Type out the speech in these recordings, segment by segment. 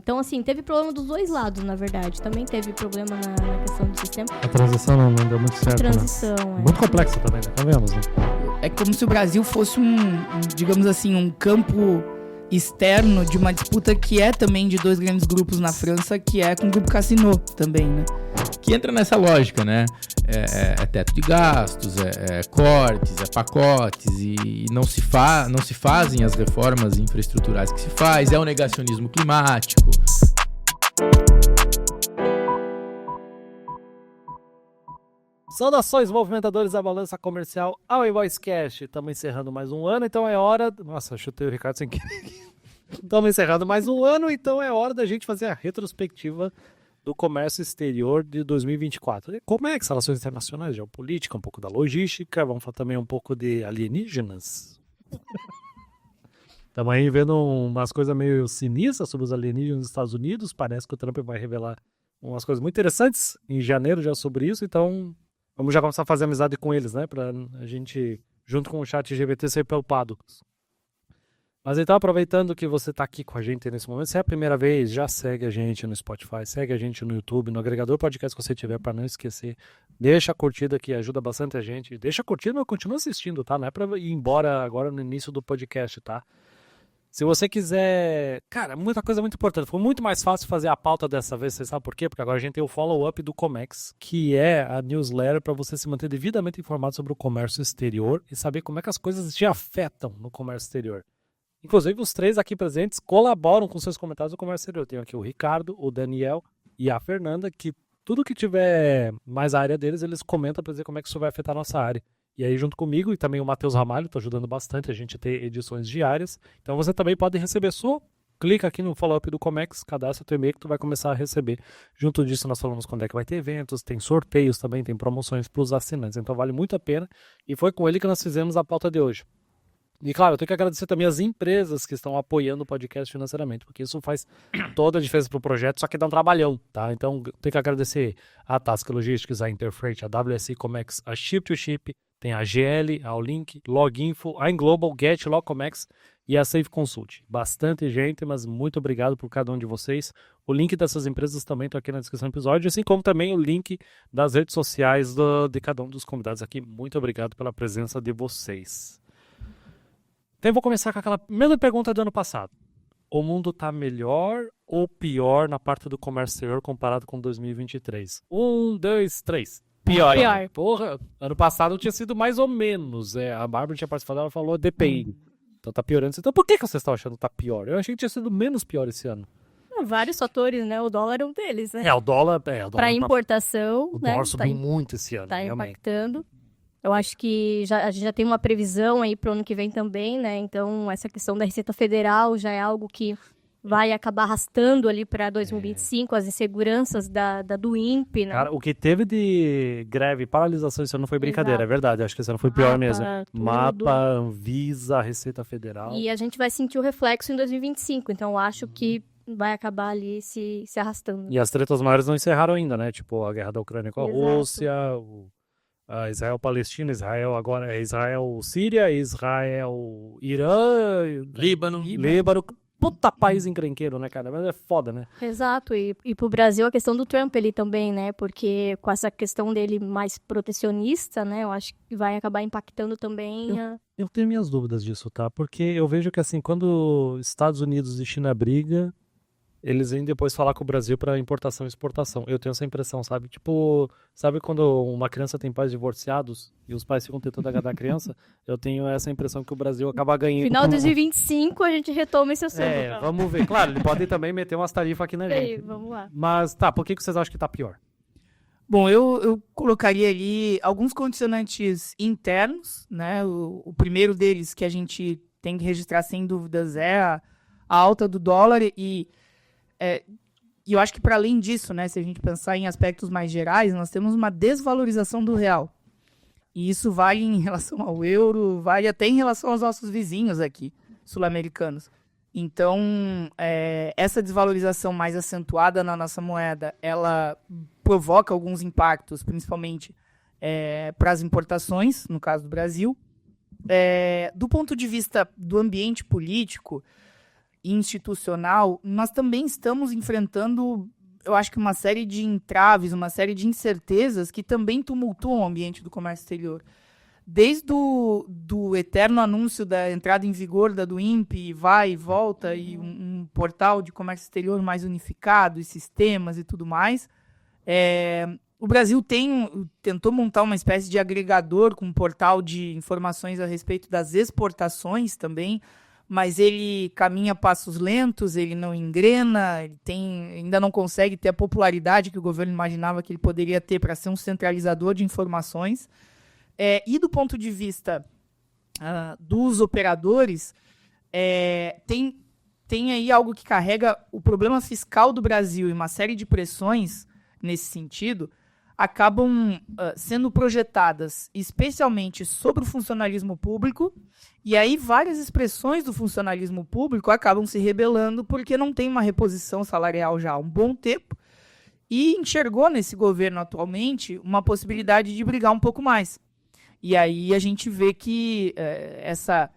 Então, assim, teve problema dos dois lados, na verdade. Também teve problema na questão do sistema. A transição não deu muito certo, Transição, né? Muito complexa também, né? Tá vendo, né? É como se o Brasil fosse digamos assim, um campo externo de uma disputa que é também de dois grandes grupos na França, que é com o grupo Casino também, né? Que entra nessa lógica, né? É teto de gastos, cortes, pacotes, e não se fazem as reformas infraestruturais que se faz, é o negacionismo climático. Saudações, movimentadores da balança comercial ao Invoicecast. Estamos encerrando mais um ano, então é hora... Nossa, chutei o Ricardo sem querer. Estamos encerrando mais um ano, então é hora da gente fazer a retrospectiva do comércio exterior de 2024. Como é que as relações internacionais, geopolítica, um pouco da logística, vamos falar também um pouco de alienígenas. Estamos aí vendo umas coisas meio sinistras sobre os alienígenas nos Estados Unidos. Parece que o Trump vai revelar umas coisas muito interessantes em janeiro já sobre isso, então vamos já começar a fazer amizade com eles, né? Pra a gente, junto com o chat LGBT, ser preocupado. Mas então, aproveitando que você está aqui com a gente nesse momento, se é a primeira vez, já segue a gente no Spotify, segue a gente no YouTube, no agregador podcast que você tiver, para não esquecer. Deixa a curtida que ajuda bastante a gente. Deixa a curtida, mas continua assistindo, tá? Não é para ir embora agora no início do podcast, tá? Se você quiser... Cara, muita coisa muito importante. Foi muito mais fácil fazer a pauta dessa vez, você sabe por quê? Porque agora a gente tem o follow-up do Comex, que é a newsletter para você se manter devidamente informado sobre o comércio exterior e saber como é que as coisas te afetam no comércio exterior. Inclusive, os três aqui presentes colaboram com seus comentários do comércio exterior. Eu tenho aqui o Ricardo, o Daniel e a Fernanda, que tudo que tiver mais a área deles, eles comentam para dizer como é que isso vai afetar a nossa área. E aí, junto comigo, e também o Matheus Ramalho, está ajudando bastante a gente a ter edições diárias. Então, você também pode receber clica aqui no follow-up do Comex, cadastra teu e-mail que tu vai começar a receber. Junto disso, nós falamos quando é que vai ter eventos, tem sorteios também, tem promoções para os assinantes. Então, vale muito a pena. E foi com ele que nós fizemos a pauta de hoje. E claro, eu tenho que agradecer também as empresas que estão apoiando o podcast financeiramente, porque isso faz toda a diferença para o projeto, só que dá um trabalhão, tá? Então, tenho que agradecer a Task Logistics, a Interfreight, a WSI Comex, a Ship2Ship, tem a GL, a Olink, Loginfo, a Inglobal, Get, Locomex e a Safe Consult. Bastante gente, mas muito obrigado por cada um de vocês. O link dessas empresas também está aqui na descrição do episódio, assim como também o link das redes sociais de cada um dos convidados aqui. Muito obrigado pela presença de vocês. Então eu vou começar com aquela mesma pergunta do ano passado. O mundo está melhor ou pior na parte do comércio exterior comparado com 2023? 1, 2, 3. Pior. Porra, ano passado tinha sido mais ou menos. A Bárbara tinha participado, ela falou DPI. Então tá piorando. Então por que vocês estão achando que tá pior? Eu achei que tinha sido menos pior esse ano. Vários fatores, né? O dólar é um deles, né? O dólar... Para importação, o dólar subiu muito esse ano, tá realmente. Impactando. Eu acho que a gente já tem uma previsão aí para o ano que vem também, né? Então, essa questão da Receita Federal já é algo que vai acabar arrastando ali para 2025, as inseguranças do INPE, né? Cara, o que teve de greve e paralisação esse ano não foi brincadeira, Exato. É verdade. Acho que esse ano foi pior mesmo. Tudo. Mapa, Anvisa, Receita Federal. E a gente vai sentir o reflexo em 2025, então eu acho que vai acabar ali se arrastando. E as tretas maiores não encerraram ainda, né? Tipo, a guerra da Ucrânia com a Rússia, a Israel-Palestina, Israel agora é Israel-Síria, Israel-Irã, Líbano. Puta país encrenqueiro, né, cara? Mas é foda, né? Exato, e pro Brasil a questão do Trump ali também, né? Porque com essa questão dele mais protecionista, né? Eu acho que vai acabar impactando também Eu tenho minhas dúvidas disso, tá? Porque eu vejo que, assim, quando Estados Unidos e China brigam, eles vêm depois falar com o Brasil para importação e exportação. Eu tenho essa impressão, sabe? Tipo, sabe quando uma criança tem pais divorciados e os pais ficam tentando agradar a criança? Eu tenho essa impressão que o Brasil acaba ganhando. Final de 2025 a gente retoma esse assunto. Vamos ver. Claro, ele pode também meter umas tarifas aqui na gente. Vamos lá. Mas, tá, por que vocês acham que tá pior? Bom, eu colocaria ali alguns condicionantes internos, né? O primeiro deles que a gente tem que registrar sem dúvidas é a alta do dólar e eu acho que para além disso, né, se a gente pensar em aspectos mais gerais, nós temos uma desvalorização do real. E isso vai em relação ao euro, vai até em relação aos nossos vizinhos aqui, sul-americanos. Então, essa desvalorização mais acentuada na nossa moeda, ela provoca alguns impactos, principalmente para as importações, no caso do Brasil. Do ponto de vista do ambiente político, institucional, nós também estamos enfrentando, eu acho que uma série de entraves, uma série de incertezas que também tumultuam o ambiente do comércio exterior. Desde do eterno anúncio da entrada em vigor da do INPE, vai e volta, e um portal de comércio exterior mais unificado, e sistemas e tudo mais, o Brasil tentou montar uma espécie de agregador com um portal de informações a respeito das exportações também, mas ele caminha a passos lentos, ele não engrena, ele ainda não consegue ter a popularidade que o governo imaginava que ele poderia ter para ser um centralizador de informações. E do ponto de vista dos operadores, tem aí algo que carrega o problema fiscal do Brasil e uma série de pressões nesse sentido, acabam sendo projetadas especialmente sobre o funcionalismo público, e aí várias expressões do funcionalismo público acabam se rebelando porque não tem uma reposição salarial já há um bom tempo, e enxergou nesse governo atualmente uma possibilidade de brigar um pouco mais. E aí a gente vê que essa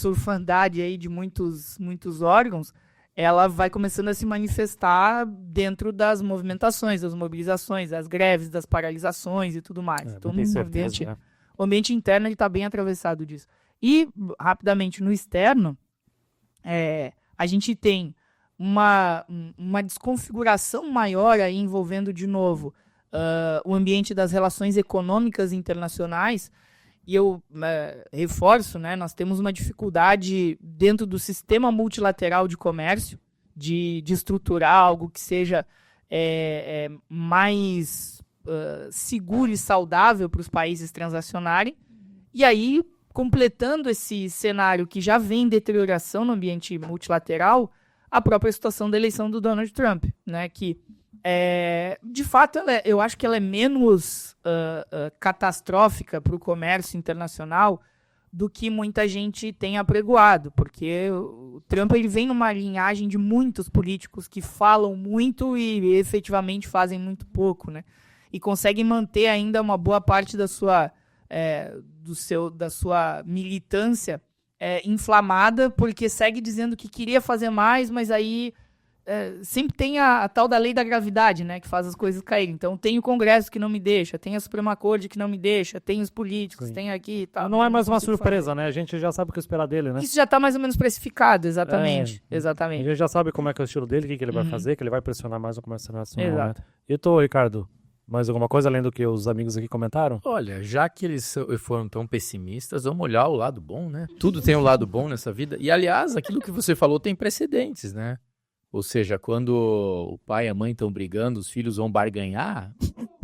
orfandade aí de muitos órgãos, ela vai começando a se manifestar dentro das movimentações, das mobilizações, das greves, das paralisações e tudo mais. Então, o ambiente interno está bem atravessado disso. E, rapidamente, no externo, a gente tem uma desconfiguração maior aí envolvendo, de novo, o ambiente das relações econômicas internacionais. E eu reforço, né, nós temos uma dificuldade dentro do sistema multilateral de comércio de estruturar algo que seja mais seguro e saudável para os países transacionarem. E aí, completando esse cenário que já vem em deterioração no ambiente multilateral, a própria situação da eleição do Donald Trump, né, que de fato, eu acho que ela é menos catastrófica para o comércio internacional do que muita gente tem apregoado, porque o Trump ele vem numa linhagem de muitos políticos que falam muito e efetivamente fazem muito pouco, né? E conseguem manter ainda uma boa parte da sua militância inflamada, porque segue dizendo que queria fazer mais, mas aí sempre tem a tal da lei da gravidade, né, que faz as coisas caírem. Então tem o Congresso que não me deixa, tem a Suprema Corte que não me deixa, tem os políticos, tem aqui e tal. Não é mais uma surpresa, né? A gente já sabe o que esperar dele, né? Isso já está mais ou menos precificado, exatamente. Exatamente. A gente já sabe como é que é o estilo dele, o que ele vai fazer, que ele vai pressionar mais o comércio internacional. Exato. Né? E tu, Ricardo, mais alguma coisa além do que os amigos aqui comentaram? Olha, já que eles foram tão pessimistas, vamos olhar o lado bom, né? Tudo tem um lado bom nessa vida. E, aliás, aquilo que você falou tem precedentes, né? Ou seja, quando o pai e a mãe estão brigando, os filhos vão barganhar,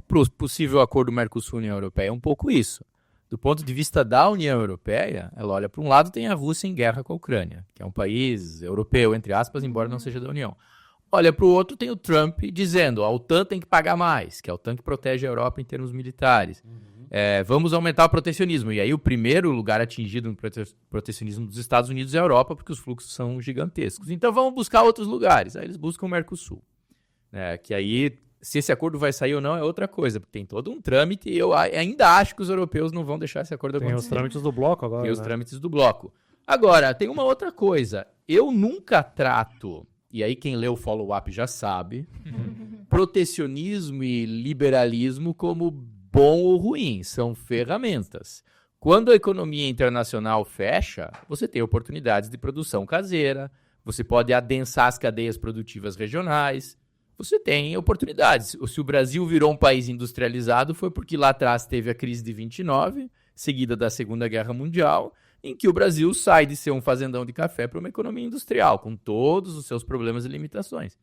pro possível acordo Mercosul-União Europeia é um pouco isso. Do ponto de vista da União Europeia, ela olha para um lado, tem a Rússia em guerra com a Ucrânia, que é um país europeu, entre aspas, embora não seja da União. Olha para o outro, tem o Trump dizendo, a OTAN tem que pagar mais, que a OTAN que protege a Europa em termos militares. Vamos aumentar o protecionismo. E aí o primeiro lugar atingido no protecionismo dos Estados Unidos é a Europa, porque os fluxos são gigantescos. Então vamos buscar outros lugares. Aí eles buscam o Mercosul. Que aí, se esse acordo vai sair ou não, é outra coisa, porque tem todo um trâmite e eu ainda acho que os europeus não vão deixar esse acordo acontecer. Tem os trâmites do bloco agora. Tem os trâmites do bloco. Agora, tem uma outra coisa. Eu nunca trato, e aí quem lê o follow-up já sabe, protecionismo e liberalismo como bom ou ruim, são ferramentas. Quando a economia internacional fecha, você tem oportunidades de produção caseira, você pode adensar as cadeias produtivas regionais, você tem oportunidades. Se o Brasil virou um país industrializado, foi porque lá atrás teve a crise de 29, seguida da Segunda Guerra Mundial, em que o Brasil sai de ser um fazendão de café para uma economia industrial, com todos os seus problemas e limitações.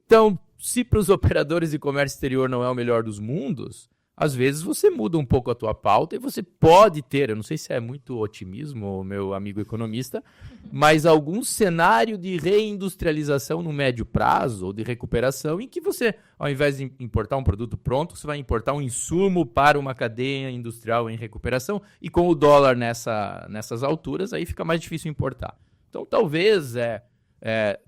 Então, se para os operadores de comércio exterior não é o melhor dos mundos, às vezes você muda um pouco a tua pauta e você pode ter, eu não sei se é muito otimismo, meu amigo economista, mas algum cenário de reindustrialização no médio prazo ou de recuperação em que você, ao invés de importar um produto pronto, você vai importar um insumo para uma cadeia industrial em recuperação e com o dólar nessas alturas, aí fica mais difícil importar. Então talvez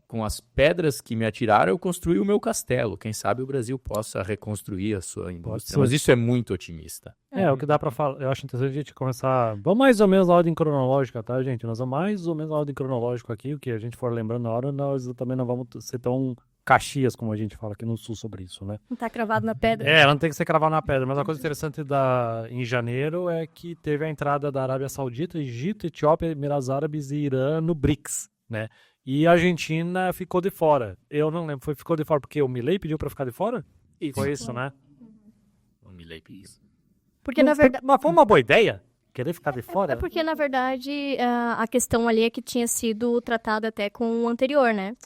com as pedras que me atiraram, eu construí o meu castelo. Quem sabe o Brasil possa reconstruir a sua indústria. Mas isso é muito otimista. O que dá pra falar, eu acho interessante a gente começar, vamos mais ou menos na ordem cronológica, tá, gente? Nós vamos mais ou menos na ordem cronológica aqui, o que a gente for lembrando na hora, nós também não vamos ser tão Caxias, como a gente fala aqui no Sul sobre isso, né? Não tá cravado na pedra. Ela não tem que ser cravada na pedra, mas uma coisa interessante em janeiro é que teve a entrada da Arábia Saudita, Egito, Etiópia, Emirados Árabes e Irã no BRICS, né? E a Argentina ficou de fora. Eu não lembro, ficou de fora porque o Milei pediu pra ficar de fora? Foi isso, né? O Milei pediu. Porque, na verdade... Mas foi uma boa ideia? Querer ficar de fora? É porque, na verdade, a questão ali é que tinha sido tratada até com o anterior, né?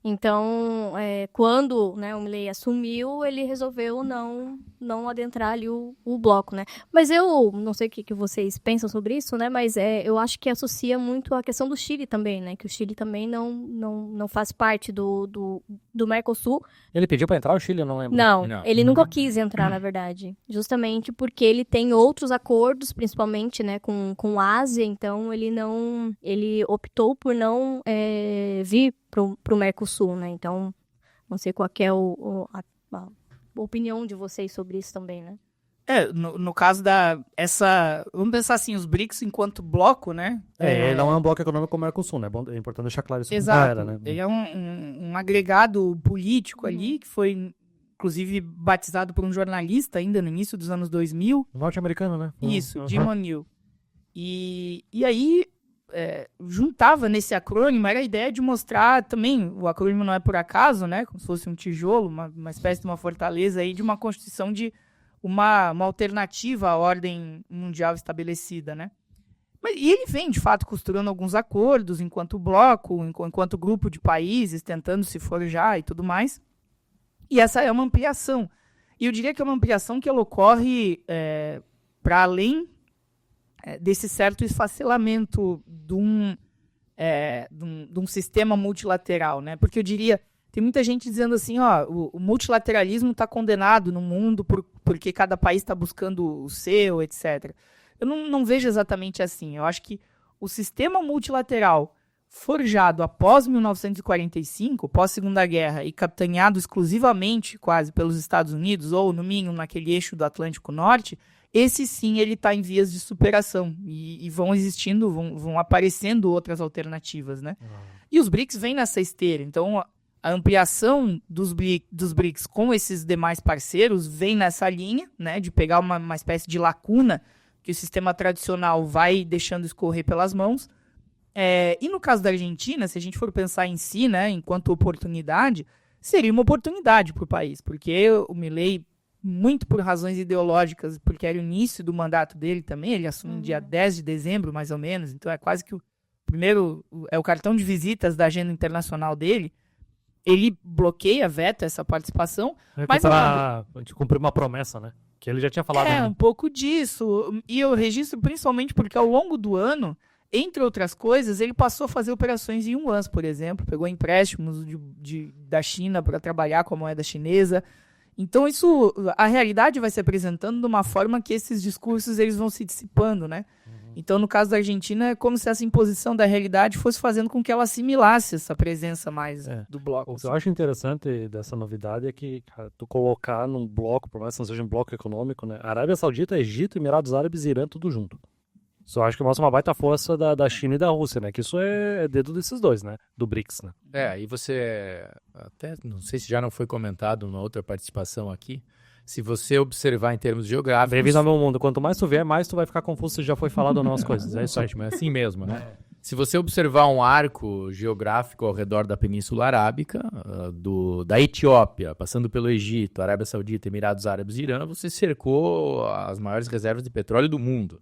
Então quando, né, o Milei assumiu, ele resolveu não adentrar ali o bloco, né? Mas eu não sei o que vocês pensam sobre isso, né? Mas eu acho que associa muito a questão do Chile também, né? Que o Chile também não faz parte do Mercosul. Ele pediu pra entrar o Chile, eu não lembro. Não, ele nunca quis entrar, na verdade. Justamente porque ele tem outros acordos, principalmente, né, com a Ásia, então ele optou por não vir pro Mercosul, né? Então, não sei qual que é a opinião de vocês sobre isso também, né? No caso vamos pensar assim, os BRICS enquanto bloco, né? Ele não é um bloco econômico como o Mercosul, né? É importante deixar claro isso. Exato. Né? Ele é um agregado político ali, que foi, inclusive, batizado por um jornalista ainda no início dos anos 2000. Norte-americano, né? Isso, Jim O'Neill. E aí, juntava nesse acrônimo, era a ideia de mostrar também, o acrônimo não é por acaso, né? Como se fosse um tijolo, uma espécie de uma fortaleza aí, de uma constituição de uma alternativa à ordem mundial estabelecida, né? E ele vem, de fato, costurando alguns acordos enquanto bloco, enquanto grupo de países, tentando se forjar e tudo mais. E essa é uma ampliação. E eu diria que é uma ampliação que ela ocorre para além desse certo esfacelamento de um sistema multilateral, né? Porque eu diria, tem muita gente dizendo assim, o multilateralismo está condenado no mundo porque cada país está buscando o seu, etc. Eu não vejo exatamente assim. Eu acho que o sistema multilateral forjado após 1945, pós-Segunda Guerra, e capitaneado exclusivamente, quase, pelos Estados Unidos, ou, no mínimo, naquele eixo do Atlântico Norte, esse sim, ele está em vias de superação. E vão existindo, vão aparecendo outras alternativas, né? E os BRICS vêm nessa esteira. Então, a ampliação dos BRICS com esses demais parceiros vem nessa linha, né? De pegar uma espécie de lacuna que o sistema tradicional vai deixando escorrer pelas mãos. E no caso da Argentina, se a gente for pensar em si, né, enquanto oportunidade, seria uma oportunidade para o país, porque o Milei, muito por razões ideológicas, porque era o início do mandato dele também, ele assume dia 10 de dezembro, mais ou menos, então é quase que o cartão de visitas da agenda internacional dele. Ele bloqueia, veta essa participação. Mas a gente cumpriu uma promessa, né? Que ele já tinha falado. Um pouco disso. E eu registro principalmente porque ao longo do ano, entre outras coisas, ele passou a fazer operações em yuan, por exemplo. Pegou empréstimos da China para trabalhar com a moeda chinesa. Então, a realidade vai se apresentando de uma forma que esses discursos eles vão se dissipando, né? Então, no caso da Argentina, é como se essa imposição da realidade fosse fazendo com que ela assimilasse essa presença mais do bloco. O que eu acho interessante dessa novidade é que, cara, tu colocar num bloco, por mais que não seja um bloco econômico, né? Arábia Saudita, Egito, Emirados Árabes e Irã, tudo junto. Só acho que mostra uma baita força da China e da Rússia, né? Que isso é dedo desses dois, né? Do BRICS, né? Aí você, até não sei se já não foi comentado numa outra participação aqui, se você observar em termos geográficos... Bem-vindo ao meu mundo. Quanto mais tu vier, mais tu vai ficar confuso se já foi falado ou não as coisas. É isso aí. Mas é assim mesmo, né? Se você observar um arco geográfico ao redor da Península Arábica, da Etiópia, passando pelo Egito, Arábia Saudita, Emirados Árabes e Irã, você cercou as maiores reservas de petróleo do mundo.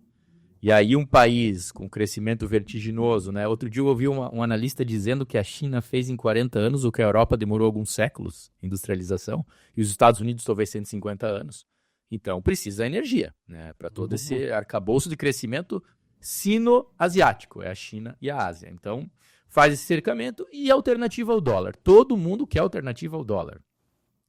E aí um país com crescimento vertiginoso, né? Outro dia eu ouvi um analista dizendo que a China fez em 40 anos o que a Europa demorou alguns séculos, industrialização, e os Estados Unidos talvez 150 anos. Então precisa energia, né? Para todo esse arcabouço de crescimento sino-asiático, é a China e a Ásia. Então faz esse cercamento e alternativa ao dólar. Todo mundo quer alternativa ao dólar.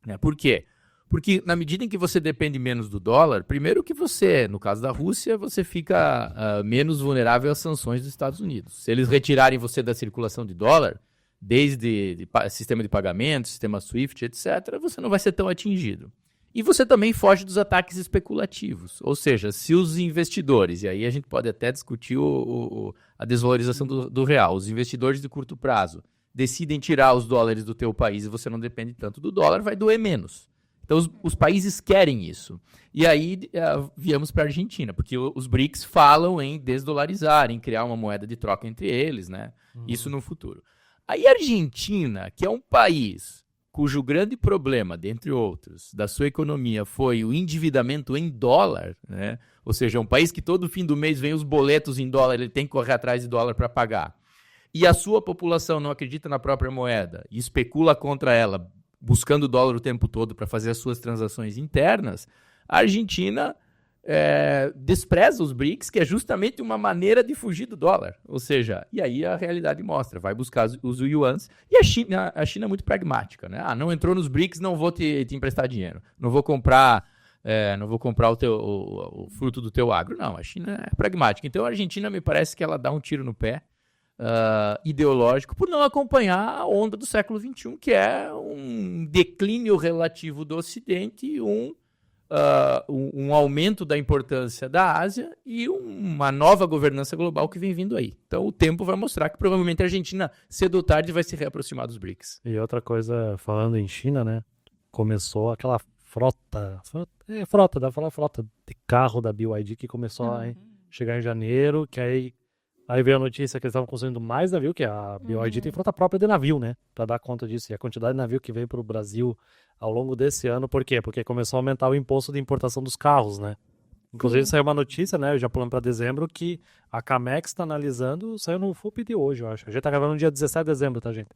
Né? Por quê? Porque na medida em que você depende menos do dólar, primeiro que você, no caso da Rússia, você fica menos vulnerável às sanções dos Estados Unidos. Se eles retirarem você da circulação de dólar, desde sistema de pagamento, sistema SWIFT, etc., você não vai ser tão atingido. E você também foge dos ataques especulativos. Ou seja, se os investidores, e aí a gente pode até discutir a desvalorização do real, os investidores de curto prazo decidem tirar os dólares do teu país e você não depende tanto do dólar, vai doer menos. Então os países querem isso. E aí viemos para a Argentina, porque os BRICS falam em desdolarizar, em criar uma moeda de troca entre eles, né? Isso no futuro. Aí a Argentina, que é um país cujo grande problema, dentre outros, da sua economia foi o endividamento em dólar, né? Ou seja, um país que todo fim do mês vem os boletos em dólar, ele tem que correr atrás de dólar para pagar. E a sua população não acredita na própria moeda e especula contra ela, buscando dólar o tempo todo para fazer as suas transações internas, a Argentina despreza os BRICS, que é justamente uma maneira de fugir do dólar. Ou seja, e aí a realidade mostra, vai buscar os yuans. E a China é muito pragmática, né? Não entrou nos BRICS, não vou te emprestar dinheiro. Não vou comprar o fruto do teu agro. Não, a China é pragmática. Então a Argentina me parece que ela dá um tiro no pé ideológico por não acompanhar a onda do século XXI, que é um declínio relativo do Ocidente e um aumento da importância da Ásia e uma nova governança global que vem vindo aí. Então o tempo vai mostrar que provavelmente a Argentina, cedo ou tarde, vai se reaproximar dos BRICS. E outra coisa, falando em China, né? Começou aquela frota, dá pra falar frota de carro da BYD que começou a chegar em janeiro, que aí veio a notícia que eles estavam construindo mais navio, que a BYD tem frota própria de navio, né? Pra dar conta disso. E a quantidade de navio que veio pro Brasil ao longo desse ano, por quê? Porque começou a aumentar o imposto de importação dos carros, né? Inclusive saiu uma notícia, né? Já pulando pra dezembro, que a Camex tá analisando, saiu no FUP de hoje, eu acho. A gente tá gravando no dia 17 de dezembro, tá, gente?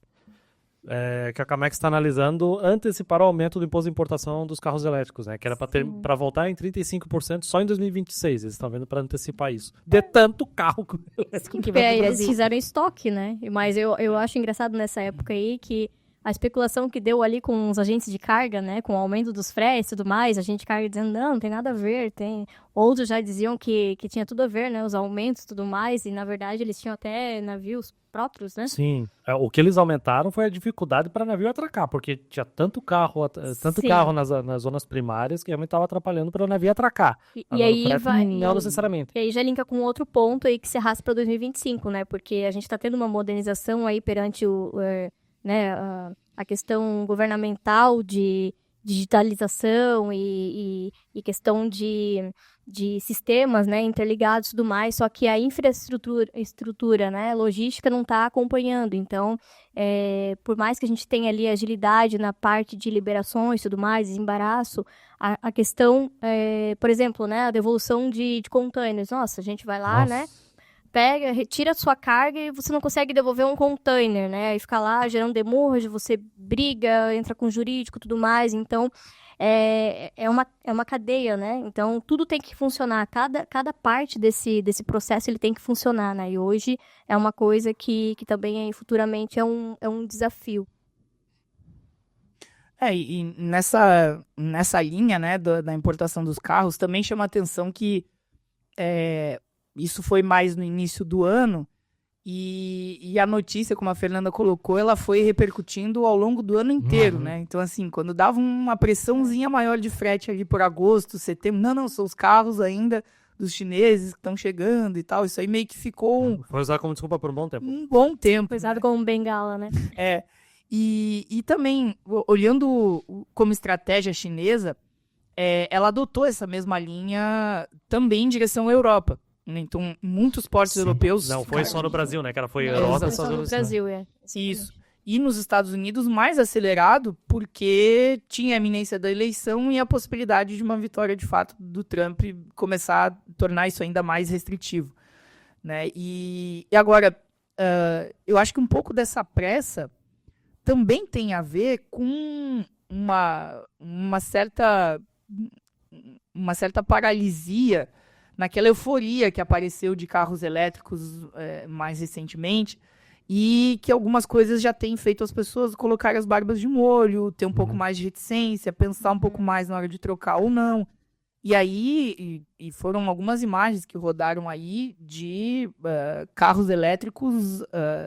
Que a Camex está analisando antecipar o aumento do imposto de importação dos carros elétricos, né? Que era para voltar em 35% só em 2026. Eles estão vendo para antecipar isso. De tanto carro elétrico que vai pro Eles Brasil. fizeram estoque, né? Mas eu acho engraçado nessa época aí que a especulação que deu ali com os agentes de carga, né? Com o aumento dos fretes e tudo mais, a gente de carga dizendo, não tem nada a ver, tem... Outros já diziam que tinha tudo a ver, né? Os aumentos e tudo mais, e na verdade eles tinham até navios próprios, né? Sim. O que eles aumentaram foi a dificuldade para navio atracar, porque tinha tanto carro nas zonas primárias que realmente estava atrapalhando para o navio atracar. E aí vai... Não necessariamente. E aí já linka com outro ponto aí que se arrasta para 2025, né? Porque a gente está tendo uma modernização aí perante a questão governamental de digitalização e questão de sistemas, né, interligados e tudo mais, só que a infraestrutura, né, logística não está acompanhando. Então, por mais que a gente tenha ali agilidade na parte de liberações e tudo mais, desembaraço, a questão, por exemplo, né, a devolução de containers. Nossa, a gente vai lá, né, pega, retira a sua carga e você não consegue devolver um container, né? Aí fica lá gerando demurragem, você briga, entra com jurídico e tudo mais. Então, é uma cadeia, né? Então, tudo tem que funcionar. Cada parte desse processo ele tem que funcionar, né? E hoje é uma coisa que também futuramente é um desafio. E nessa linha, né, da importação dos carros, também chama a atenção que isso foi mais no início do ano e a notícia, como a Fernanda colocou, ela foi repercutindo ao longo do ano inteiro, né? Então, assim, quando dava uma pressãozinha maior de frete ali por agosto, setembro, não, são os carros ainda dos chineses que estão chegando e tal, isso aí meio que ficou... Foi usado como desculpa por um bom tempo. Um bom tempo. Foi usado como bengala, né? E também, olhando como estratégia chinesa, ela adotou essa mesma linha também em direção à Europa. Então, muitos portos europeus... Não foi só no Brasil, né? Que ela foi Não, Europa e só Estados no Unidos. Brasil, Isso. E nos Estados Unidos, mais acelerado, porque tinha a iminência da eleição e a possibilidade de uma vitória, de fato, do Trump começar a tornar isso ainda mais restritivo, né? E agora, eu acho que um pouco dessa pressa também tem a ver com uma certa paralisia naquela euforia que apareceu de carros elétricos mais recentemente e que algumas coisas já têm feito as pessoas colocar as barbas de molho, ter um pouco mais de reticência, pensar um pouco mais na hora de trocar ou não. E aí, e foram algumas imagens que rodaram aí de carros elétricos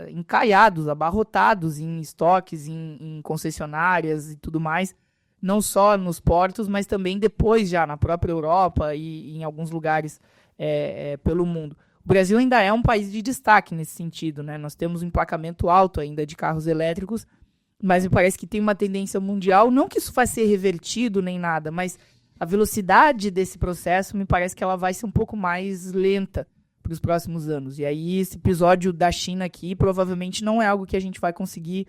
encalhados, abarrotados em estoques, em concessionárias e tudo mais, não só nos portos, mas também depois já na própria Europa e em alguns lugares pelo mundo. O Brasil ainda é um país de destaque nesse sentido, né? Nós temos um emplacamento alto ainda de carros elétricos, mas me parece que tem uma tendência mundial, não que isso vai ser revertido nem nada, mas a velocidade desse processo me parece que ela vai ser um pouco mais lenta para os próximos anos. E aí esse episódio da China aqui provavelmente não é algo que a gente vai conseguir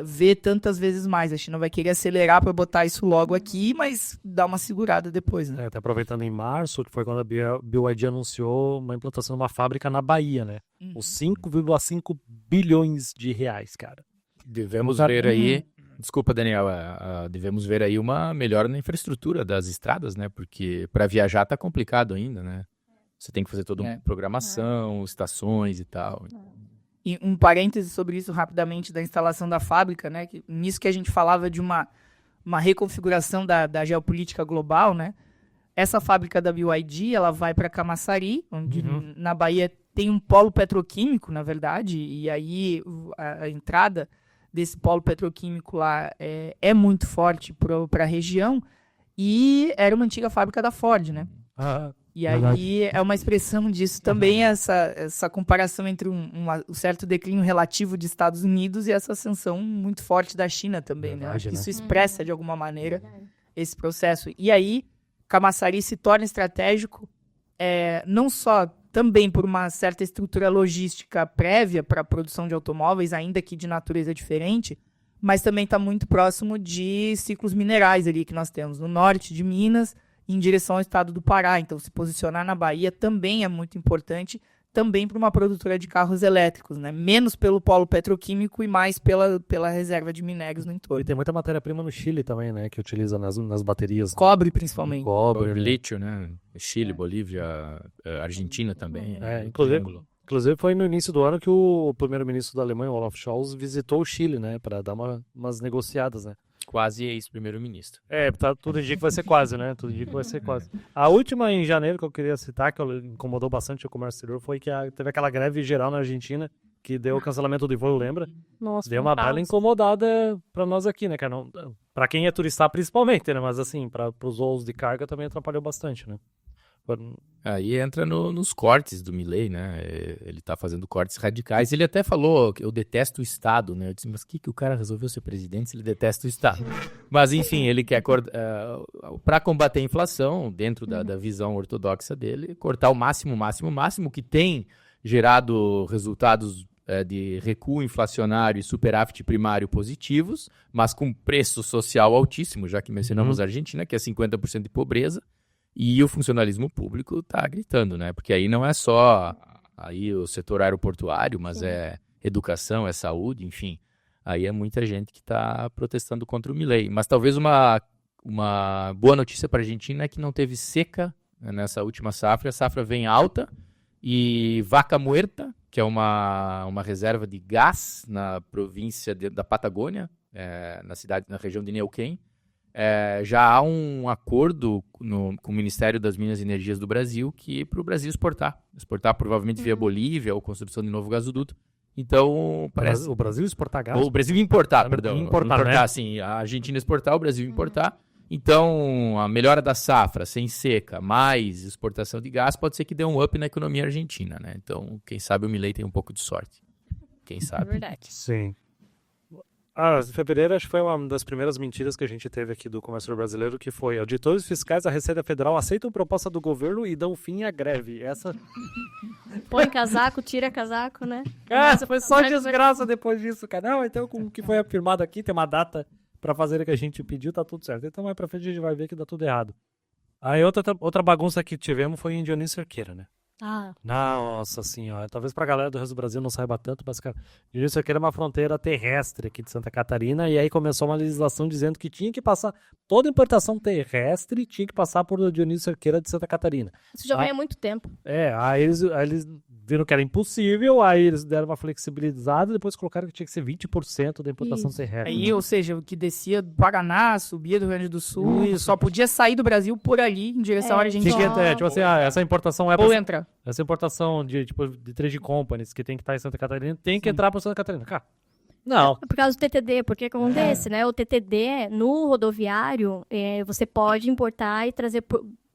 ver tantas vezes mais. A China vai querer acelerar para botar isso logo aqui, mas dar uma segurada depois, né? Até aproveitando em março, que foi quando a BYD anunciou uma implantação de uma fábrica na Bahia, né? Os 5,5 bilhões de reais, cara. Devemos ver aí... Desculpa, Daniel, devemos ver aí uma melhora na infraestrutura das estradas, né? Porque para viajar tá complicado ainda, né? Você tem que fazer toda uma programação, estações e tal. E um parêntese sobre isso rapidamente da instalação da fábrica, né? Nisso que a gente falava de uma reconfiguração da geopolítica global, né? Essa fábrica da BYD, ela vai para Camaçari, onde na Bahia tem um polo petroquímico, na verdade, e aí a entrada desse polo petroquímico lá é muito forte para a região, e era uma antiga fábrica da Ford, né? E aí é uma expressão disso também, essa comparação entre um certo declínio relativo de Estados Unidos e essa ascensão muito forte da China também, né? Acho que isso expressa de alguma maneira esse processo. E aí, Camaçari se torna estratégico, não só também por uma certa estrutura logística prévia para a produção de automóveis, ainda que de natureza diferente, mas também está muito próximo de ciclos minerais ali que nós temos no norte de Minas, em direção ao estado do Pará. Então, se posicionar na Bahia também é muito importante, também para uma produtora de carros elétricos, né? Menos pelo polo petroquímico e mais pela reserva de minérios no entorno. E tem muita matéria-prima no Chile também, né? Que utiliza nas baterias. Cobre, principalmente. Cobre, lítio, né? Chile, Bolívia, Argentina também. Inclusive foi no início do ano que o primeiro-ministro da Alemanha, Olaf Scholz, visitou o Chile, né? Para dar umas negociadas, né? Quase ex-primeiro-ministro. Tudo indica que vai ser quase, né? Tudo indica que vai ser quase. A última em janeiro que eu queria citar, que incomodou bastante o comércio exterior, foi que teve aquela greve geral na Argentina, que deu o cancelamento do voo, lembra? Nossa, deu uma bela incomodada pra nós aqui, né, cara? Pra quem é turista principalmente, né? Mas assim, pros voos de carga também atrapalhou bastante, né? Aí entra nos cortes do Milei, né? Ele tá fazendo cortes radicais. Ele até falou que eu detesto o Estado, né? Eu disse, mas que o cara resolveu ser presidente se ele detesta o Estado? Mas, enfim, ele quer, para combater a inflação, dentro da visão ortodoxa dele, cortar o máximo que tem gerado resultados de recuo inflacionário e superávit primário positivos, mas com preço social altíssimo, já que mencionamos a Argentina, que é 50% de pobreza. E o funcionalismo público está gritando, né? Porque aí não é só aí o setor aeroportuário, mas é educação, é saúde, enfim. Aí é muita gente que está protestando contra o Milei. Mas talvez uma boa notícia para a Argentina é que não teve seca nessa última safra. A safra vem alta e Vaca Muerta, que é uma reserva de gás na província da Patagônia, na região de Neuquén. Já há um acordo com o Ministério das Minas e Energias do Brasil que para o Brasil exportar provavelmente via Bolívia ou construção de novo gasoduto. Então, parece... O Brasil exportar gás? O Brasil importar, perdão. Importar, né? Sim, a Argentina exportar, o Brasil importar. Então, a melhora da safra, sem seca, mais exportação de gás, pode ser que dê um up na economia argentina, né? Então, quem sabe o Milei tem um pouco de sorte. Quem sabe? É verdade. Sim. Fevereiro acho que foi uma das primeiras mentiras que a gente teve aqui do comércio brasileiro, que foi: auditores fiscais da Receita Federal aceitam proposta do governo e dão fim à greve. Essa... Põe casaco, tira casaco, né? Essa foi só desgraça depois disso, cara. Não, então com o que foi afirmado aqui, tem uma data pra fazer o que a gente pediu, tá tudo certo. Então mais pra frente a gente vai ver que dá tudo errado. Aí outra bagunça que tivemos foi em Dionísio Cerqueira, né? Nossa senhora, talvez pra galera do resto do Brasil não saiba tanto, mas cara, Dionísio Cerqueira é uma fronteira terrestre aqui de Santa Catarina, e aí começou uma legislação dizendo que tinha que passar, toda importação tinha que passar por Dionísio Cerqueira de Santa Catarina. Isso já vem há muito tempo. Aí eles viram que era impossível, aí eles deram uma flexibilizada e depois colocaram que tinha que ser 20% da importação Isso. terrestre. Aí, ou seja, o que descia do Paraná, subia do Rio Grande do Sul, Isso. só podia sair do Brasil por ali, em direção à Tinha Argentina. que, tipo assim, essa importação é Ou pra, entrar. essa importação de trade companies que tem que estar em Santa Catarina, tem que entrar para Santa Catarina. Cara, não. Por causa do TTD, porque que acontece, né? O TTD, no rodoviário, você pode importar e trazer,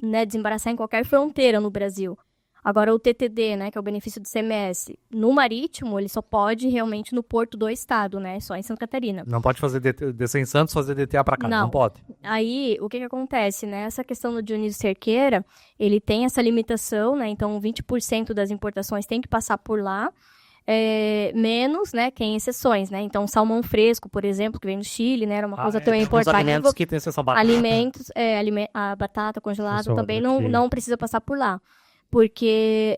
né, desembaraçar em qualquer fronteira no Brasil. Agora, o TTD, né, que é o benefício do CMS, no marítimo, ele só pode realmente no porto do estado, né? Só em Santa Catarina. Não pode fazer descer em Santos, fazer DTA para cá. Não. Não. Pode. Aí, o que acontece, né? Essa questão do Dionísio Cerqueira, ele tem essa limitação, né? Então, 20% das importações tem que passar por lá. Menos, né, que em exceções, né? Então, salmão fresco, por exemplo, que vem do Chile, né? Era uma coisa também Os importante. alimentos que tem exceção barata. Alimentos, a batata congelada Isso, também aqui. não precisa passar por lá. Porque,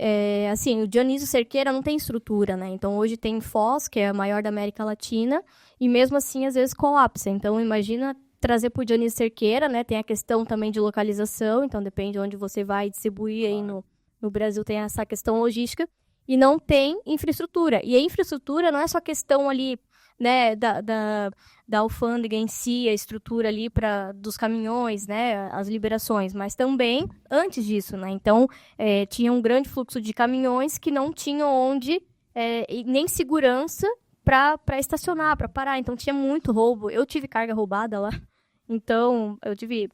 assim, o Dionísio Cerqueira não tem estrutura, né? Então, hoje tem Foz, que é a maior da América Latina, e mesmo assim, às vezes, colapsa. Então, imagina trazer por Dionísio Cerqueira, né? Tem a questão também de localização, então depende de onde você vai distribuir aí no Brasil, tem essa questão logística, e não tem infraestrutura. E a infraestrutura não é só questão ali, né, da alfândega em si, a estrutura ali dos caminhões, né, as liberações, mas também antes disso, né, então tinha um grande fluxo de caminhões que não tinham onde, nem segurança para estacionar, para parar, então tinha muito roubo. Eu tive carga roubada lá, então eu tive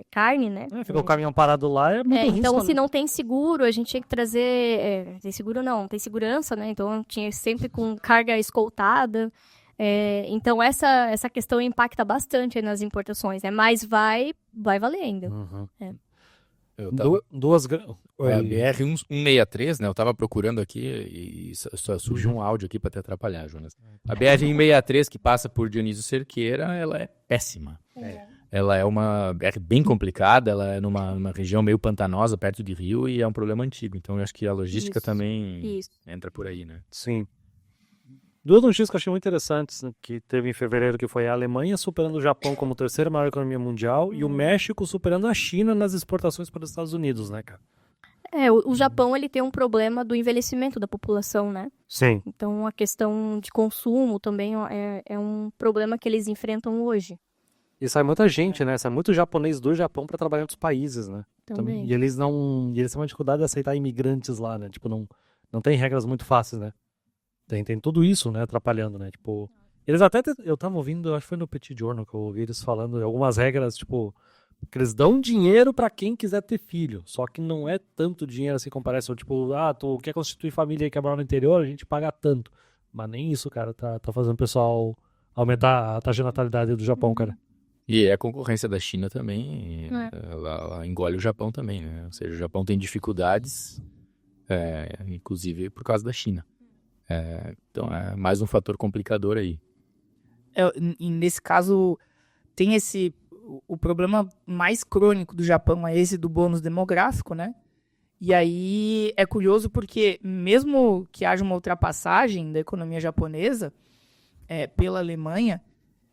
carne, né? Fica o caminhão parado lá, é muito risco, então, né? se não tem seguro, a gente tinha que trazer... tem seguro não, tem segurança, né? Então, tinha sempre com carga escoltada. Então, essa questão impacta bastante aí nas importações, né? Mas vai valer ainda. Uhum. Eu tava... Duas... A BR-163, né? Eu tava procurando aqui e só surgiu um áudio aqui pra te atrapalhar, Jonas. A BR-163, que passa por Dionísio Cerqueira, ela é péssima. Ela é uma BR bem complicada, ela é numa região meio pantanosa, perto de rio, e é um problema antigo. Então, eu acho que a logística também entra por aí, né? Sim. Duas notícias que eu achei muito interessantes, né, que teve em fevereiro, que foi a Alemanha superando o Japão como terceira maior economia mundial e o México superando a China nas exportações para os Estados Unidos, né, cara? O Japão, ele tem um problema do envelhecimento da população, né? Sim. Então, a questão de consumo também é um problema que eles enfrentam hoje. E sai muita gente, né? Sai muito japonês do Japão para trabalhar em outros países, né? Também. E eles têm uma dificuldade de aceitar imigrantes lá, né? Tipo, não tem regras muito fáceis, né? Tem tudo isso, né? Atrapalhando, né? Tipo, eles até... Eu tava ouvindo, acho que foi no Petit Journal que eu ouvi eles falando de algumas regras, tipo... Que eles dão dinheiro pra quem quiser ter filho. Só que não é tanto dinheiro assim comparado. Tipo, tu quer constituir família e quer morar no interior, a gente paga tanto. Mas nem isso, cara, tá fazendo o pessoal aumentar a taxa de natalidade do Japão, cara. E a concorrência da China também, ela engole o Japão também, né? Ou seja, o Japão tem dificuldades, inclusive por causa da China. Então, é mais um fator complicador aí. E nesse caso, tem o problema mais crônico do Japão é esse do bônus demográfico, né? E aí é curioso porque mesmo que haja uma ultrapassagem da economia japonesa pela Alemanha,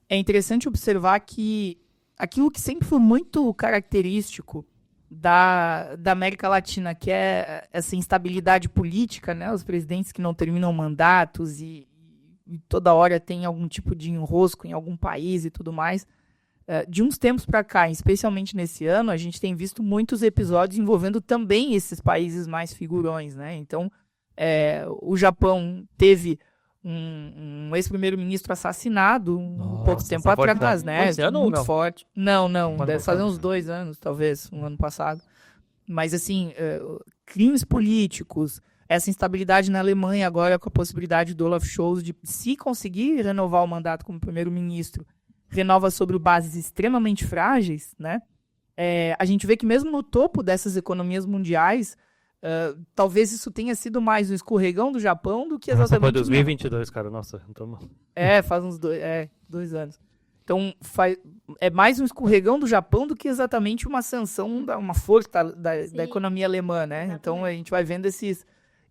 é interessante observar que aquilo que sempre foi muito característico da América Latina, que é essa instabilidade política, né? Os presidentes que não terminam mandatos e toda hora tem algum tipo de enrosco em algum país e tudo mais. De uns tempos para cá, especialmente nesse ano, a gente tem visto muitos episódios envolvendo também esses países mais figurões, né? Então, o Japão teve um ex-primeiro-ministro assassinado um pouco tempo atrás, né? Esse ano muito ou não? forte. Não, Ano deve fazer uns 2 anos, talvez, um ano passado. Mas, assim, crimes políticos, essa instabilidade na Alemanha agora com a possibilidade do Olaf Scholz de, se conseguir renovar o mandato como primeiro-ministro, renova sobre bases extremamente frágeis, né? A gente vê que mesmo no topo dessas economias mundiais, talvez isso tenha sido mais um escorregão do Japão do que exatamente... Foi 2022, cara. Nossa, então... faz uns 2 anos. Então, é mais um escorregão do Japão do que exatamente uma sanção, uma força da economia alemã, né? Exatamente. Então, a gente vai vendo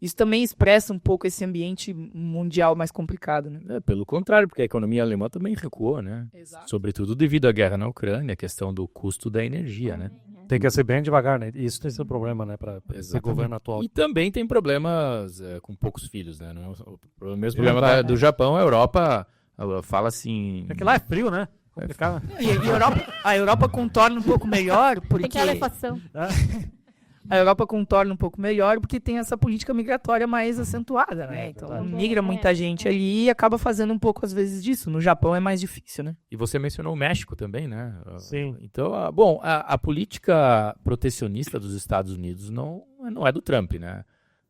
isso também expressa um pouco esse ambiente mundial mais complicado, né? Pelo contrário, porque a economia alemã também recuou, né? Exato. Sobretudo devido à guerra na Ucrânia, a questão do custo da energia, né? Tem que ser bem devagar, né? Isso tem sido um problema, né, para esse governo atual. E também tem problemas com poucos filhos, né? Não é o mesmo problema do Japão, a Europa fala assim... É que lá é frio, né? Complicado. E a Europa contorna um pouco melhor, porque... Tem que alefação. A Europa contorna um pouco melhor porque tem essa política migratória mais acentuada, né? Então migra muita gente ali e acaba fazendo um pouco, às vezes, disso. No Japão é mais difícil, né? E você mencionou o México também, né? Sim. Então, a política protecionista dos Estados Unidos não é do Trump, né?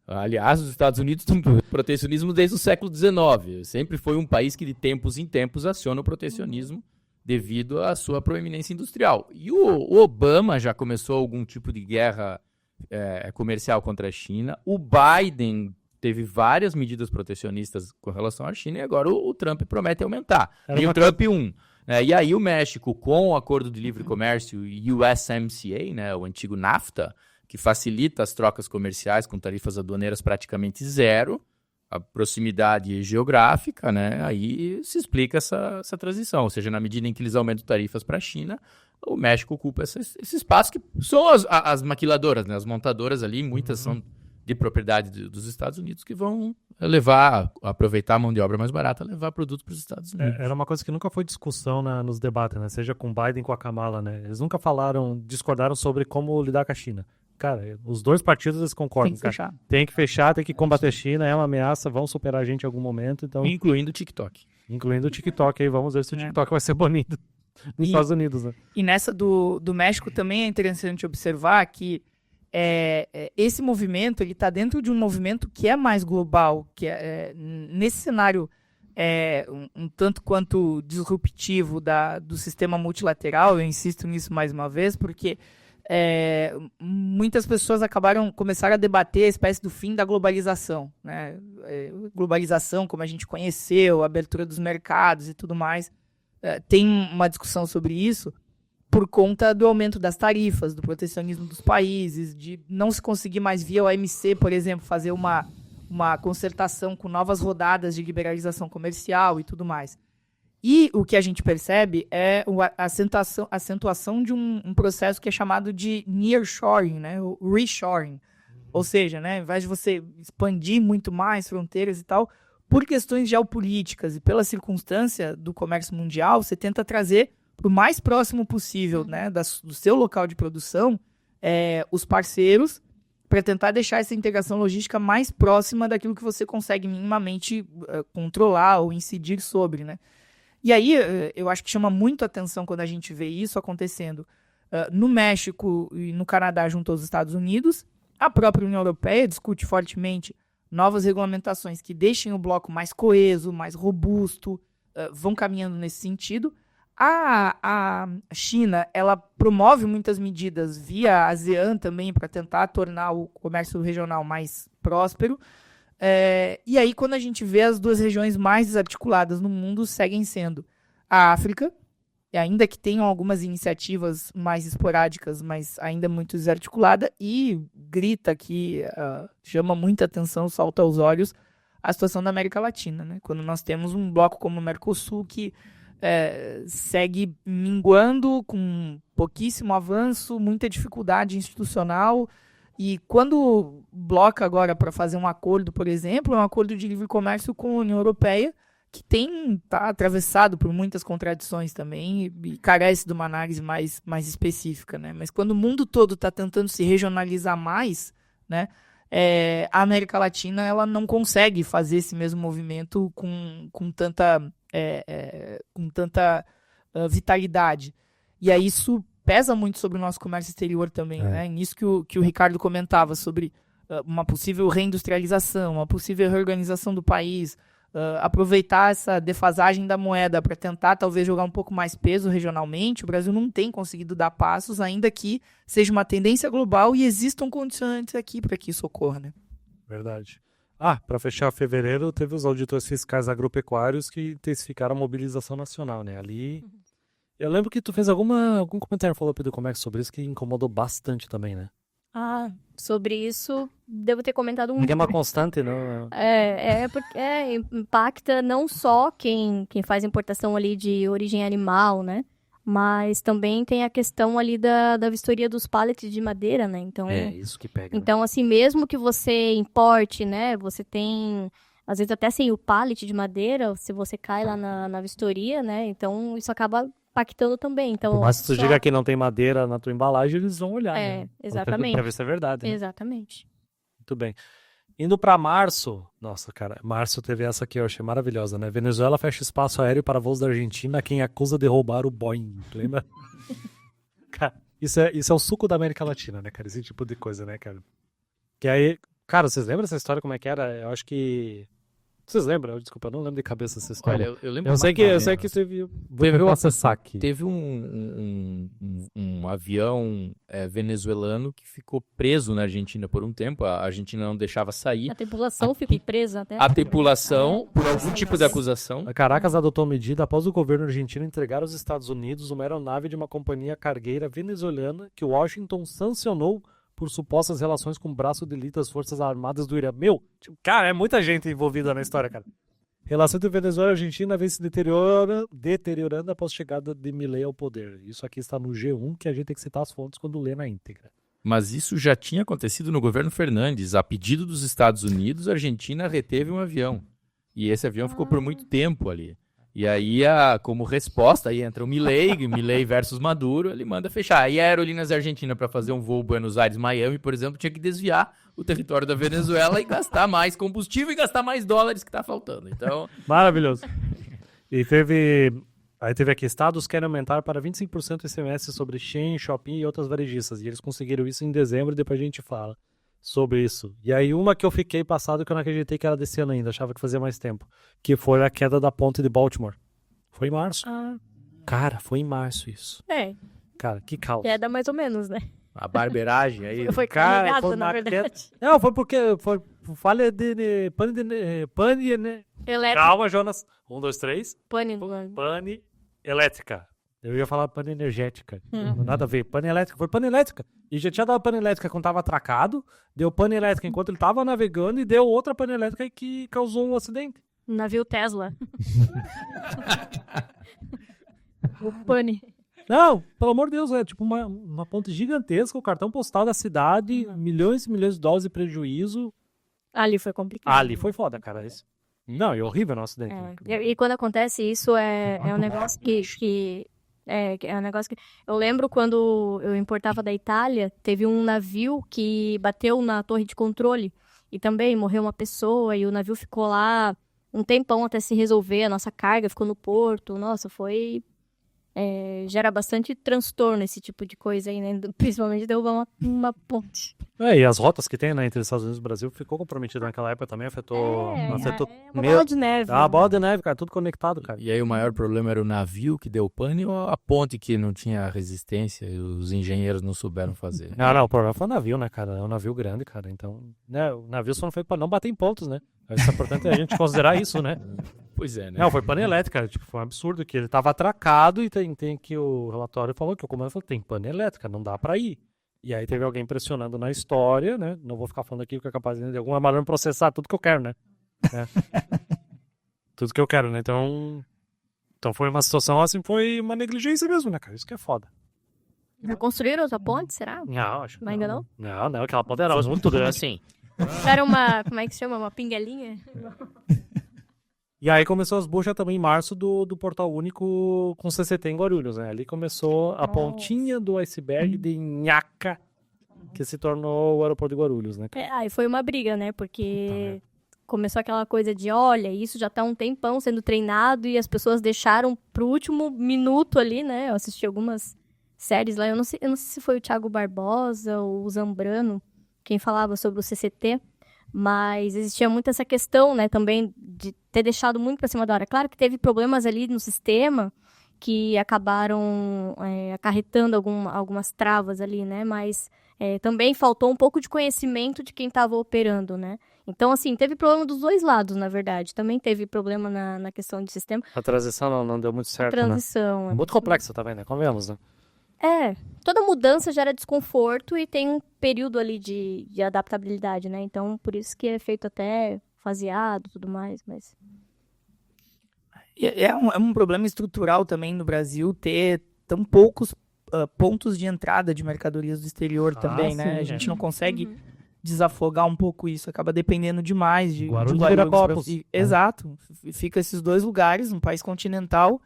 Aliás, os Estados Unidos têm protecionismo desde o século XIX. Sempre foi um país que, de tempos em tempos, aciona o protecionismo devido à sua proeminência industrial. E o Obama já começou algum tipo de guerra comercial contra a China. O Biden teve várias medidas protecionistas com relação à China e agora o Trump promete aumentar. E o Trump 1. E aí o México, com o Acordo de Livre Comércio USMCA, né, o antigo NAFTA, que facilita as trocas comerciais com tarifas aduaneiras praticamente zero, a proximidade geográfica, né, aí se explica essa transição. Ou seja, na medida em que eles aumentam tarifas para a China, o México ocupa esse espaço que são as maquiladoras, né, as montadoras ali, muitas são de propriedade dos Estados Unidos que vão aproveitar a mão de obra mais barata, levar produto para os Estados Unidos. Era uma coisa que nunca foi discussão nos debates, né? Seja com o Biden, com a Kamala, né? Eles nunca discordaram sobre como lidar com a China. Cara, os dois partidos eles concordam. Tem que fechar, tem que combater a China, é uma ameaça, vão superar a gente em algum momento. Então... Incluindo o TikTok. Incluindo o TikTok, aí vamos ver se o TikTok vai ser banido nos Estados Unidos, né? E nessa do México também é interessante observar que esse movimento ele está dentro de um movimento que é mais global, que nesse cenário um tanto quanto disruptivo do sistema multilateral. Eu insisto nisso mais uma vez, porque muitas pessoas começaram a debater a espécie do fim da globalização, né? Globalização como a gente conheceu, a abertura dos mercados e tudo mais. Tem uma discussão sobre isso por conta do aumento das tarifas, do protecionismo dos países, de não se conseguir mais via OMC, por exemplo, fazer uma concertação com novas rodadas de liberalização comercial e tudo mais. E o que a gente percebe é a acentuação de um processo que é chamado de nearshoring, né? O reshoring. Ou seja, né, ao invés de você expandir muito mais fronteiras e tal, por questões geopolíticas e pela circunstância do comércio mundial, você tenta trazer para o mais próximo possível, né, do seu local de produção, os parceiros, para tentar deixar essa integração logística mais próxima daquilo que você consegue minimamente controlar ou incidir sobre, né? E aí, eu acho que chama muito atenção quando a gente vê isso acontecendo no México e no Canadá junto aos Estados Unidos. A própria União Europeia discute fortemente novas regulamentações que deixem o bloco mais coeso, mais robusto, vão caminhando nesse sentido. A China, ela promove muitas medidas via ASEAN também para tentar tornar o comércio regional mais próspero. E aí, quando a gente vê as duas regiões mais desarticuladas no mundo, seguem sendo a África, e ainda que tenham algumas iniciativas mais esporádicas, mas ainda muito desarticulada, e grita aqui, chama muita atenção, salta aos olhos, a situação da América Latina, né? Quando nós temos um bloco como o Mercosul que segue minguando, com pouquíssimo avanço, muita dificuldade institucional. E quando bloca agora para fazer um acordo, por exemplo, é um acordo de livre comércio com a União Europeia, que está atravessado por muitas contradições também e carece de uma análise mais específica, né? Mas quando o mundo todo está tentando se regionalizar mais, né, a América Latina ela não consegue fazer esse mesmo movimento com tanta vitalidade. E aí isso pesa muito sobre o nosso comércio exterior também, né? Nisso que o Ricardo comentava sobre uma possível reindustrialização, uma possível reorganização do país, aproveitar essa defasagem da moeda para tentar talvez jogar um pouco mais peso regionalmente. O Brasil não tem conseguido dar passos, ainda que seja uma tendência global e existam condicionantes aqui para que isso ocorra, né? Verdade. Para fechar fevereiro, teve os auditores fiscais agropecuários que intensificaram a mobilização nacional, né? Ali, eu lembro que tu fez algum comentário falou do Comex sobre isso que incomodou bastante também, né? Sobre isso, devo ter comentado Ninguém é uma constante, não? Porque impacta não só quem faz importação ali de origem animal, né? Mas também tem a questão ali da vistoria dos pallets de madeira, né? Então, Isso que pega. Né? então, assim, mesmo que você importe, né? Você tem, às vezes até sem o pallet de madeira, se você cai lá na vistoria, né? Então, isso acaba impactando também. Então, Por mais que tu diga que não tem madeira na tua embalagem, eles vão olhar, né? Exatamente. Pra ver se é verdade. Né? Exatamente. Muito bem. Indo pra março, nossa, cara, março teve essa aqui, eu achei maravilhosa, né? Venezuela fecha espaço aéreo para voos da Argentina, quem acusa de roubar o Boeing, lembra? Cara, isso é o suco da América Latina, né, cara? Esse tipo de coisa, né, cara? Que aí, cara, vocês lembram dessa história, como é que era? Eu acho que... Vocês lembram? Desculpa, eu não lembro de cabeça essa história. Olha, eu lembro Eu sei que você viu. Vou acessar aqui. Teve um avião venezuelano que ficou preso na Argentina por um tempo. A Argentina não deixava sair. A tripulação ficou presa até. A tripulação, por algum tipo de acusação. A Caracas adotou medida após o governo argentino entregar aos Estados Unidos uma aeronave de uma companhia cargueira venezuelana que Washington sancionou por supostas relações com o braço de elite das Forças Armadas do Irã. Meu, cara, é muita gente envolvida na história, cara. Relação entre Venezuela e Argentina vem se deteriorando após a chegada de Milei ao poder. Isso aqui está no G1, que a gente tem que citar as fontes quando lê na íntegra. Mas isso já tinha acontecido no governo Fernandes. A pedido dos Estados Unidos, a Argentina reteve um avião. E esse avião ficou por muito tempo ali. E aí, como resposta, aí entra o Milei versus Maduro, ele manda fechar. E a Aerolíneas Argentina, para fazer um voo Buenos Aires-Miami, por exemplo, tinha que desviar o território da Venezuela e gastar mais combustível e gastar mais dólares que tá faltando. Então... Maravilhoso. E Aí teve aqui, estados querem aumentar para 25% o ICMS sobre Shein, Shopping e outras varejistas. E eles conseguiram isso em dezembro e depois a gente fala sobre isso. E aí uma que eu fiquei passado que eu não acreditei que era desse ano ainda, achava que fazia mais tempo, que foi a queda da ponte de Baltimore. Foi em março. Cara, foi em março isso. Cara, que caos. Queda mais ou menos, né? A barbeiragem aí. Foi Cara, carregada, foi na uma verdade. queda. Não, foi porque foi falha de pane, né? Elétrica. Calma, Jonas. 1, 2, 3. Pane. Elétrica. Eu ia falar pane energética. Nada a ver. Pane elétrica. Foi pane elétrica. E já tinha dado pane elétrica quando tava atracado. Deu pane elétrica enquanto ele tava navegando. E deu outra pane elétrica que causou um acidente. Navio Tesla. O pane. Não, pelo amor de Deus, é tipo uma ponte gigantesca. O cartão postal da cidade. Milhões e milhões de dólares de prejuízo. Ali foi complicado. Ali foi foda, cara. Não, é horrível o nosso acidente. E quando acontece isso, é um negócio que é um negócio que... Eu lembro quando eu importava da Itália, teve um navio que bateu na torre de controle e também morreu uma pessoa e o navio ficou lá um tempão até se resolver, a nossa carga ficou no porto. Nossa, foi... gera bastante transtorno esse tipo de coisa aí, né? Principalmente derrubar uma ponte. E as rotas que tem, né, entre os Estados Unidos e o Brasil ficou comprometido naquela época também, afetou... uma bola de neve. Uma bola de neve, cara, tudo conectado, cara. E aí o maior problema era o navio que deu pane ou a ponte que não tinha resistência e os engenheiros não souberam fazer? Não, o problema foi o navio, né, cara? É um navio grande, cara, então... Né, o navio só não foi pra não bater em pontos, né? Isso é importante a gente considerar isso, né? Pois é, né? Não, foi pane elétrica, tipo, foi um absurdo que ele tava atracado e tem que o relatório falou que o comando falou, tem pane elétrica, não dá pra ir. E aí teve alguém pressionando na história, né? Não vou ficar falando aqui porque é capaz de alguma maneira processar tudo que eu quero, né? Tudo que eu quero, né? Então foi uma situação assim, foi uma negligência mesmo, né, cara? Isso que é foda. Já construíram outra ponte, será? Não, acho que ainda não. Não, aquela ponte era muito grande. Assim. Era uma, como é que se chama? Uma pinguelinha? E aí começou as buchas também em março do Portal Único com CCT em Guarulhos, né? Ali começou a pontinha do iceberg de Nhaca, que se tornou o aeroporto de Guarulhos, né? Aí foi uma briga, né? Porque começou aquela coisa de, olha, isso já tá um tempão sendo treinado e as pessoas deixaram pro último minuto ali, né? Eu assisti algumas séries lá, eu não sei se foi o Thiago Barbosa ou o Zambrano quem falava sobre o CCT, mas existia muito essa questão, né, também de ter deixado muito para cima da hora. Claro que teve problemas ali no sistema que acabaram acarretando algumas travas ali, né, mas também faltou um pouco de conhecimento de quem estava operando, né. Então, assim, teve problema dos dois lados, na verdade. Também teve problema na questão de sistema. A transição não deu muito certo, né? A transição. Muito complexo também, né? Convenhamos, né? Toda mudança gera desconforto e tem um período ali de adaptabilidade, né? Então, por isso que é feito até faseado e tudo mais, mas... É um problema estrutural também no Brasil ter tão poucos pontos de entrada de mercadorias do exterior também, né? sim, A gente não consegue desafogar um pouco isso, acaba dependendo demais de Guarulhos Guarulhos. Viracopos. Exato. Fica esses dois lugares, um país continental.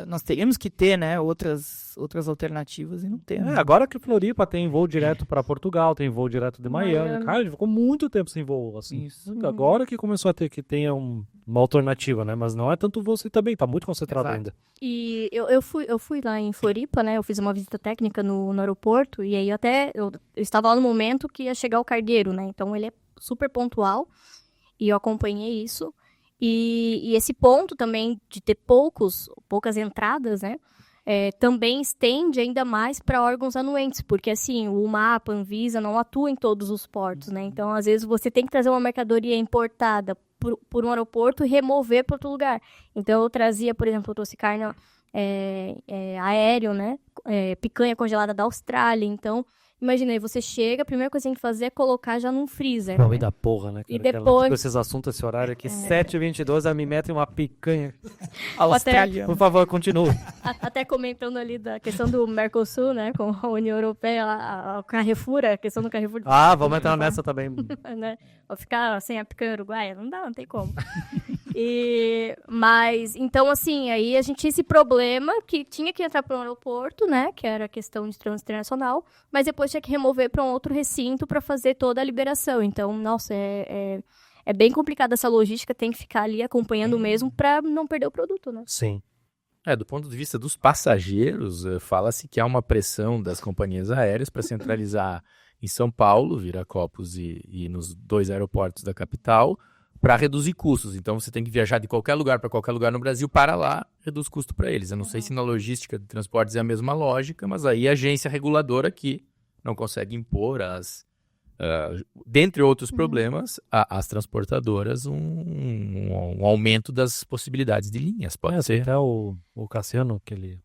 Nós teríamos que ter, né, outras alternativas e não temos. Agora que Floripa tem voo direto para Portugal, tem voo direto de Miami. Cara, a gente ficou muito tempo sem voo, assim. Isso. Agora que começou a ter que tenha uma alternativa, né? Mas não é tanto voo assim também, tá muito concentrado Exato. ainda. E eu fui lá em Floripa, né? Eu fiz uma visita técnica no aeroporto, e aí eu estava lá no momento que ia chegar o cargueiro, né? Então ele é super pontual, e eu acompanhei isso. E esse ponto também de ter poucas entradas, né? Também estende ainda mais para órgãos anuentes, porque assim, o MAPA, a Anvisa não atua em todos os portos, né? Então, às vezes, você tem que trazer uma mercadoria importada por um aeroporto e remover para outro lugar. Então, eu trazia, por exemplo, eu trouxe carne aéreo, né? Picanha congelada da Austrália. Então, imagina aí, você chega, a primeira coisa que você tem que fazer é colocar já num freezer. Não, né? e da porra, né? E Cara? depois- Esses assuntos, esse horário aqui, 7h22, aí me metem uma picanha. Australiano. Por favor, continue. Até comentando ali da questão do Mercosul, né? Com a União Europeia, a Carrefour, a questão do Carrefour. Vamos entrar nessa também. Né? Vou ficar sem a picanha uruguaia? Não tem como. Mas, então, assim, aí a gente tinha esse problema que tinha que entrar para um aeroporto, né? Que era a questão de trânsito internacional, mas depois tinha que remover para um outro recinto para fazer toda a liberação. Então, nossa, é bem complicado essa logística, tem que ficar ali acompanhando mesmo para não perder o produto, né? Sim. Do ponto de vista dos passageiros, fala-se que há uma pressão das companhias aéreas para centralizar em São Paulo, Viracopos e nos 2 aeroportos da capital, para reduzir custos. Então, você tem que viajar de qualquer lugar para qualquer lugar no Brasil, para lá, reduz custo para eles. Eu não sei se na logística de transportes é a mesma lógica, mas aí a agência reguladora que não consegue impor, dentre outros problemas, às transportadoras um aumento das possibilidades de linhas. Pode ser. Até o Cassiano, que ele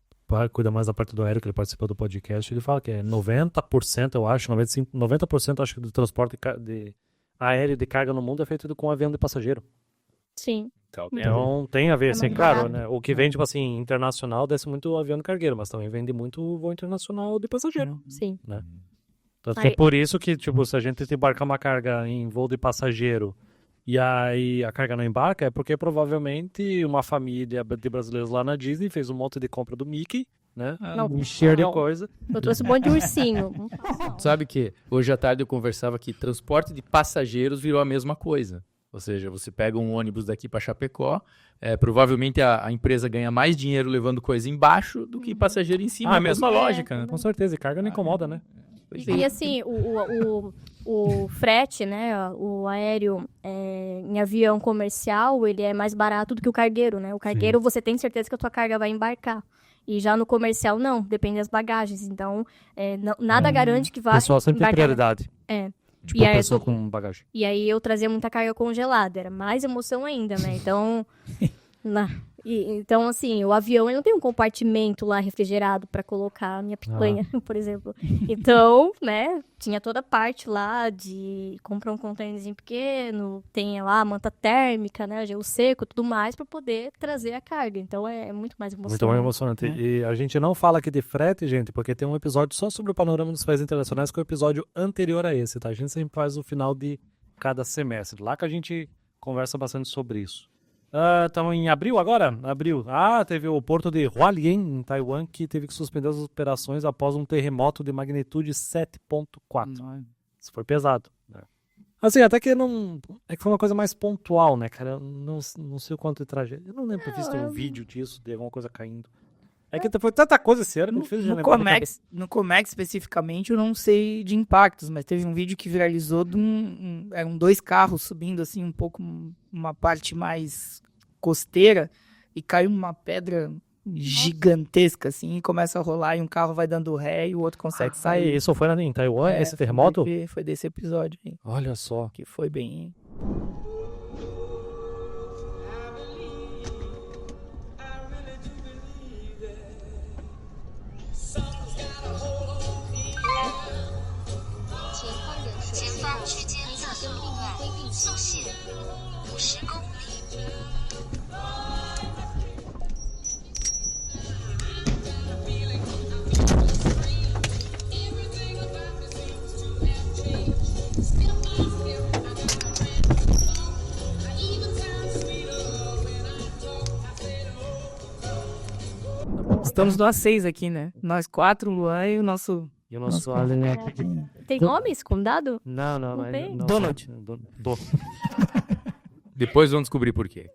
cuida mais da parte do aéreo, que ele participou do podcast, ele fala que é 90%, eu acho, 90% acho que do transporte aéreo de carga no mundo é feito com avião de passageiro. Sim. Então tem a ver, assim, mais claro, barato. né? O que vem, tipo assim, internacional desce muito o avião de cargueiro, mas também vende muito voo internacional de passageiro. Sim. Tanto que Aí- é por isso que, tipo, se a gente embarcar uma carga em voo de passageiro e aí a carga não embarca, é porque provavelmente uma família de brasileiros lá na Disney fez um monte de compra do Mickey, né? Não, Um cheiro de não. coisa. Eu trouxe um monte de ursinho. Sabe que hoje à tarde eu conversava que transporte de passageiros virou a mesma coisa. Ou seja, você pega um ônibus daqui para Chapecó, provavelmente a empresa ganha mais dinheiro levando coisa embaixo do que passageiro em cima. É a mesma lógica, né? Com certeza, e carga não incomoda, né? E assim, o frete, né, o aéreo em avião comercial, ele é mais barato do que o cargueiro, né? O cargueiro você tem certeza que a tua carga vai embarcar. E já no comercial, não, depende das bagagens. Então, nada garante que O vai pessoal sempre tem embarcar. prioridade. É. Tipo, E a aí, pessoa com bagagem. E aí eu trazia muita carga congelada, era mais emoção ainda, né? Então, então assim, o avião ele não tem um compartimento lá refrigerado para colocar a minha picanha, por exemplo. Então, né, tinha toda a parte lá de comprar um contêinerzinho pequeno, tem lá a manta térmica, né, gelo seco, tudo mais para poder trazer a carga. Então é muito mais emocionante. Muito mais emocionante. E a gente não fala aqui de frete, gente, porque tem um episódio só sobre o panorama dos países internacionais, que é o episódio anterior a esse, tá? A gente sempre faz o final de cada semestre. Lá que a gente conversa bastante sobre isso. Estamos em abril agora? Abril. Teve o porto de Hualien, em Taiwan, que teve que suspender as operações após um terremoto de magnitude 7.4. Isso foi pesado. Né? Assim, até que não... É que foi uma coisa mais pontual, né, cara? Eu não sei o quanto de tragédia. Eu não lembro de ter visto um vídeo disso, de alguma coisa caindo. É que foi tanta coisa esse ano, me fez No Comex, especificamente, eu não sei de impactos, mas teve um vídeo que viralizou de eram 2 carros subindo assim um pouco uma parte mais costeira e caiu uma pedra gigantesca assim e começa a rolar e um carro vai dando ré e o outro consegue sair. Isso foi em Taiwan, esse terremoto? Foi desse episódio aí, Olha só. que foi bem... Estamos nós 6 aqui, né? Nós 4, o Luan e o nosso... E o nosso Alien aqui. Tem nome esse convidado? Não, Não tem? Donald. Depois vão descobrir por quê.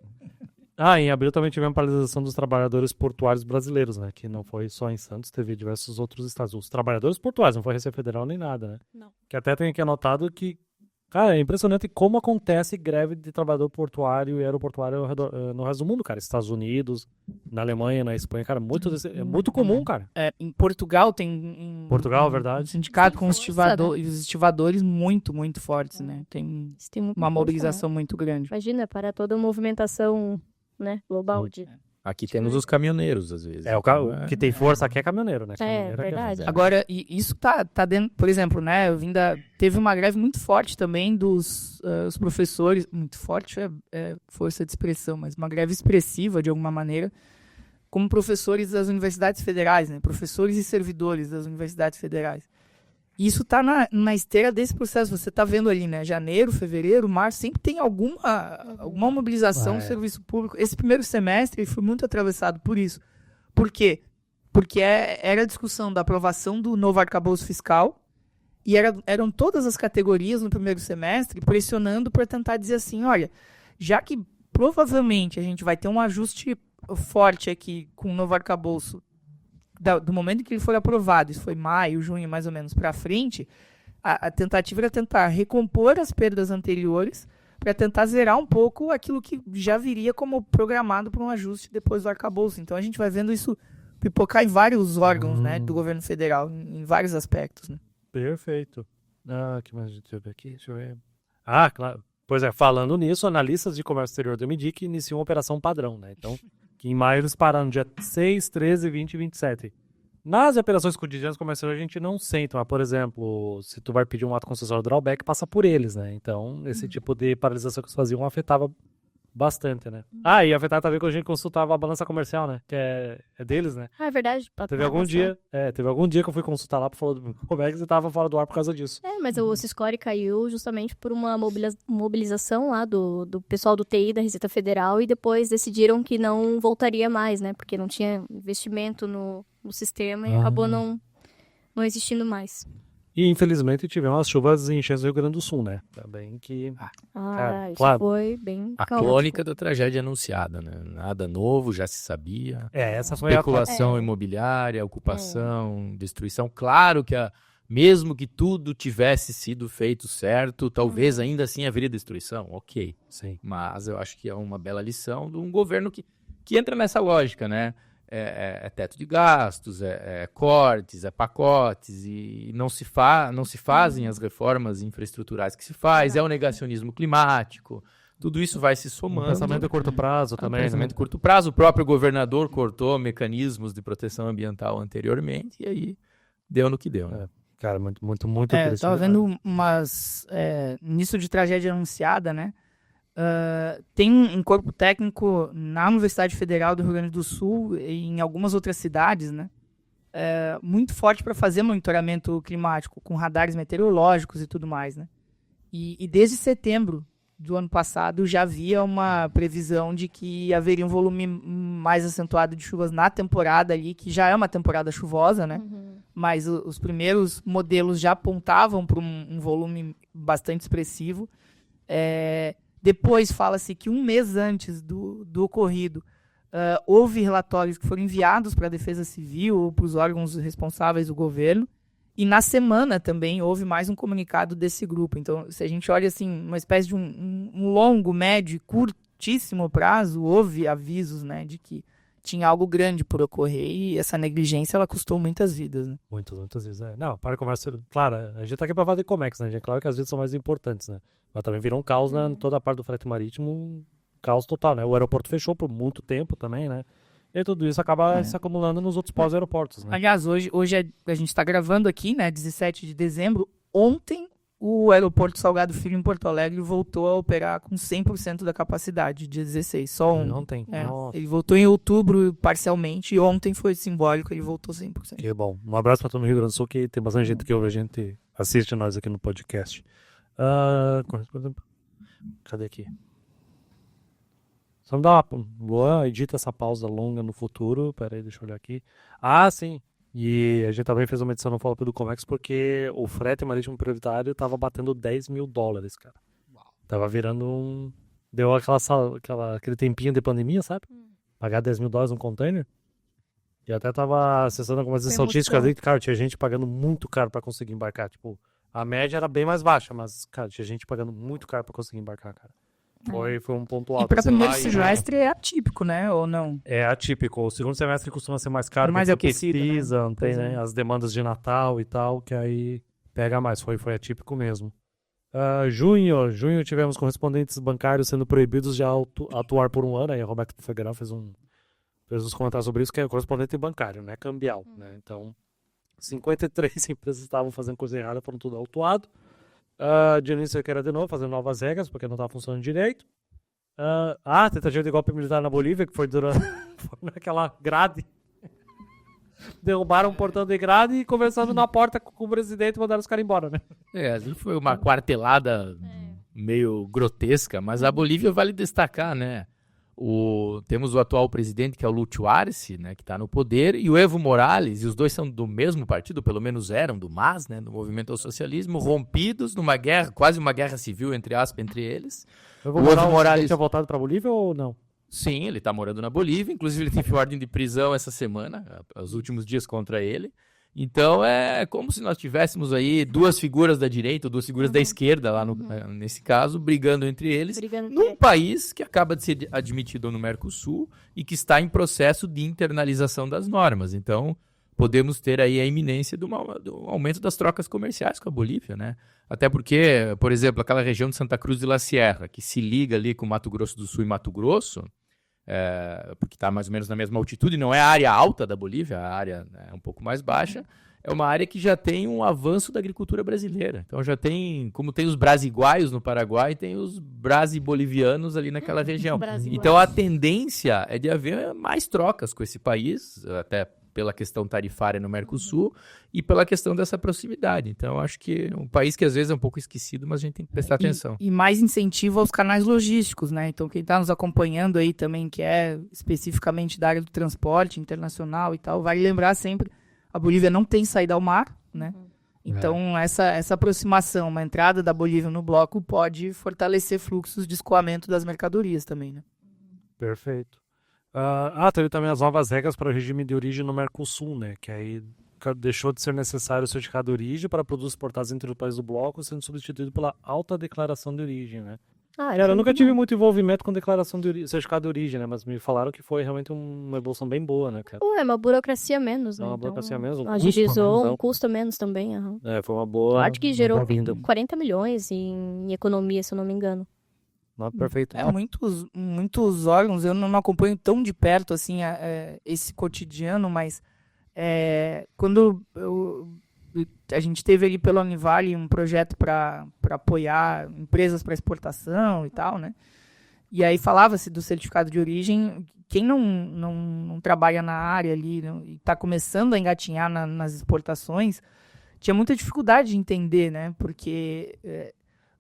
Em abril também tivemos a paralisação dos trabalhadores portuários brasileiros, né? Que não foi só em Santos, teve diversos outros estados. Os trabalhadores portuários, não foi Receita Federal nem nada, né? Não. Que até tem aqui anotado que, cara, é impressionante como acontece greve de trabalhador portuário e aeroportuário no resto do mundo, cara. Estados Unidos, na Alemanha, na Espanha, cara, é muito comum, cara. Em Portugal tem Portugal, verdade. um sindicato com os Força, estivadores muito, muito fortes, né? Tem Isso tem muita uma força, mobilização né? muito grande. Imagina, para toda a movimentação, né, global de... Aqui temos os caminhoneiros, às vezes. O que tem força aqui é caminhoneiro, né? Caminhoneiro aqui verdade. Agora, e isso tá dentro, por exemplo, né? Teve uma greve muito forte também dos os professores, muito forte é força de expressão, mas uma greve expressiva de alguma maneira, como professores das universidades federais, né? Professores e servidores das universidades federais. E isso tá na esteira desse processo. Você tá vendo ali, né? Janeiro, fevereiro, março, sempre tem alguma mobilização no serviço público. Esse primeiro semestre foi muito atravessado por isso. Por quê? Porque era a discussão da aprovação do novo arcabouço fiscal e eram todas as categorias no primeiro semestre pressionando para tentar dizer assim, olha, já que provavelmente a gente vai ter um ajuste forte aqui com o novo arcabouço do momento em que ele foi aprovado, isso foi maio, junho, mais ou menos, para frente, a tentativa era tentar recompor as perdas anteriores para tentar zerar um pouco aquilo que já viria como programado para um ajuste depois do arcabouço. Então a gente vai vendo isso pipocar em vários órgãos, né, do governo federal, em vários aspectos. Né? Perfeito. Que mais a gente teve aqui? Deixa eu ver. Claro. Pois é, falando nisso, analistas de comércio exterior do MDIC iniciam uma operação padrão, né? Então, que em maio eles pararam no dia 6, 13, 20 e 27. Nas operações cotidianas comerciais a gente não sente, mas, por exemplo, se tu vai pedir um ato concessório drawback, passa por eles, né? Então, esse tipo de paralisação que eles faziam afetava bastante, né? E afetava também quando a gente consultava a balança comercial, né? Que é deles, né? É verdade. Teve algum dia que eu fui consultar lá pra falar como é que você tava fora do ar por causa disso. Mas o Siscore caiu justamente por uma mobilização lá do pessoal do TI da Receita Federal e depois decidiram que não voltaria mais, né? Porque não tinha investimento no sistema e acabou não existindo mais. E infelizmente tivemos as chuvas e enchentes do Rio Grande do Sul, né? Também que... Isso claro. foi bem A caótico. crônica da tragédia anunciada, né? Nada novo, já se sabia. Essa foi Especulação imobiliária, ocupação, destruição. Claro que mesmo que tudo tivesse sido feito certo, talvez ainda assim haveria destruição. Ok. Sim. Mas eu acho que é uma bela lição de um governo que entra nessa lógica, né? É teto de gastos, cortes, pacotes, e não se fazem as reformas infraestruturais que se faz, é o negacionismo climático, tudo isso vai se somando. Pensamento de curto prazo também. Pensamento de curto prazo, o próprio governador cortou mecanismos de proteção ambiental anteriormente, e aí deu no que deu. Né? Cara, muito Eu tava vendo nisso de tragédia anunciada, né? Tem um corpo técnico na Universidade Federal do Rio Grande do Sul e em algumas outras cidades, né? Muito forte para fazer monitoramento climático, com radares meteorológicos e tudo mais, né? E desde setembro do ano passado já havia uma previsão de que haveria um volume mais acentuado de chuvas na temporada ali, que já é uma temporada chuvosa, né? Mas os primeiros modelos já apontavam para um volume bastante expressivo. Depois fala-se que um mês antes do ocorrido, houve relatórios que foram enviados para a Defesa Civil ou para os órgãos responsáveis do governo. E na semana também houve mais um comunicado desse grupo. Então, se a gente olha assim, uma espécie de um longo, médio e curtíssimo prazo, houve avisos, né, de que tinha algo grande por ocorrer e essa negligência ela custou muitas vidas. Né? Muitas vezes. Não, para o comércio, claro, a gente tá aqui para falar de Comex, né? É claro que as vidas são mais importantes, né? Mas também virou um caos em toda a parte do frete marítimo, um caos total, né? O aeroporto fechou por muito tempo também, né? E tudo isso acaba se acumulando nos outros pós-aeroportos, né? Aliás, hoje a gente está gravando aqui, né? 17 de dezembro. Ontem, o aeroporto Salgado Filho em Porto Alegre voltou a operar com 100% da capacidade, dia 16. Só ontem. Ele voltou em outubro parcialmente e ontem foi simbólico, ele voltou 100%. Que bom. Um abraço para todo mundo do Rio Grande do Sul, que tem bastante gente que ouve a gente, assiste nós aqui no podcast. Cadê aqui? Só me dá uma... Luan, edita essa pausa longa no futuro. Pera aí, deixa eu olhar aqui. Ah, sim. E a gente também fez uma edição no Follow-up do Comex porque o frete marítimo prioritário tava batendo $10 mil, cara. Tava virando um... Deu aquele tempinho de pandemia, sabe? Pagar $10 mil num container. E até tava acessando algumas estatísticas ali que, cara, tinha gente pagando muito caro pra conseguir embarcar. Tipo, a média era bem mais baixa, mas, cara, tinha gente pagando muito caro pra conseguir embarcar, cara. Foi um ponto alto. E para assim, primeiro lá e- semestre é atípico, né? Ou não? É atípico. O segundo semestre costuma ser mais caro, Mais porque aquecido, né? pesquisa, tem, Pois né, é. as demandas de Natal e tal, que aí pega mais. Foi atípico mesmo. Junho tivemos correspondentes bancários sendo proibidos de atuar por um ano. Aí a Roberta Federal fez uns comentários sobre isso, que é correspondente bancário, né? Cambial, né? Então, 53 empresas estavam fazendo coisa errada, foram tudo autuado. Dionísio Cerqueira de novo, fazendo novas regras, porque não estava funcionando direito. Tentativa de golpe militar na Bolívia, que foi durante foi naquela grade. Derrubaram um portão de grade e conversando na porta com o presidente mandaram os caras embora, né? Ali foi uma quartelada meio grotesca, mas a Bolívia vale destacar, né? Temos o atual presidente, que é o Lúcio Arce, né, que está no poder, e o Evo Morales, e os dois são do mesmo partido, pelo menos eram, do MAS, né, do Movimento ao Socialismo, rompidos numa guerra, quase uma guerra civil, entre aspas, entre eles. O Evo Morales tinha voltado pra Bolívia ou não? Sim, ele está morando na Bolívia, inclusive ele teve ordem de prisão essa semana, os últimos dias contra ele. Então é como se nós tivéssemos aí duas figuras da direita, ou duas figuras da esquerda, lá nesse caso, brigando entre eles, num país que acaba de ser admitido no Mercosul e que está em processo de internalização das normas. Então podemos ter aí a iminência do aumento das trocas comerciais com a Bolívia, né? Até porque, por exemplo, aquela região de Santa Cruz de la Sierra, que se liga ali com Mato Grosso do Sul e Mato Grosso, porque está mais ou menos na mesma altitude, não é a área alta da Bolívia, a área é um pouco mais baixa, é uma área que já tem um avanço da agricultura brasileira. Então já tem, como tem os brasiguaios no Paraguai, tem os brasibolivianos ali naquela região. Então a tendência é de haver mais trocas com esse país, até pela questão tarifária no Mercosul e pela questão dessa proximidade. Então, eu acho que é um país que às vezes é um pouco esquecido, mas a gente tem que prestar atenção. E mais incentivo aos canais logísticos, né? Então, quem está nos acompanhando aí também, que é especificamente da área do transporte internacional e tal, vale lembrar sempre, a Bolívia não tem saída ao mar, né? Então, essa aproximação, uma entrada da Bolívia no bloco pode fortalecer fluxos de escoamento das mercadorias também, né? Perfeito. Teve também as novas regras para o regime de origem no Mercosul, né? Que aí deixou de ser necessário o certificado de origem para produtos exportados entre os países do bloco, sendo substituído pela alta declaração de origem, né? Cara, eu nunca tive muito envolvimento com declaração de certificado de origem, né? Mas me falaram que foi realmente uma evolução bem boa, né, cara? É uma burocracia menos, né? É uma burocracia menos, um custo agilizou, menos, um custo menos também. foi uma boa... Acho que gerou vinda. 40 milhões em economia, se eu não me engano. Perfeito. Muitos órgãos, eu não acompanho tão de perto assim esse cotidiano, mas quando a gente teve ali pela Univale um projeto para apoiar empresas para exportação e tal, né? E aí falava-se do certificado de origem. Quem não trabalha na área ali e está começando a engatinhar nas exportações, tinha muita dificuldade de entender, né? Porque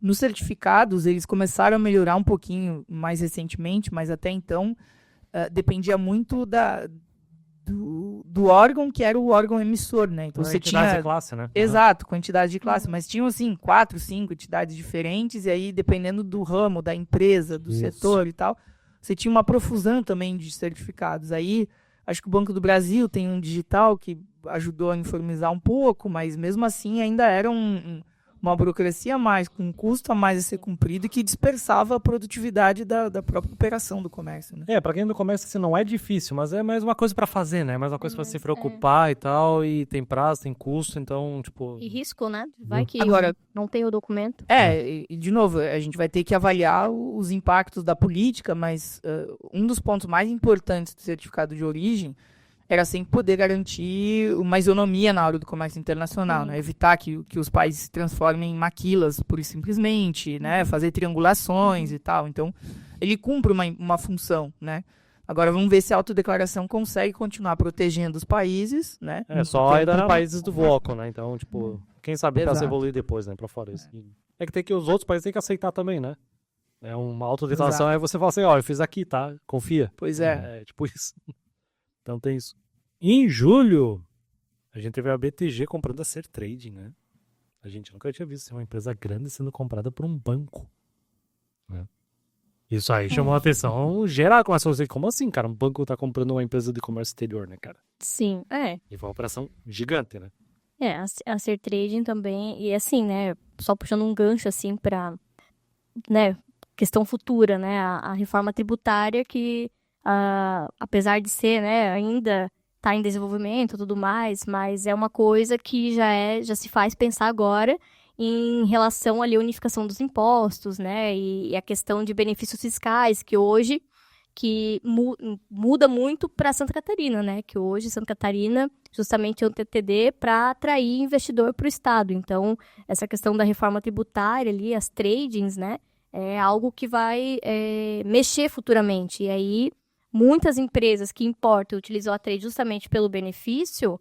nos certificados eles começaram a melhorar um pouquinho mais recentemente, mas até então dependia muito do órgão que era o órgão emissor, né? Então você tinha de classe, né? Exato, quantidade de classe, mas tinham assim 4, 5 entidades diferentes e aí dependendo do ramo, da empresa, do setor e tal, você tinha uma profusão também de certificados. Aí acho que o Banco do Brasil tem um digital que ajudou a uniformizar um pouco, mas mesmo assim ainda era uma burocracia a mais, com um custo a mais a ser cumprido e que dispersava a produtividade da própria operação do comércio, né? Pra quem do comércio assim, não é difícil, mas é mais uma coisa pra fazer, né? Mais uma coisa pra se preocupar e tal, e tem prazo, tem custo, então, tipo... E risco, né? Vai que Agora, não tem o documento. E de novo, a gente vai ter que avaliar os impactos da política, mas um dos pontos mais importantes do certificado de origem era sempre poder garantir uma isonomia na hora do comércio internacional, né? Evitar que os países se transformem em maquilas, pura e simplesmente, né? Fazer triangulações e tal. Então, ele cumpre uma função, né? Agora, vamos ver se a autodeclaração consegue continuar protegendo os países, né? Só ainda nos países do bloco, né? Então, tipo, quem sabe Exato. se evoluir depois, né? Pra fora isso. É que tem que os outros países têm que aceitar também, né? É uma autodeclaração, aí você fala assim, ó, eu fiz aqui, tá? Confia. Pois é. É tipo isso. Então tem isso. Em julho, a gente teve a BTG comprando a Ser Trading, né? A gente nunca tinha visto uma empresa grande sendo comprada por um banco. Né? Isso aí chamou a atenção geral. Começou a dizer, como assim, cara? Um banco tá comprando uma empresa de comércio exterior, né, cara? Sim, E foi uma operação gigante, né? A Ser Trading também, e assim, né, só puxando um gancho, assim, pra, né, questão futura, né, a reforma tributária que, apesar de ser, né, ainda tá em desenvolvimento e tudo mais, mas é uma coisa que já se faz pensar agora em relação ali à unificação dos impostos, né, e a questão de benefícios fiscais, que hoje muda muito para Santa Catarina, né? Que hoje Santa Catarina justamente é um TTD para atrair investidor para o estado. Então, essa questão da reforma tributária ali, as tradings, né? É algo que vai mexer futuramente. E aí, muitas empresas que importam e utilizam a trade justamente pelo benefício,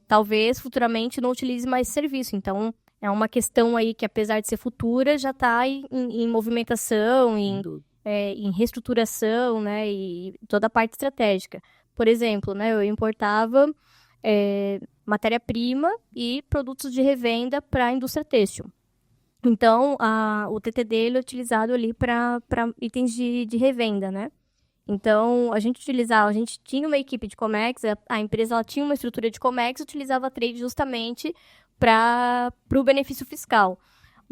talvez futuramente não utilize mais esse serviço. Então, é uma questão aí que, apesar de ser futura, já está em movimentação, em reestruturação, né, e toda a parte estratégica. Por exemplo, né, eu importava matéria-prima e produtos de revenda para a indústria têxtil. Então, o TTD ele é utilizado ali para itens de revenda, né? Então, a gente tinha uma equipe de Comex, a empresa ela tinha uma estrutura de Comex, utilizava a trade justamente para o benefício fiscal.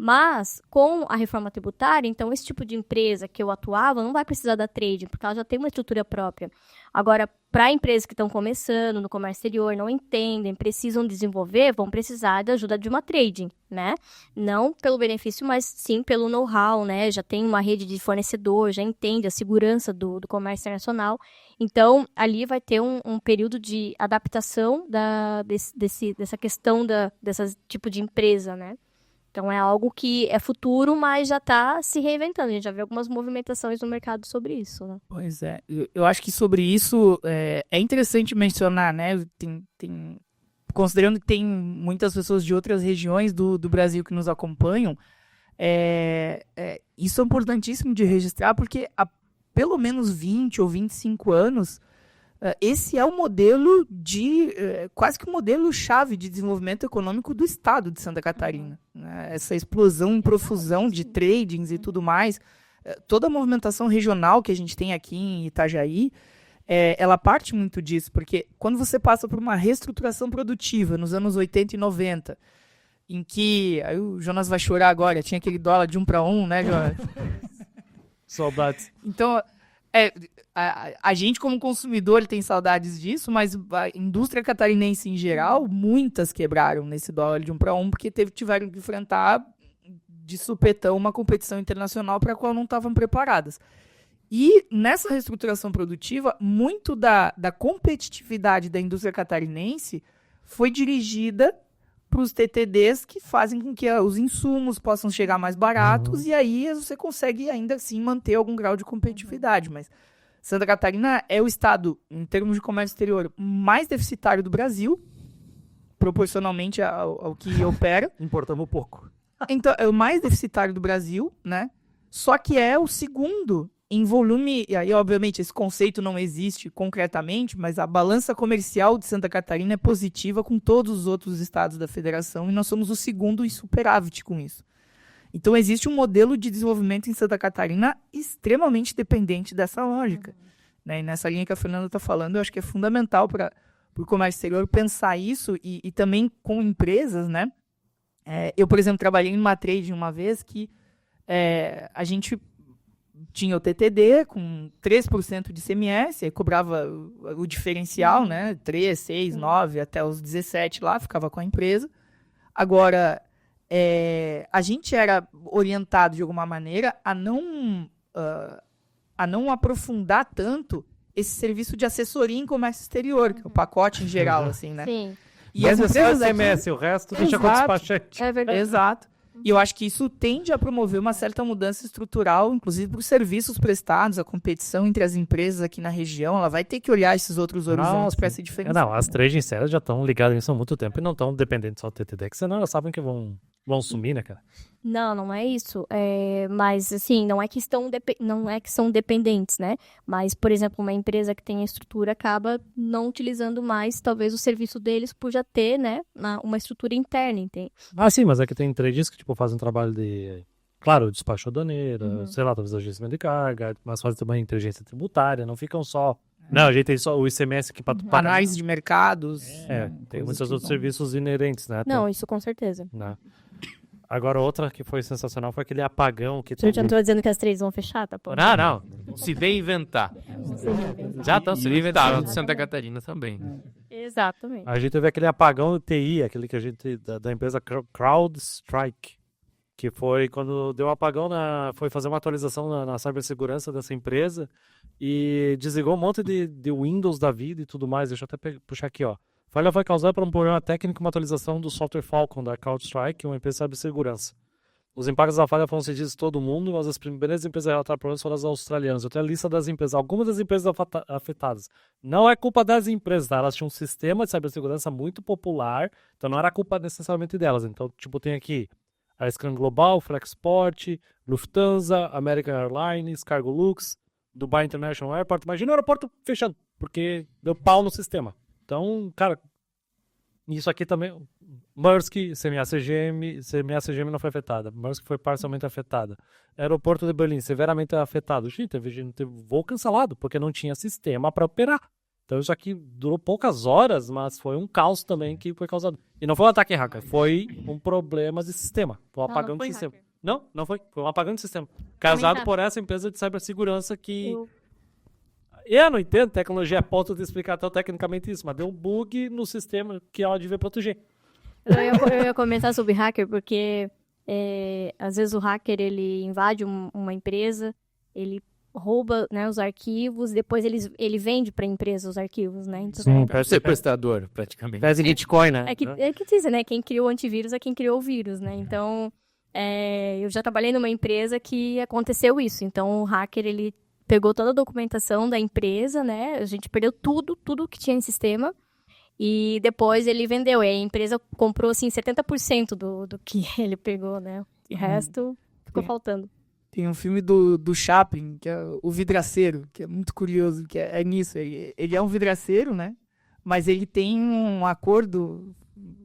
Mas, com a reforma tributária, então, esse tipo de empresa que eu atuava não vai precisar da trade, porque ela já tem uma estrutura própria. Agora, para empresas que estão começando no comércio exterior, não entendem, precisam desenvolver, vão precisar da ajuda de uma trading, né? Não pelo benefício, mas sim pelo know-how, né? Já tem uma rede de fornecedor, já entende a segurança do comércio internacional. Então, ali vai ter um período de adaptação dessa questão desse tipo de empresa, né? Então, é algo que é futuro, mas já está se reinventando. A gente já vê algumas movimentações no mercado sobre isso, né? Pois é. Eu acho que sobre isso é interessante mencionar, né? Considerando que tem muitas pessoas de outras regiões do Brasil que nos acompanham, isso é importantíssimo de registrar, porque há pelo menos 20 ou 25 anos, esse é o modelo quase que o modelo-chave de desenvolvimento econômico do estado de Santa Catarina. Né? Essa explosão em profusão de tradings e tudo mais, toda a movimentação regional que a gente tem aqui em Itajaí, ela parte muito disso, porque quando você passa por uma reestruturação produtiva nos anos 80 e 90, em que, aí o Jonas vai chorar agora, tinha aquele dólar de 1 para 1, né, Jonas? Saudades. Então, a gente como consumidor tem saudades disso, mas a indústria catarinense em geral, muitas quebraram nesse dólar de 1 para 1, porque tiveram que enfrentar de supetão uma competição internacional para a qual não estavam preparadas. E nessa reestruturação produtiva, muito da competitividade da indústria catarinense foi dirigida para os TTDs que fazem com que os insumos possam chegar mais baratos, e aí você consegue ainda assim manter algum grau de competitividade. Mas Santa Catarina é o estado, em termos de comércio exterior, mais deficitário do Brasil, proporcionalmente ao que opera. Importamos pouco. Então, é o mais deficitário do Brasil, né? Só que é o segundo em volume, e aí, obviamente, esse conceito não existe concretamente, mas a balança comercial de Santa Catarina é positiva com todos os outros estados da federação, e nós somos o segundo em superávit com isso. Então, existe um modelo de desenvolvimento em Santa Catarina extremamente dependente dessa lógica. Né? E nessa linha que a Fernanda está falando, eu acho que é fundamental para o comércio exterior pensar isso, e também com empresas, né? Eu, por exemplo, trabalhei em uma trade uma vez que a gente tinha o TTD com 3% de ICMS, aí cobrava o diferencial, né? 3, 6, 9, até os 17 lá, ficava com a empresa. Agora, a gente era orientado de alguma maneira a não aprofundar tanto esse serviço de assessoria em comércio exterior, que é o pacote em geral, assim, né? Sim. E as empresas ICMS, o resto deixa com o despachante. É verdade. Exato. E eu acho que isso tende a promover uma certa mudança estrutural, inclusive para os serviços prestados, a competição entre as empresas aqui na região, ela vai ter que olhar esses outros horizontes para essa diferença. Não, as trades sérias já estão ligadas nisso há muito tempo e não estão dependentes só do TTD, que senão elas sabem que vão vão sumir, né, cara? Não é isso. Mas, assim, não é que são dependentes, né? Mas, por exemplo, uma empresa que tem a estrutura acaba não utilizando mais, talvez, o serviço deles por já ter, né, uma estrutura interna, entende? Ah, sim, mas é que tem traders que, tipo, fazem um trabalho de... Claro, despacho aduaneira, sei lá, talvez agenciamento de carga, mas fazem também inteligência tributária, não ficam só... Não, a gente tem só o ICMS aqui para... Análise de mercados. Tem muitos outros serviços inerentes, né? Não, isso com certeza. Né? Agora, outra que foi sensacional foi aquele apagão que... Eu já não tô dizendo que as 3 vão fechar, tá? Pô? Não. Se vem inventar. Já estão se inventaram de Santa Catarina também. Exatamente. A gente teve aquele apagão do TI, aquele que a gente... Da empresa CrowdStrike, que foi quando deu um apagão, foi fazer uma atualização na cibersegurança dessa empresa e desligou um monte de Windows da vida e tudo mais. Deixa eu até puxar aqui, ó. Falha foi causada por um problema técnico e uma atualização do software Falcon da CrowdStrike, uma empresa de cibersegurança. Os impactos da falha foram sentidos de todo mundo, mas as primeiras empresas a relatar problemas foram as australianas. Eu tenho a lista das empresas, algumas das empresas afetadas. Não é culpa das empresas, tá? Elas tinham um sistema de cibersegurança muito popular, então não era culpa necessariamente delas. Então, tipo, tem aqui a Scrum Global, Flexport, Lufthansa, American Airlines, Cargolux, Dubai International Airport. Imagina o aeroporto fechando, porque deu pau no sistema. Então, cara, isso aqui também... Maersk, CMA-CGM não foi afetada. Maersk foi parcialmente afetada. Aeroporto de Berlim, severamente afetado. Gente, teve voo cancelado, porque não tinha sistema para operar. Então isso aqui durou poucas horas, mas foi um caos também que foi causado. E não foi um ataque hacker, foi um problema de sistema. Foi um apagão de sistema. Hacker. Não foi. Foi um apagão de sistema. Causado por essa empresa de cibersegurança que... Eu não entendo, tecnologia é ponto de explicar tão tecnicamente isso, mas deu um bug no sistema que ela devia proteger. Eu ia comentar sobre hacker, porque às vezes o hacker ele invade uma empresa, ele rouba, né, os arquivos, depois ele vende para a empresa os arquivos, né? Então, Sim, Ser prestador, praticamente. Faz Bitcoin, né? é que dizem, né? Quem criou o antivírus é quem criou o vírus, né? Então, eu já trabalhei numa empresa que aconteceu isso. Então, o hacker, ele pegou toda a documentação da empresa, né? A gente perdeu tudo que tinha em sistema. E depois ele vendeu. E a empresa comprou, assim, 70% do que ele pegou, né? O resto ficou faltando. Tem um filme do Chaplin, que é O Vidraceiro, que é muito curioso, que é nisso. Ele é um vidraceiro, né? Mas ele tem um acordo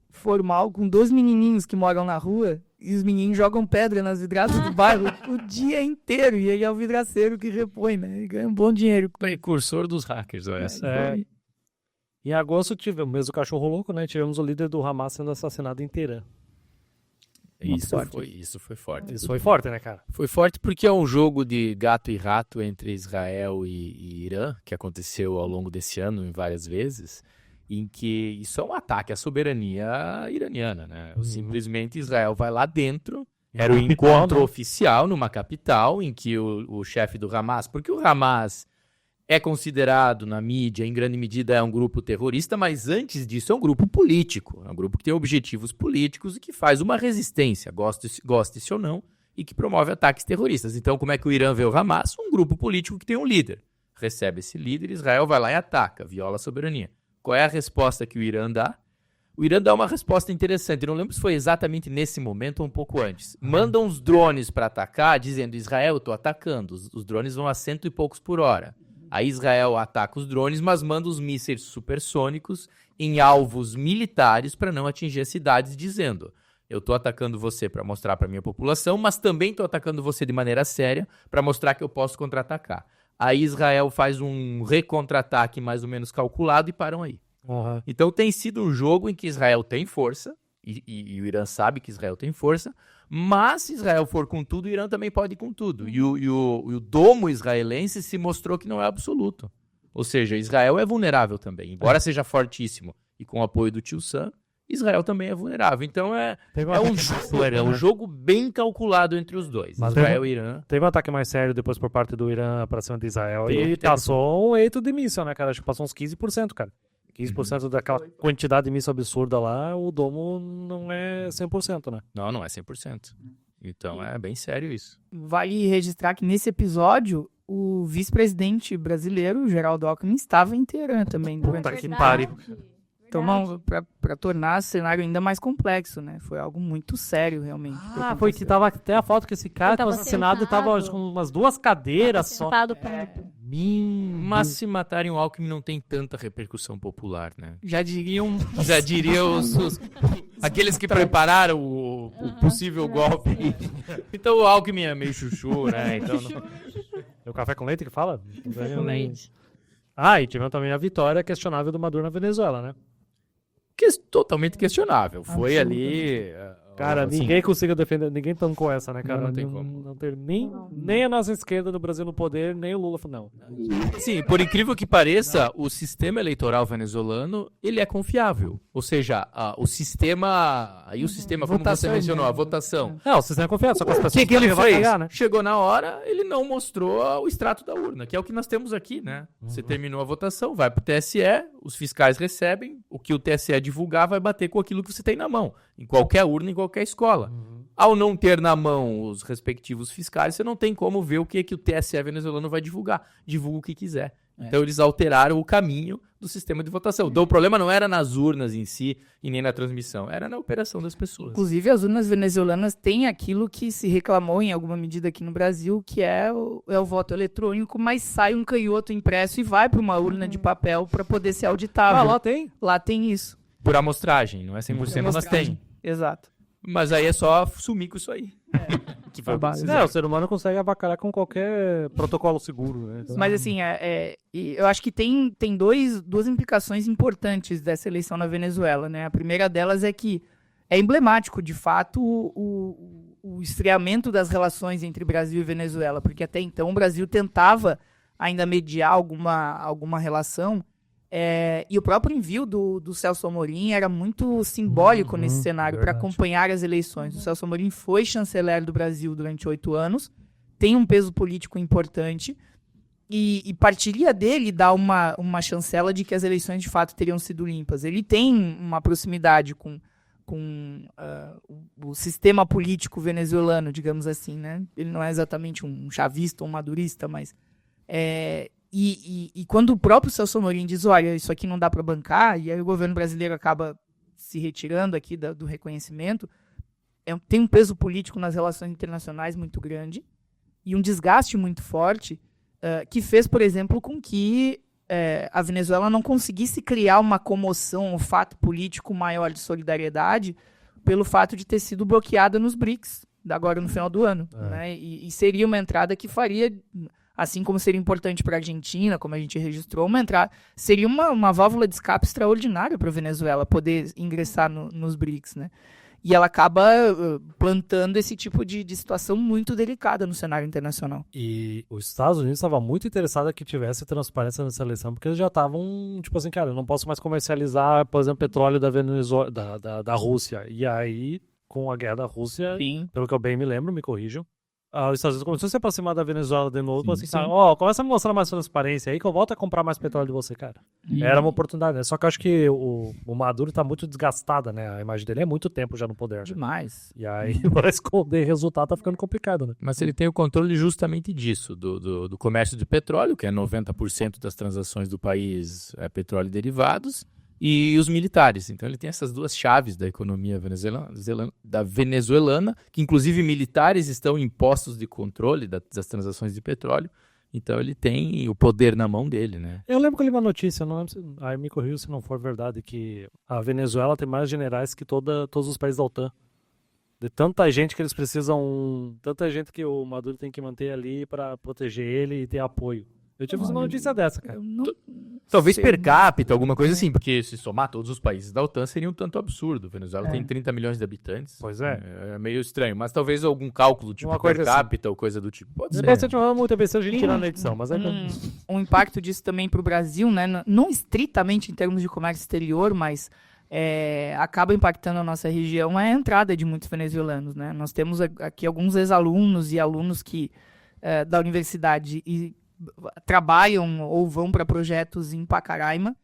formal com 2 menininhos que moram na rua, e os meninos jogam pedra nas vidraças do bairro o dia inteiro. E ele é o vidraceiro que repõe, né? Ele ganha um bom dinheiro. Precursor dos hackers, olha essa. Em agosto tivemos, mesmo o cachorro louco, né? Tivemos o líder do Hamas sendo assassinado em Teherã. Isso foi forte. Isso foi forte, né, cara? Foi forte porque é um jogo de gato e rato entre Israel e Irã, que aconteceu ao longo desse ano em várias vezes, em que isso é um ataque à soberania iraniana, né? Simplesmente Israel vai lá dentro, era o encontro oficial numa capital, em que o chefe do Hamas, porque o Hamas é considerado na mídia, em grande medida, é um grupo terrorista, mas antes disso é um grupo político, é um grupo que tem objetivos políticos e que faz uma resistência, goste-se ou não, e que promove ataques terroristas. Então, como é que o Irã vê o Hamas? Um grupo político que tem um líder. Recebe esse líder, Israel vai lá e ataca, viola a soberania. Qual é a resposta que o Irã dá? O Irã dá uma resposta interessante, não lembro se foi exatamente nesse momento ou um pouco antes. Manda uns drones para atacar, dizendo, Israel, eu estou atacando, os drones vão a 100 e poucos por hora. Aí Israel ataca os drones, mas manda os mísseis supersônicos em alvos militares para não atingir as cidades, dizendo, eu estou atacando você para mostrar para a minha população, mas também estou atacando você de maneira séria para mostrar que eu posso contra-atacar. Aí Israel faz um recontra-ataque mais ou menos calculado e param aí. Uhum. Então tem sido um jogo em que Israel tem força, e o Irã sabe que Israel tem força, mas se Israel for com tudo, o Irã também pode ir com tudo. E o domo israelense se mostrou que não é absoluto. Ou seja, Israel é vulnerável também. Embora seja fortíssimo e com o apoio do tio Sam, Israel também é vulnerável. Então é um jogo bem calculado entre os dois. Mas Israel e Irã. Teve um ataque mais sério depois por parte do Irã pra cima de Israel. E passou um eito de míssil, né, cara? Acho que passou uns 15%, cara. 15% daquela quantidade de míssil absurda lá, o domo não é 100%, né? Não é 100%. Então é bem sério isso. Vale registrar que nesse episódio, o vice-presidente brasileiro, Geraldo Alckmin, estava em Teherã também. Puta que pariu. Então, para tornar o cenário ainda mais complexo, né? Foi algo muito sério, realmente. Ah, foi que tava até a foto que esse cara tava tava assassinado e tava sentado. com umas 2 cadeiras só. Sentado perto. Mas se matarem o Alckmin não tem tanta repercussão popular, né? Já diriam... Já diria aqueles que prepararam o possível golpe. Então o Alckmin é meio chuchu, né? Então É o café com leite que fala? Com leite. Ah, e tivemos também a vitória questionável do Maduro na Venezuela, né? totalmente questionável. Foi ali... Cara, assim, ninguém conseguiu defender, ninguém tancou essa, né, cara? Não tem como. Não ter nem a nossa esquerda do Brasil no poder, nem o Lula falou, não. Sim, por incrível que pareça, o sistema eleitoral venezuelano, ele é confiável. Ou seja, o sistema... Aí o sistema, como você Votação, mencionou, né? a votação. Não, vocês não é confiado, só que as O pessoas que ele vão fez? cagar, né? Chegou na hora, ele não mostrou o extrato da urna, que é o que nós temos aqui, né? Você terminou a votação, vai pro TSE, os fiscais recebem, o que o TSE divulgar vai bater com aquilo que você tem na mão, em qualquer urna, em qualquer escola. Ao não ter na mão os respectivos fiscais, você não tem como ver o que o TSE venezuelano vai divulgar. Divulga o que quiser. Então eles alteraram o caminho do sistema de votação. Então o problema não era nas urnas em si e nem na transmissão, era na operação das pessoas. Inclusive, as urnas venezuelanas têm aquilo que se reclamou em alguma medida aqui no Brasil, que é o voto eletrônico, mas sai um canhoto impresso e vai para uma urna de papel para poder ser auditável. Ah, lá tem. Lá tem isso. Por amostragem, não é 100%, mas tem. Exato. Mas aí é só sumir com isso aí. Que foi o que base. É, o ser humano consegue abacalhar com qualquer protocolo seguro, né? Então, Mas assim, e eu acho que tem duas implicações importantes dessa eleição na Venezuela, né? A primeira delas é que é emblemático, de fato, o esfriamento das relações entre Brasil e Venezuela, porque até então o Brasil tentava ainda mediar alguma relação, e o próprio envio do Celso Amorim era muito simbólico nesse cenário para acompanhar as eleições. O Celso Amorim foi chanceler do Brasil durante 8 anos, tem um peso político importante, e partiria dele dar uma chancela de que as eleições de fato teriam sido limpas. Ele tem uma proximidade com o sistema político venezuelano, digamos assim, né? Ele não é exatamente um chavista ou um madurista, mas... E quando o próprio Celso Amorim diz, olha, isso aqui não dá para bancar, e aí o governo brasileiro acaba se retirando aqui do reconhecimento, tem um peso político nas relações internacionais muito grande e um desgaste muito forte que fez, por exemplo, com que a Venezuela não conseguisse criar uma comoção, um fato político maior de solidariedade pelo fato de ter sido bloqueada nos BRICS, agora no final do ano. Né? E seria uma entrada que faria... Assim como seria importante para a Argentina, como a gente registrou, seria uma válvula de escape extraordinária para a Venezuela poder ingressar nos BRICS, né? E ela acaba plantando esse tipo de situação muito delicada no cenário internacional. E os Estados Unidos estavam muito interessados que tivesse transparência nessa eleição, porque eles já estavam, tipo assim, cara, eu não posso mais comercializar, por exemplo, petróleo da Venezuela, da Rússia. E aí, com a guerra da Rússia, Sim. pelo que eu bem me lembro, me corrijam, os Estados Unidos começou a se aproximar da Venezuela de novo, assim, sim. começa a me mostrar mais transparência aí que eu volto a comprar mais petróleo de você, cara. Era uma oportunidade, né? Só que eu acho que o Maduro tá muito desgastada, né? A imagem dele é muito tempo já no poder. Né? Demais. E aí, para esconder resultado, tá ficando complicado, né? Mas ele tem o controle justamente disso, do comércio de petróleo, que é 90% das transações do país é petróleo e derivados, e os militares. Então ele tem essas duas chaves da economia venezuelana, que inclusive militares estão em postos de controle das transações de petróleo. Então ele tem o poder na mão dele, né? Eu lembro que eu li uma notícia, não lembro aí me corriu se não for verdade, que a Venezuela tem mais generais que todos os países da OTAN. De tanta gente que eles precisam, tanta gente que o Maduro tem que manter ali para proteger ele e ter apoio. Eu tive uma notícia dessa, cara. Talvez per capita, alguma coisa assim, porque se somar todos os países da OTAN seria um tanto absurdo. A Venezuela tem 30 milhões de habitantes. Pois é. É meio estranho, mas talvez algum cálculo tipo Uma per coisa capita ou coisa do tipo. Pode ser. Depois se tiver muita besteira, a gente tira na edição, mas Um impacto disso também para o Brasil, né? Não estritamente em termos de comércio exterior, mas acaba impactando a nossa região a entrada de muitos venezuelanos, né? Nós temos aqui alguns ex-alunos e alunos que da universidade trabalham ou vão para projetos em Pacaraima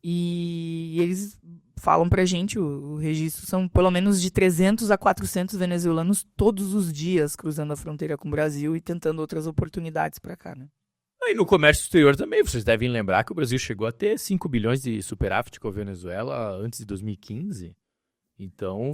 e eles falam pra gente, o registro são pelo menos de 300 a 400 venezuelanos todos os dias cruzando a fronteira com o Brasil e tentando outras oportunidades para cá, né? E no comércio exterior também, vocês devem lembrar que o Brasil chegou a ter 5 bilhões de superávit com a Venezuela antes de 2015. Então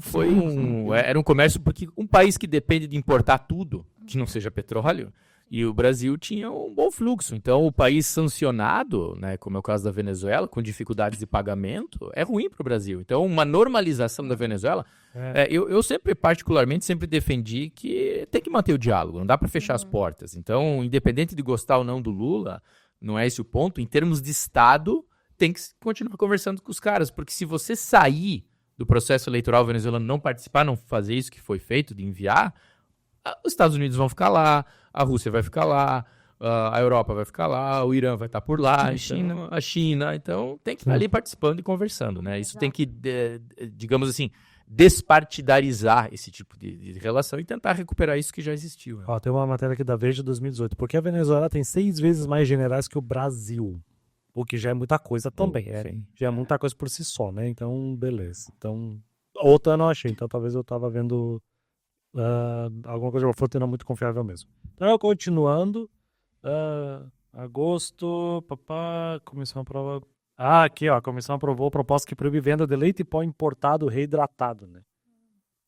era um comércio, porque um país que depende de importar tudo, que não seja petróleo, e o Brasil tinha um bom fluxo. Então o país sancionado, né, como é o caso da Venezuela, com dificuldades de pagamento, é ruim para o Brasil. Então uma normalização da Venezuela, eu particularmente sempre defendi que tem que manter o diálogo, não dá para fechar as portas. Então, independente de gostar ou não do Lula, não é esse o ponto, em termos de Estado, tem que continuar conversando com os caras, porque se você sair do processo eleitoral venezuelano, não participar, não fazer isso que foi feito, de enviar, os Estados Unidos vão ficar lá, a Rússia vai ficar lá, a Europa vai ficar lá, o Irã vai estar por lá, a China. Então, tem que estar ali participando e conversando, né? Isso tem que, digamos assim, despartidarizar esse tipo de relação e tentar recuperar isso que já existiu. Né? Ó, tem uma matéria aqui da Veja de 2018. Porque a Venezuela tem 6 vezes mais generais que o Brasil. O que já é muita coisa também. Já é muita coisa por si só, né? Então, beleza. Então, outra eu não achei. Então, talvez eu tava vendo alguma coisa de uma fonte não muito confiável mesmo. Então, continuando. Agosto, comissão aprova. Aqui, ó, a comissão aprovou proposta que proíbe venda de leite em pó importado reidratado, né?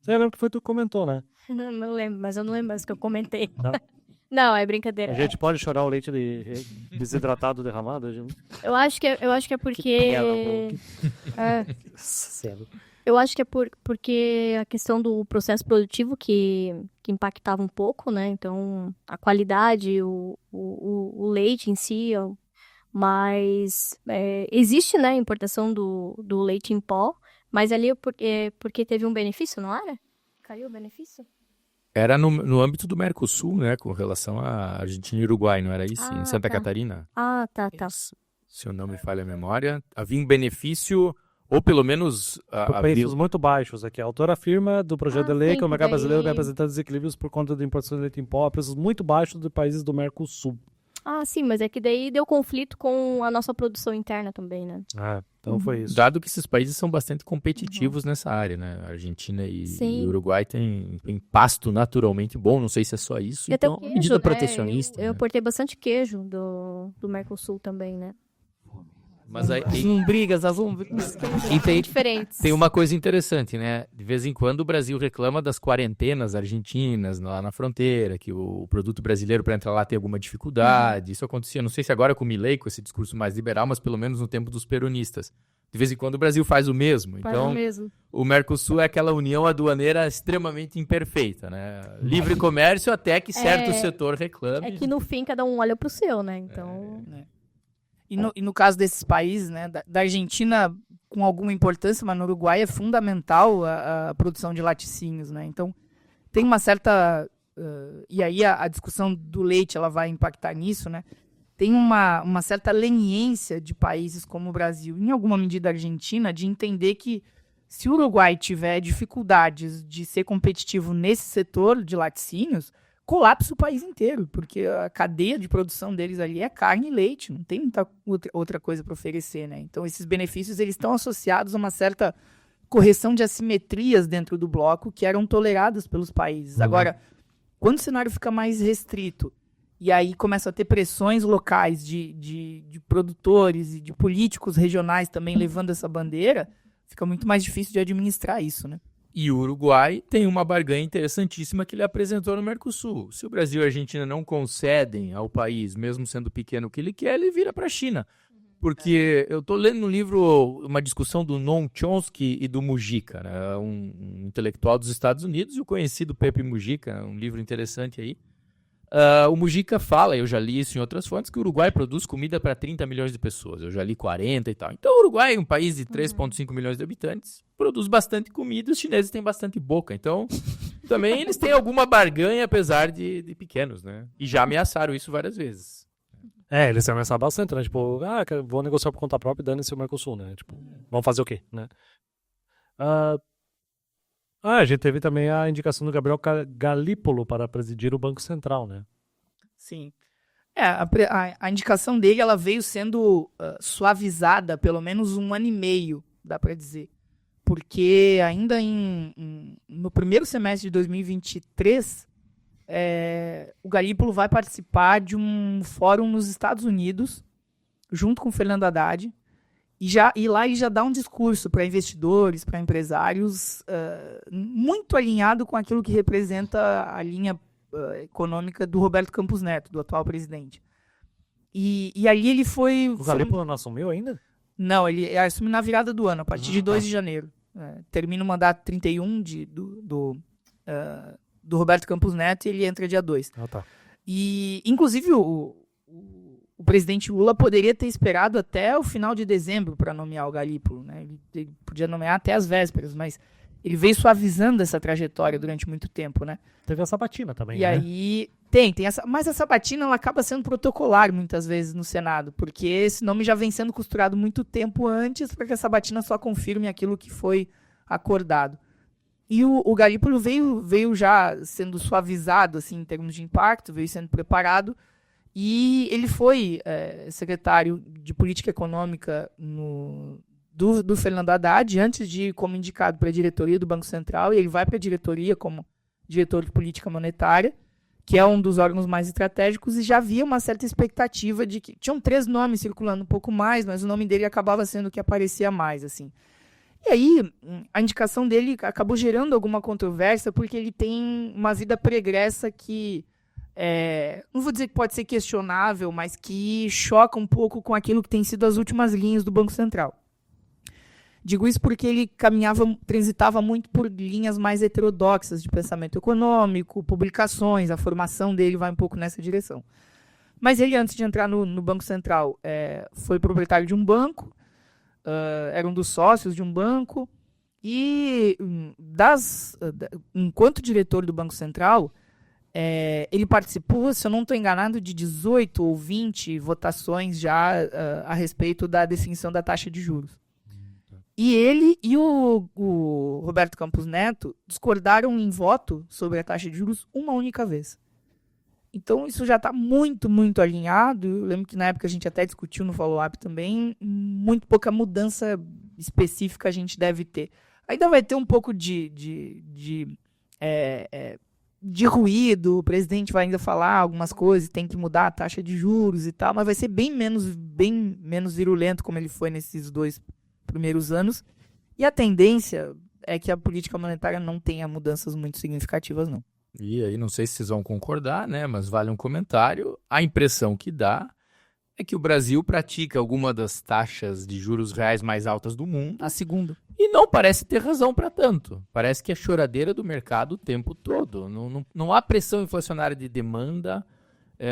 Você lembra que foi tu que comentou, né? Não lembro, mas eu não lembro mais que eu comentei. Não? Não, é brincadeira. A gente pode chorar o leite desidratado derramado? Eu acho que é porque... Sério. Eu acho que é porque a questão do processo produtivo que impactava um pouco, né? Então, a qualidade, o leite em si, mas existe, né, a importação do leite em pó, mas ali porque teve um benefício, não era? Caiu o benefício? Era no âmbito do Mercosul, né, com relação à Argentina e Uruguai, não era isso? Em Santa tá. Catarina. Tá. Se eu não me falha a memória, havia um benefício, ou pelo menos... preços muito baixos aqui. A autora afirma do projeto de lei que o mercado brasileiro vem apresentando desequilíbrios por conta da importação de leite em pó a preços muito baixos de países do Mercosul. Sim, mas é que daí deu conflito com a nossa produção interna também, né? Então foi isso. Dado que esses países são bastante competitivos nessa área, né? A Argentina e o Uruguai têm pasto naturalmente bom, não sei se é só isso. E então, até o queijo, medida protecionista. Eu importei bastante queijo do Mercosul também, né? Mas aí, As lombrigas. e Diferentes. tem uma coisa interessante, né? De vez em quando o Brasil reclama das quarentenas argentinas lá na fronteira, que o produto brasileiro para entrar lá tem alguma dificuldade. Isso acontecia, não sei se agora com o Milei, com esse discurso mais liberal, mas pelo menos no tempo dos peronistas. De vez em quando o Brasil faz o mesmo. Então, o Mercosul é aquela união aduaneira extremamente imperfeita, né? Livre comércio até que certo setor reclame. É que no fim cada um olha pro seu, né? Então... E no caso desses países, né, da Argentina com alguma importância, mas no Uruguai é fundamental a produção de laticínios, né? Então, tem uma certa... e aí a discussão do leite ela vai impactar nisso, né? Tem uma certa leniência de países como o Brasil, em alguma medida a Argentina, de entender que se o Uruguai tiver dificuldades de ser competitivo nesse setor de laticínios, colapsa o país inteiro, porque a cadeia de produção deles ali é carne e leite, não tem muita outra coisa para oferecer, né? Então, esses benefícios eles estão associados a uma certa correção de assimetrias dentro do bloco que eram toleradas pelos países. Agora, quando o cenário fica mais restrito e aí começa a ter pressões locais de produtores e de políticos regionais também levando essa bandeira, fica muito mais difícil de administrar isso, né? E o Uruguai tem uma barganha interessantíssima que ele apresentou no Mercosul. Se o Brasil e a Argentina não concedem ao país, mesmo sendo pequeno o que ele quer, ele vira para a China. Porque eu estou lendo no livro uma discussão do Noam Chomsky e do Mujica, né? Um intelectual dos Estados Unidos, e o conhecido Pepe Mujica, um livro interessante aí. O Mujica fala, eu já li isso em outras fontes, que o Uruguai produz comida para 30 milhões de pessoas. Eu já li 40 e tal. Então o Uruguai, um país de 3,5 milhões de habitantes, produz bastante comida e os chineses têm bastante boca. Então, também eles têm alguma barganha, apesar de pequenos, né? E já ameaçaram isso várias vezes. Eles ameaçaram bastante, né? Tipo, vou negociar por conta própria e dane-se o Mercosul, né? Tipo, vamos fazer o quê, né? A gente teve também a indicação do Gabriel Galípolo para presidir o Banco Central, né? Sim. A indicação dele ela veio sendo suavizada pelo menos 1 ano e meio, dá para dizer. Porque ainda no primeiro semestre de 2023, o Galípolo vai participar de um fórum nos Estados Unidos, junto com o Fernando Haddad, e lá ele já dá um discurso para investidores, para empresários, muito alinhado com aquilo que representa a linha econômica do Roberto Campos Neto, do atual presidente. E ali ele foi... O Galípolo não assumiu ainda? Não, ele assume na virada do ano, a partir de 2 de janeiro. Termina o mandato 31 do Roberto Campos Neto e ele entra dia 2. Tá. E, inclusive, o presidente Lula poderia ter esperado até o final de dezembro para nomear o Galípolo, né? Ele podia nomear até as vésperas, mas ele veio suavizando essa trajetória durante muito tempo, né? Teve a sabatina também, E aí tem essa, mas a sabatina ela acaba sendo protocolar muitas vezes no Senado, porque esse nome já vem sendo costurado muito tempo antes para que a sabatina só confirme aquilo que foi acordado. E o Galípolo veio já sendo suavizado assim, em termos de impacto, veio sendo preparado, e ele foi secretário de Política Econômica do Fernando Haddad, antes de ir como indicado para a diretoria do Banco Central, e ele vai para a diretoria como diretor de Política Monetária, que é um dos órgãos mais estratégicos, e já havia uma certa expectativa de que... Tinham 3 nomes circulando um pouco mais, mas o nome dele acabava sendo o que aparecia mais, assim. E aí, a indicação dele acabou gerando alguma controvérsia, porque ele tem uma vida pregressa que... não vou dizer que pode ser questionável, mas que choca um pouco com aquilo que tem sido as últimas linhas do Banco Central. Digo isso porque ele transitava muito por linhas mais heterodoxas de pensamento econômico, publicações, a formação dele vai um pouco nessa direção. Mas ele, antes de entrar no Banco Central, foi proprietário de um banco, era um dos sócios de um banco, e enquanto diretor do Banco Central, ele participou, se eu não estou enganado, de 18 ou 20 votações já a respeito da definição da taxa de juros. E ele e o Roberto Campos Neto discordaram em voto sobre a taxa de juros uma única vez. Então, isso já está muito, muito alinhado. Eu lembro que na época a gente até discutiu no follow-up também. Muito pouca mudança específica a gente deve ter. Ainda vai ter um pouco de ruído. O presidente vai ainda falar algumas coisas, tem que mudar a taxa de juros e tal, mas vai ser bem menos virulento como ele foi nesses 2 primeiros anos, e a tendência é que a política monetária não tenha mudanças muito significativas, não. E aí, não sei se vocês vão concordar, né? Mas vale um comentário. A impressão que dá é que o Brasil pratica alguma das taxas de juros reais mais altas do mundo. A segunda. E não parece ter razão para tanto. Parece que é choradeira do mercado o tempo todo. Não há pressão inflacionária de demanda.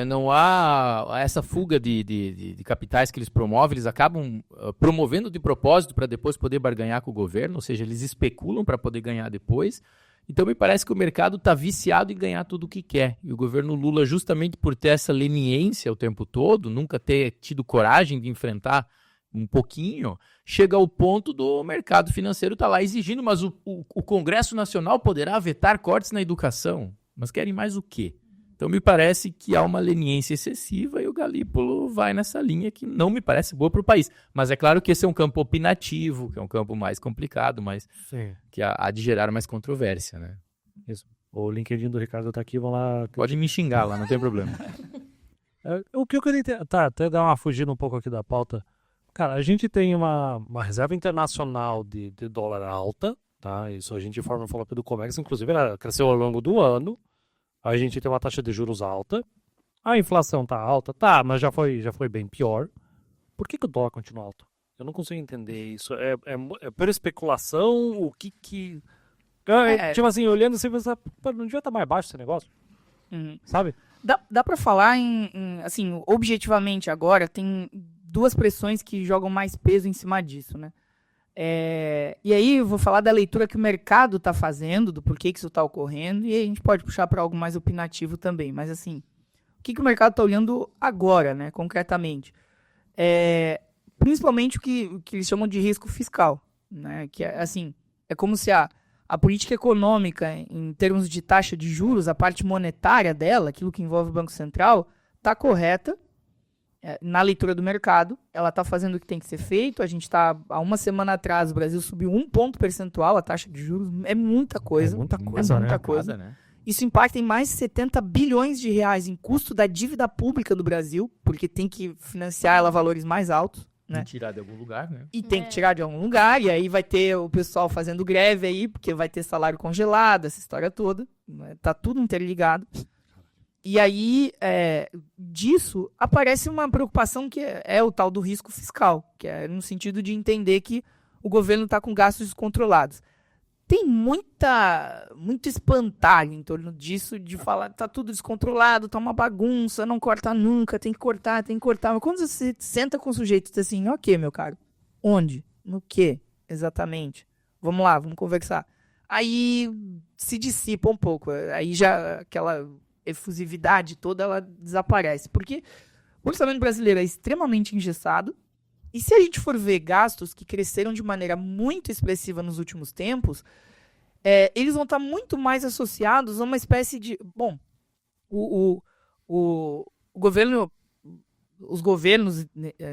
Não há essa fuga de capitais que eles promovem, eles acabam promovendo de propósito para depois poder barganhar com o governo, ou seja, eles especulam para poder ganhar depois. Então me parece que o mercado está viciado em ganhar tudo o que quer. E o governo Lula, justamente por ter essa leniência o tempo todo, nunca ter tido coragem de enfrentar um pouquinho, chega ao ponto do mercado financeiro estar lá exigindo, mas o Congresso Nacional poderá vetar cortes na educação. Mas querem mais o quê? Então, me parece que há uma leniência excessiva e o Galípolo vai nessa linha que não me parece boa para o país. Mas é claro que esse é um campo opinativo, que é um campo mais complicado, mas que há de gerar mais controvérsia, né? Isso. O LinkedIn do Ricardo tá aqui, vão lá... Pode me xingar lá, não tem problema. O que eu queria entender... Tá, até dar uma fugida um pouco aqui da pauta. Cara, a gente tem uma reserva internacional de dólar alta, tá? Isso a gente informa no follow-up do Comex, inclusive ela cresceu ao longo do ano. A gente tem uma taxa de juros alta. A inflação tá alta, tá, mas já foi bem pior. Por que o dólar continua alto? Eu não consigo entender isso. É por especulação? O que... Tipo assim, olhando assim, você não devia estar mais baixo esse negócio? Sabe? Dá para falar assim, objetivamente agora, tem 2 pressões que jogam mais peso em cima disso, né? E aí eu vou falar da leitura que o mercado está fazendo, do porquê que isso está ocorrendo, e aí a gente pode puxar para algo mais opinativo também. Mas assim, o que o mercado está olhando agora, né, concretamente? Principalmente o que eles chamam de risco fiscal, né? Que é como se a política econômica, em termos de taxa de juros, a parte monetária dela, aquilo que envolve o Banco Central, está correta. Na leitura do mercado, ela está fazendo o que tem que ser feito. A gente está, há uma semana atrás, o Brasil subiu 1 ponto percentual a taxa de juros. É muita coisa. É muita coisa, né? Isso impacta em mais de 70 bilhões de reais em custo da dívida pública do Brasil, porque tem que financiar ela a valores mais altos, né? E tirar de algum lugar, né? E tem que tirar de algum lugar, e aí vai ter o pessoal fazendo greve aí, porque vai ter salário congelado, essa história toda, né? Tá tudo interligado. E aí, disso, aparece uma preocupação que é o tal do risco fiscal, que é no sentido de entender que o governo está com gastos descontrolados. Tem muito espantalho em torno disso, de falar, tá tudo descontrolado, tá uma bagunça, não corta nunca, tem que cortar. Mas quando você senta com o sujeito e diz assim, ok, meu caro, onde? No quê? Exatamente. Vamos lá, vamos conversar. Aí se dissipa um pouco, aí já aquela efusividade toda, ela desaparece. Porque o orçamento brasileiro é extremamente engessado, e se a gente for ver gastos que cresceram de maneira muito expressiva nos últimos tempos, eles vão estar muito mais associados a uma espécie de... Bom, os governos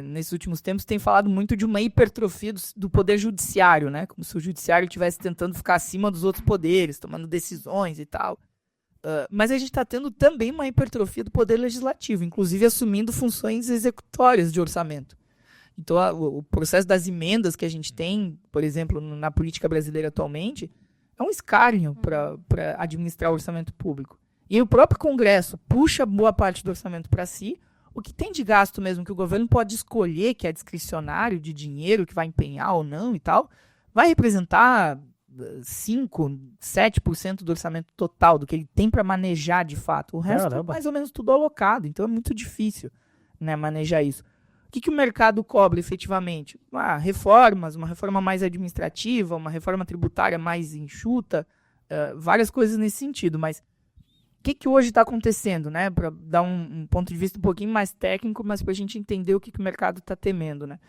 nesses últimos tempos têm falado muito de uma hipertrofia do poder judiciário, né? Como se o judiciário estivesse tentando ficar acima dos outros poderes, tomando decisões e tal. Mas a gente está tendo também uma hipertrofia do poder legislativo, inclusive assumindo funções executórias de orçamento. Então, o processo das emendas que a gente tem, por exemplo, na política brasileira atualmente, é um escárnio para administrar o orçamento público. E o próprio Congresso puxa boa parte do orçamento para si. O que tem de gasto mesmo que o governo pode escolher, que é discricionário, de dinheiro, que vai empenhar ou não e tal, vai representar 5%, 7% do orçamento total, do que ele tem para manejar de fato. O resto é mais ou menos tudo alocado. Então, é muito difícil, né, manejar isso. O que o mercado cobra efetivamente? Reformas, uma reforma mais administrativa, uma reforma tributária mais enxuta, várias coisas nesse sentido. Mas o que hoje está acontecendo, né? Para dar um ponto de vista um pouquinho mais técnico, mas para a gente entender o que o mercado está temendo, né?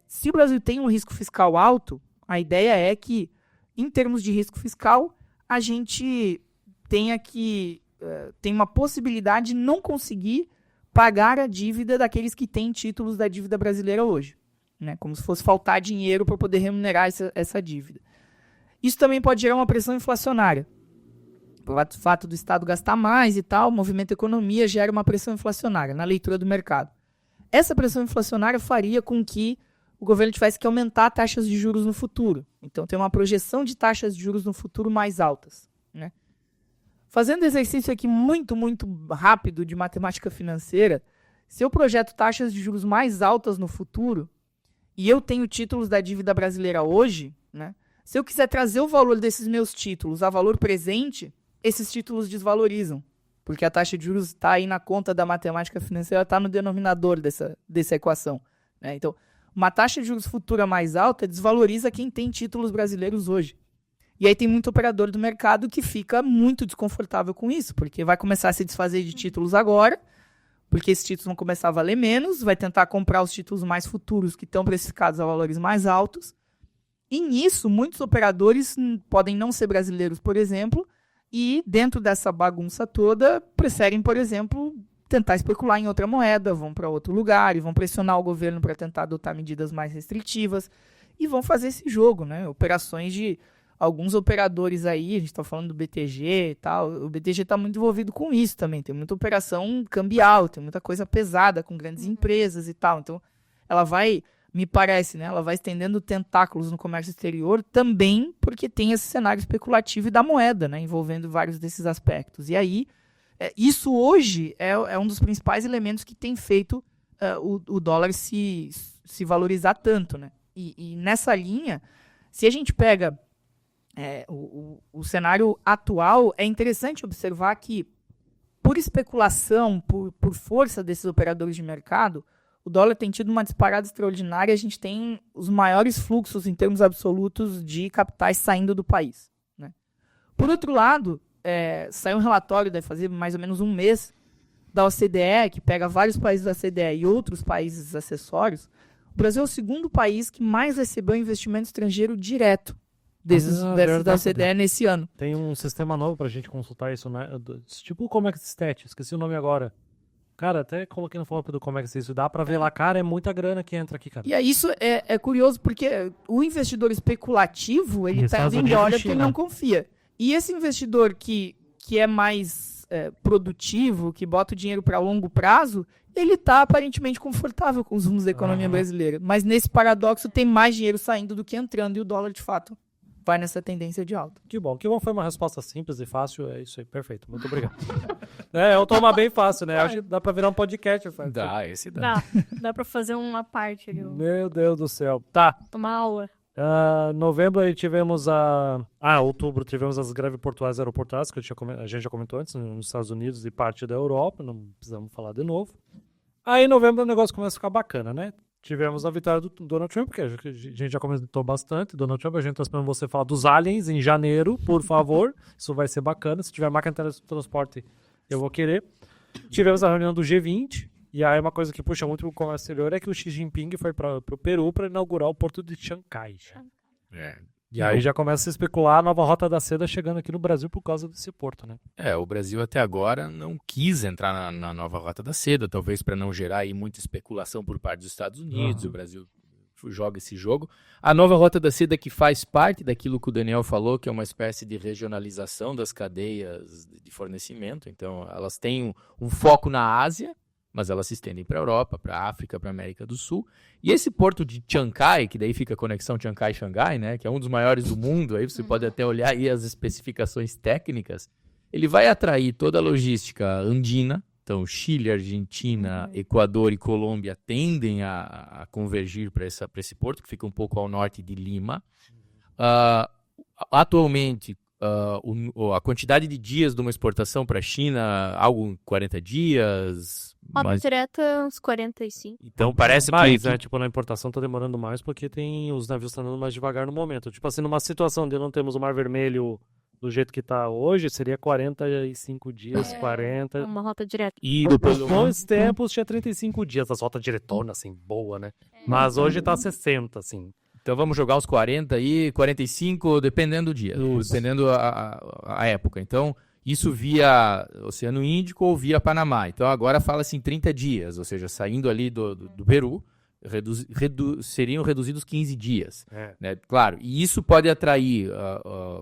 Se o Brasil tem um risco fiscal alto, a ideia é que, em termos de risco fiscal, a gente tem uma possibilidade de não conseguir pagar a dívida daqueles que têm títulos da dívida brasileira hoje, né? Como se fosse faltar dinheiro para poder remunerar essa dívida. Isso também pode gerar uma pressão inflacionária. Pelo fato do Estado gastar mais e tal, o movimento da economia gera uma pressão inflacionária na leitura do mercado. Essa pressão inflacionária faria com que o governo tivesse que aumentar taxas de juros no futuro. Então, tem uma projeção de taxas de juros no futuro mais altas, né? Fazendo exercício aqui muito, muito rápido de matemática financeira, se eu projeto taxas de juros mais altas no futuro e eu tenho títulos da dívida brasileira hoje, né, se eu quiser trazer o valor desses meus títulos a valor presente, esses títulos desvalorizam, porque a taxa de juros está aí na conta da matemática financeira, está no denominador dessa equação, né? Então, uma taxa de juros futura mais alta desvaloriza quem tem títulos brasileiros hoje. E aí tem muito operador do mercado que fica muito desconfortável com isso, porque vai começar a se desfazer de títulos agora, porque esses títulos vão começar a valer menos, vai tentar comprar os títulos mais futuros que estão precificados a valores mais altos. E nisso, muitos operadores podem não ser brasileiros, por exemplo, e dentro dessa bagunça toda, preferem, por exemplo, tentar especular em outra moeda, vão para outro lugar e vão pressionar o governo para tentar adotar medidas mais restritivas e vão fazer esse jogo, né? Operações de alguns operadores aí, a gente está falando do BTG e tal, o BTG está muito envolvido com isso também, tem muita operação cambial, tem muita coisa pesada com grandes empresas e tal, então ela vai, me parece, né, ela vai estendendo tentáculos no comércio exterior também porque tem esse cenário especulativo e da moeda, né, envolvendo vários desses aspectos. E aí, isso hoje é um dos principais elementos que tem feito o dólar se valorizar tanto, né? E nessa linha, se a gente pega o cenário atual, é interessante observar que, por especulação, por força desses operadores de mercado, o dólar tem tido uma disparada extraordinária e a gente tem os maiores fluxos em termos absolutos de capitais saindo do país, né? Por outro lado, saiu um relatório, deve fazer mais ou menos um mês, da OCDE, que pega vários países da OCDE e outros países acessórios. O Brasil é o segundo país que mais recebeu investimento estrangeiro direto da OCDE nesse ano. Tem um sistema novo pra gente consultar isso, né? Tipo o Comex Stat, esqueci o nome agora. Cara, até coloquei no follow do Comex isso, dá pra ver lá, cara, é muita grana que entra aqui, cara. E isso é curioso, porque o investidor especulativo, ele tá indo embora porque ele não confia. E esse investidor que que é mais produtivo, que bota o dinheiro para longo prazo, ele está aparentemente confortável com os rumos da economia brasileira. Mas nesse paradoxo tem mais dinheiro saindo do que entrando, e o dólar, de fato, vai nessa tendência de alta. Que bom, foi uma resposta simples e fácil, é isso aí, perfeito, muito obrigado. É um tema bem fácil, né? Acho que dá pra virar um podcast. Dá, esse dá. Dá pra fazer uma parte ali. Meu Deus do céu. Tá. Tomar aula. Novembro aí tivemos outubro tivemos as greves portuárias e aeroportuárias, que a gente já comentou antes, nos Estados Unidos e parte da Europa, não precisamos falar de novo. Aí em novembro o negócio começa a ficar bacana, né? Tivemos a vitória do Donald Trump, que a gente já comentou bastante. Donald Trump, a gente tá esperando você falar dos aliens em janeiro, por favor. Isso vai ser bacana. Se tiver máquina de transporte, eu vou querer. Tivemos a reunião do G20. E aí uma coisa que puxa muito pro comércio exterior é que o Xi Jinping foi pro Peru para inaugurar o porto de Chancai. E aí já começa a especular a nova rota da seda chegando aqui no Brasil por causa desse porto, né? O Brasil até agora não quis entrar na nova rota da seda, talvez para não gerar aí muita especulação por parte dos Estados Unidos. O Brasil joga esse jogo. A nova rota da seda que faz parte daquilo que o Daniel falou, que é uma espécie de regionalização das cadeias de fornecimento. Então, elas têm um foco na Ásia, mas elas se estendem para a Europa, para a África, para a América do Sul. E esse porto de Chancai, que daí fica a conexão Chancai-Xangai, né, que é um dos maiores do mundo, aí você pode até olhar aí as especificações técnicas, ele vai atrair toda a logística andina. Então, Chile, Argentina, Equador e Colômbia tendem a convergir para esse porto, que fica um pouco ao norte de Lima. Atualmente, a quantidade de dias de uma exportação para a China, algo em 40 dias... Rota direta, uns 45. Então, parece mais, né? Tipo, na importação tá demorando mais porque os navios estão andando mais devagar no momento. Tipo assim, numa situação onde não temos o Mar Vermelho do jeito que tá hoje, seria 45 dias, 40... Uma rota direta. E nos bons tempos tinha 35 dias, as rotas diretonas, assim, boa, né? Mas hoje tá 60, assim. Então vamos jogar os 40 e 45, dependendo do dia, dependendo a época. Então, isso via Oceano Índico ou via Panamá. Então agora fala-se em 30 dias, ou seja, saindo ali do Peru, seriam reduzidos 15 dias. Né? Claro, e isso pode atrair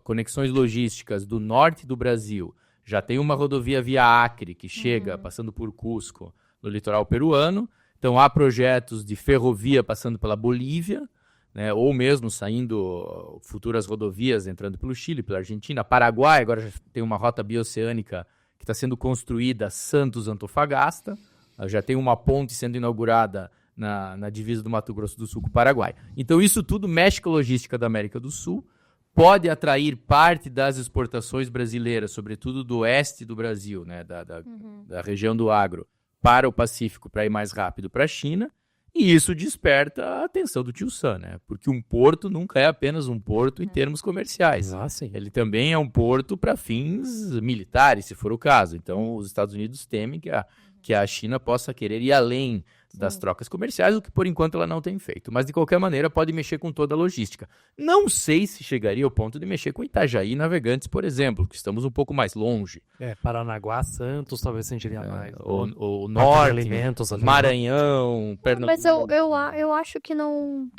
conexões logísticas do norte do Brasil. Já tem uma rodovia via Acre, que chega passando por Cusco, no litoral peruano. Então há projetos de ferrovia passando pela Bolívia, né, ou mesmo saindo futuras rodovias entrando pelo Chile, pela Argentina, Paraguai, agora já tem uma rota bioceânica que está sendo construída, Santos-Antofagasta, já tem uma ponte sendo inaugurada na divisa do Mato Grosso do Sul com o Paraguai. Então isso tudo mexe com a logística da América do Sul, pode atrair parte das exportações brasileiras, sobretudo do oeste do Brasil, né, da região do agro, para o Pacífico, para ir mais rápido para a China. E isso desperta a atenção do tio Sam, né? Porque um porto nunca é apenas um porto em termos comerciais. Sim. Ele também é um porto para fins militares, se for o caso. Então, os Estados Unidos temem que a China possa querer ir além das trocas comerciais, o que por enquanto ela não tem feito. Mas, de qualquer maneira, pode mexer com toda a logística. Não sei se chegaria ao ponto de mexer com Itajaí e Navegantes, por exemplo, que estamos um pouco mais longe. Paranaguá, Santos, talvez sentiria mais. O norte, alimentos, Maranhão, Pernambuco. Mas eu acho que não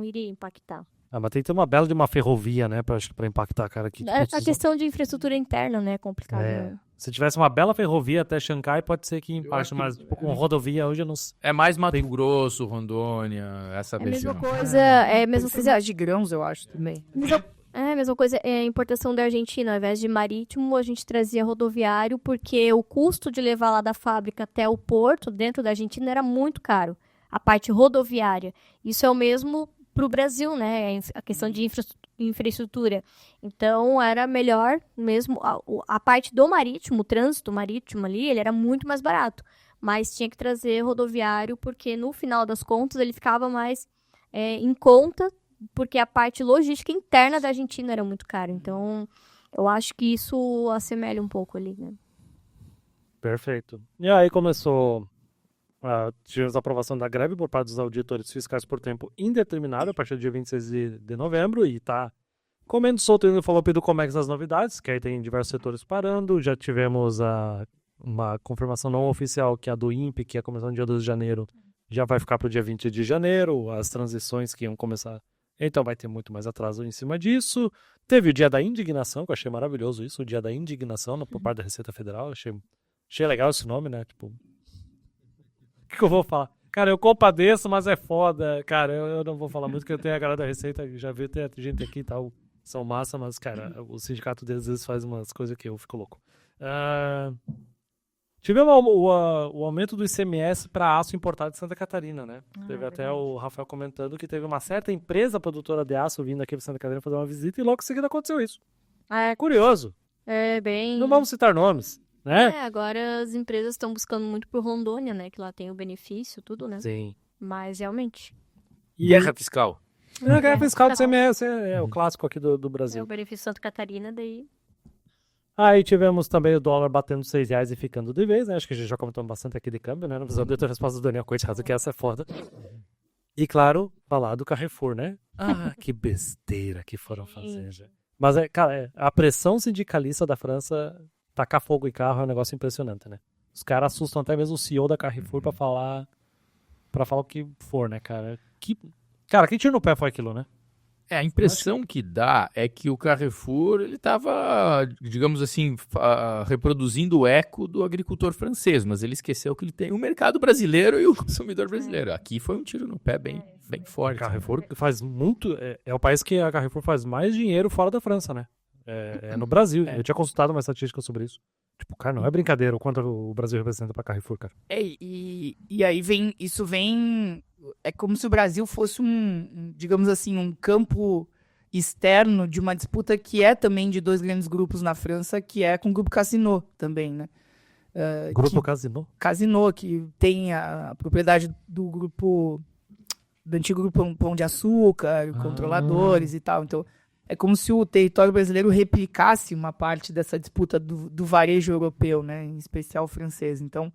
iria impactar. Mas tem que ter uma bela de uma ferrovia, né, pra impactar, cara. A questão de infraestrutura interna, né, é complicado. Né? Se tivesse uma bela ferrovia até Xangai, pode ser que impacte, mas tipo, com rodovia hoje eu não sei. É mais Mato Grosso, Rondônia, essa mesma região. Coisa, é a mesma coisa de grãos, eu acho, também. A mesma coisa é a importação da Argentina. Ao invés de marítimo, a gente trazia rodoviário, porque o custo de levar lá da fábrica até o porto, dentro da Argentina, era muito caro. A parte rodoviária. Isso é o mesmo para o Brasil, né? A questão de infraestrutura. Então, era melhor mesmo... A parte do marítimo, o trânsito marítimo ali, ele era muito mais barato. Mas tinha que trazer rodoviário, porque no final das contas, ele ficava mais em conta, porque a parte logística interna da Argentina era muito cara. Então, eu acho que isso assemelha um pouco ali, né? Perfeito. E aí começou... tivemos a aprovação da greve por parte dos auditores fiscais por tempo indeterminado a partir do dia 26 de novembro e tá comendo solto no follow-up do Comex das novidades, que aí tem diversos setores parando. Já tivemos uma confirmação não oficial que a do INPE, que ia começar no dia 12 de janeiro, já vai ficar para o dia 20 de janeiro. As transições que iam começar Então vai ter muito mais atraso em cima disso. Teve o Dia da Indignação, que eu achei maravilhoso isso, o Dia da Indignação por parte da Receita Federal. Achei legal esse nome, né? Tipo, o que eu vou falar? Cara, eu compadeço, mas é foda. Cara, eu não vou falar muito, porque eu tenho a galera da Receita, já vi, tem gente aqui e tal, são massa, mas, cara, o sindicato deles às vezes faz umas coisas que eu fico louco. Tivemos o aumento do ICMS para aço importado de Santa Catarina, né? Teve até o Rafael comentando que teve uma certa empresa produtora de aço vindo aqui para Santa Catarina fazer uma visita e logo em seguida aconteceu isso. Curioso. É bem... Não vamos citar nomes, né? Agora as empresas estão buscando muito por Rondônia, né? Que lá tem o benefício, tudo, né? Sim. Mas realmente... E guerra fiscal? A guerra fiscal do ICMS é o clássico aqui do Brasil. É o benefício Santa Catarina, daí... Aí tivemos também o dólar batendo R$6 e ficando de vez, né? Acho que a gente já comentou bastante aqui de câmbio, né? Não precisa de ter a resposta do Daniel, coitado, que essa é foda. E claro, falar do Carrefour, né? Que besteira que foram fazer, já. Mas, cara, a pressão sindicalista da França, tacar fogo em carro é um negócio impressionante, né? Os caras assustam até mesmo o CEO da Carrefour pra falar o que for, né, cara? Cara, quem tiro no pé foi aquilo, né? A impressão que dá é que o Carrefour ele estava, digamos assim, reproduzindo o eco do agricultor francês, mas ele esqueceu que ele tem o mercado brasileiro e o consumidor brasileiro. Aqui foi um tiro no pé bem forte. Carrefour faz muito... É o país que a Carrefour faz mais dinheiro fora da França, né? É no Brasil. Eu tinha consultado uma estatística sobre isso. Tipo, cara, não é brincadeira o quanto o Brasil representa pra Carrefour, cara. E aí isso vem... É como se o Brasil fosse digamos assim, um campo externo de uma disputa que é também de dois grandes grupos na França, que é com o Grupo Casino também, né? Grupo Casino? Casino, que tem a propriedade do antigo grupo Pão de Açúcar, controladores e tal. Então, é como se o território brasileiro replicasse uma parte dessa disputa do varejo europeu, né? Em especial o francês. Então,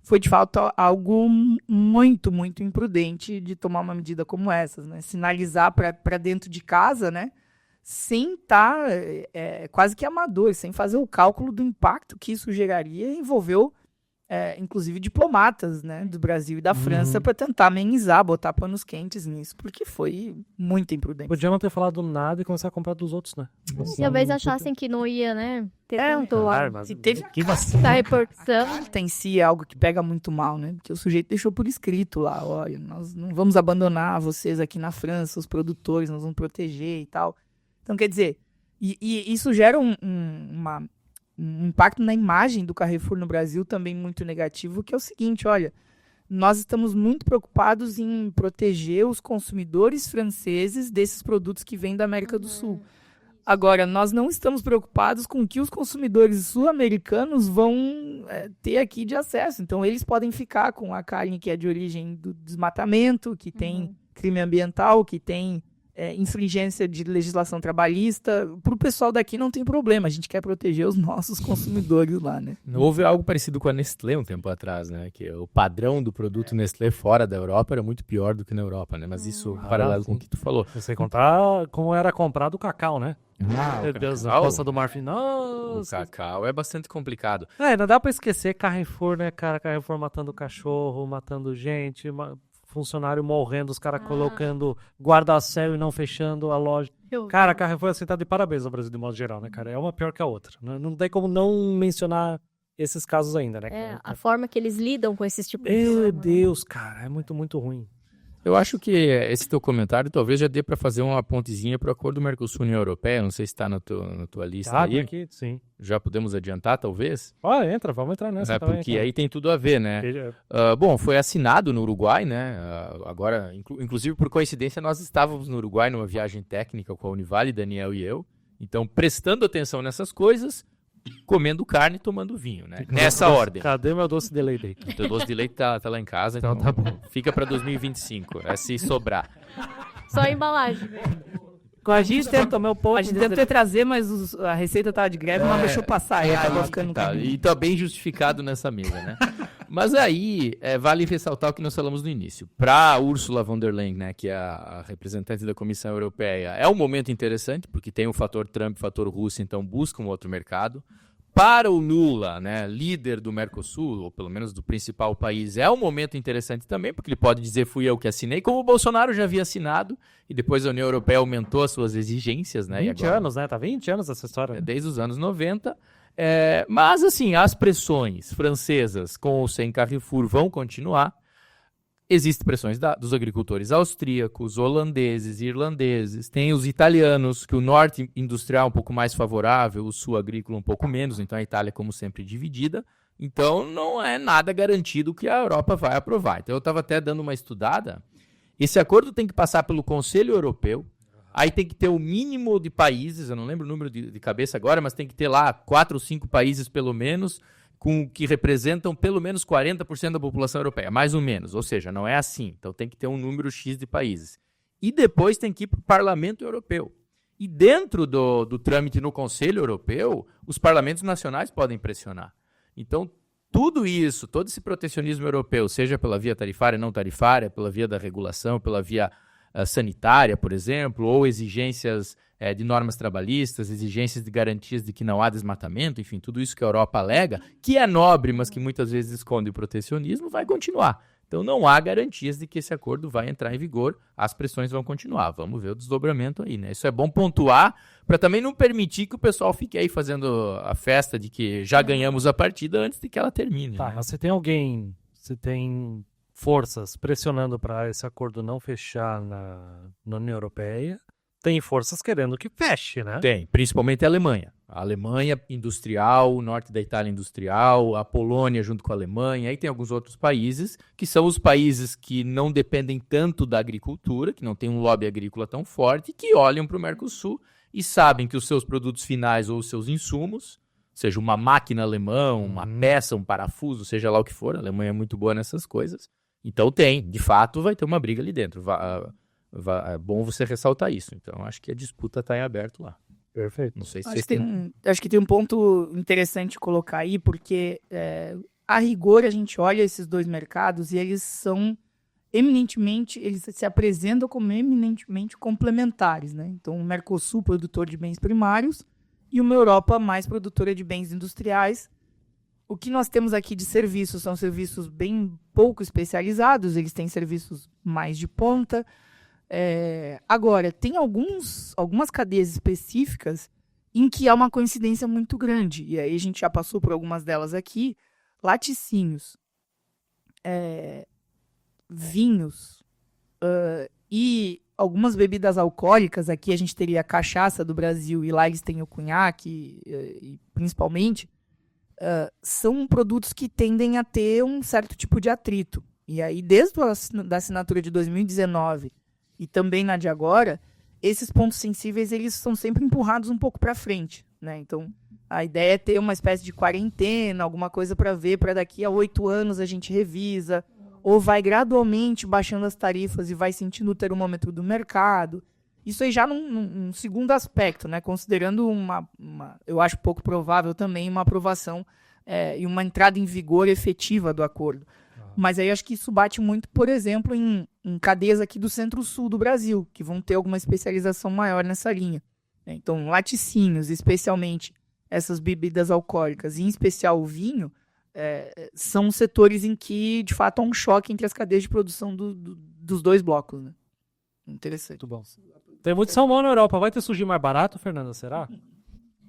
foi de fato algo muito, muito imprudente de tomar uma medida como essa, né? Sinalizar para dentro de casa, né? Sem estar quase que amador, sem fazer o cálculo do impacto que isso geraria, envolveu inclusive diplomatas, né, do Brasil e da França para tentar amenizar, botar panos quentes nisso, porque foi muito imprudente. Podia não ter falado nada e começar a comprar dos outros, né? Se talvez achassem que não ia, né, ter tanto se teve essa repercussão. Em si é algo que pega muito mal, né? Porque o sujeito deixou por escrito lá, olha, nós não vamos abandonar vocês aqui na França, os produtores, nós vamos proteger e tal. Então, quer dizer, e isso gera um impacto na imagem do Carrefour no Brasil também muito negativo, que é o seguinte, olha, nós estamos muito preocupados em proteger os consumidores franceses desses produtos que vêm da América do Sul. Agora, nós não estamos preocupados com o que os consumidores sul-americanos vão ter aqui de acesso. Então, eles podem ficar com a carne que é de origem do desmatamento, que tem crime ambiental, que tem infringência de legislação trabalhista. Para o pessoal daqui não tem problema, a gente quer proteger os nossos consumidores lá, né? Houve algo parecido com a Nestlé um tempo atrás, né? Que o padrão do produto Nestlé fora da Europa era muito pior do que na Europa, né? Mas isso paralelo com o que tu falou. Você contar como era comprado o cacau, né? Meu Deus, a Costa do Marfim. Nossa. O cacau é bastante complicado. Não dá pra esquecer Carrefour, né, cara? Carrefour matando cachorro, matando gente, funcionário morrendo, os caras colocando guarda-céu e não fechando a loja. Cara, Carrefour assim, tá de parabéns no Brasil de modo geral, né, cara? É uma pior que a outra. Não tem como não mencionar esses casos ainda, né, cara? A forma que eles lidam com esses tipos de Meu problema. Deus, cara, é muito, muito ruim. Eu acho que esse teu comentário talvez já dê para fazer uma pontezinha para o acordo Mercosul-União Europeia. Não sei se está na tua lista aí. Aqui, sim. Já podemos adiantar, talvez? Vamos entrar nessa também. Porque aí tem tudo a ver, né? Bom, foi assinado no Uruguai, né? Agora, inclusive por coincidência, nós estávamos no Uruguai numa viagem técnica com a Univale, Daniel e eu. Então, prestando atenção nessas coisas, comendo carne e tomando vinho, né? Nessa ordem. Cadê meu doce de leite? O teu doce de leite tá lá em casa, então tá bom. Fica para 2025, se sobrar. Só a embalagem. A gente tentou trazer, mas a receita tava de greve, não deixou passar. Acabou ficando no caminho. E tá bem justificado nessa mesa, né? Mas aí, vale ressaltar o que nós falamos no início. Para Ursula von der Leyen, né, que é a representante da Comissão Europeia, é um momento interessante, porque tem o fator Trump, o fator Rússia, então busca um outro mercado. para o Lula, né, líder do Mercosul, ou pelo menos do principal país, é um momento interessante também, porque ele pode dizer fui eu que assinei, como o Bolsonaro já havia assinado, e depois a União Europeia aumentou as suas exigências. Né, 20 anos, né? Tá 20 anos essa história. Desde os anos 90. Mas, assim, as pressões francesas com ou sem Carrefour vão continuar. Existem pressões dos agricultores austríacos, holandeses, irlandeses, tem os italianos, que o norte industrial é um pouco mais favorável, o sul agrícola um pouco menos, então a Itália, como sempre, dividida. Então, não é nada garantido que a Europa vai aprovar. Então, eu estava até dando uma estudada. Esse acordo tem que passar pelo Conselho Europeu, aí tem que ter o mínimo de países, eu não lembro o número de cabeça agora, mas tem que ter lá 4 ou 5 países pelo menos, que representam pelo menos 40% da população europeia, mais ou menos, ou seja, não é assim, então tem que ter um número X de países. E depois tem que ir para o Parlamento Europeu. E dentro do trâmite no Conselho Europeu, os parlamentos nacionais podem pressionar. Então, tudo isso, todo esse protecionismo europeu, seja pela via tarifária, não tarifária, pela via da regulação, pela via sanitária, por exemplo, ou exigências de normas trabalhistas, exigências de garantias de que não há desmatamento, enfim, tudo isso que a Europa alega, que é nobre, mas que muitas vezes esconde o protecionismo, vai continuar. Então não há garantias de que esse acordo vai entrar em vigor, as pressões vão continuar. Vamos ver o desdobramento aí, né? Isso é bom pontuar, para também não permitir que o pessoal fique aí fazendo a festa de que já ganhamos a partida antes de que ela termine. Tá, né? mas você tem forças pressionando para esse acordo não fechar na União Europeia, tem forças querendo que feche, né? Tem, principalmente a Alemanha. A Alemanha industrial, o norte da Itália industrial, a Polônia junto com a Alemanha, aí tem alguns outros países, que são os países que não dependem tanto da agricultura, que não tem um lobby agrícola tão forte, que olham para o Mercosul e sabem que os seus produtos finais ou os seus insumos, seja uma máquina alemã, uma peça, um parafuso, seja lá o que for, a Alemanha é muito boa nessas coisas. Então de fato vai ter uma briga ali dentro. É bom você ressaltar isso. Então acho que a disputa está em aberto lá. Perfeito. Não sei se Acho que tem um ponto interessante de colocar aí, porque a rigor a gente olha esses dois mercados e eles são eminentemente, eles se apresentam como eminentemente complementares, né? Então o Mercosul, produtor de bens primários, e uma Europa mais produtora de bens industriais. O que nós temos aqui de serviços são serviços bem pouco especializados, eles têm serviços mais de ponta. Agora, tem algumas cadeias específicas em que há uma coincidência muito grande, e aí a gente já passou por algumas delas aqui, laticínios, vinhos e algumas bebidas alcoólicas. Aqui a gente teria a cachaça do Brasil e lá eles têm o cunhaque, e principalmente, são produtos que tendem a ter um certo tipo de atrito. E aí, desde a assinatura de 2019 e também na de agora, esses pontos sensíveis eles são sempre empurrados um pouco para frente, né? Então, a ideia é ter uma espécie de quarentena, alguma coisa para ver, para daqui a 8 anos a gente revisa, ou vai gradualmente baixando as tarifas e vai sentindo o termômetro do mercado. Isso aí já num segundo aspecto, né? Considerando eu acho pouco provável também uma aprovação e uma entrada em vigor efetiva do acordo. Mas aí acho que isso bate muito, por exemplo, em cadeias aqui do centro-sul do Brasil, que vão ter alguma especialização maior nessa linha. Então, laticínios, especialmente essas bebidas alcoólicas, e em especial o vinho, são setores em que, de fato, há um choque entre as cadeias de produção dos dois blocos, né? Interessante. Muito bom. Tem muito salmão na Europa. Vai ter sushi mais barato, Fernanda? Será?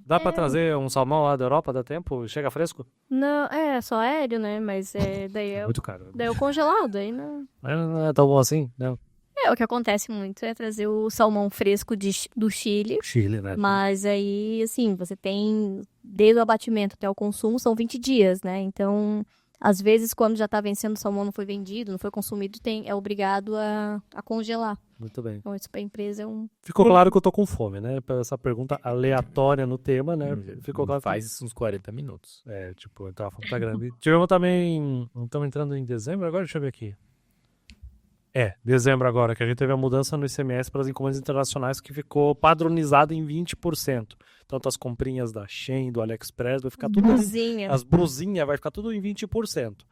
Dá pra trazer um salmão lá da Europa? Dá tempo? Chega fresco? Não, só aéreo, né? Mas daí é Muito caro. daí é o congelado, aí não. Não é tão bom assim? Não. O que acontece muito é trazer o salmão fresco do Chile. Chile, né? Mas aí, assim, você tem, desde o abatimento até o consumo, são 20 dias, né? Então, às vezes, quando já tá vencendo, o salmão não foi vendido, não foi consumido, é obrigado a congelar. Muito bem. Então, isso pra empresa é um... Ficou claro que eu tô com fome, né? Essa pergunta aleatória no tema, né? Ficou claro que... Faz isso uns 40 minutos. Então a fome tá grande. Tivemos também... Estamos entrando em dezembro agora? Deixa eu ver aqui. Dezembro agora, que a gente teve a mudança no ICMS para as encomendas internacionais que ficou padronizada em 20%. Então as comprinhas da Shein, do AliExpress, vai ficar tudo... Brusinha. As brusinhas vai ficar tudo em 20%.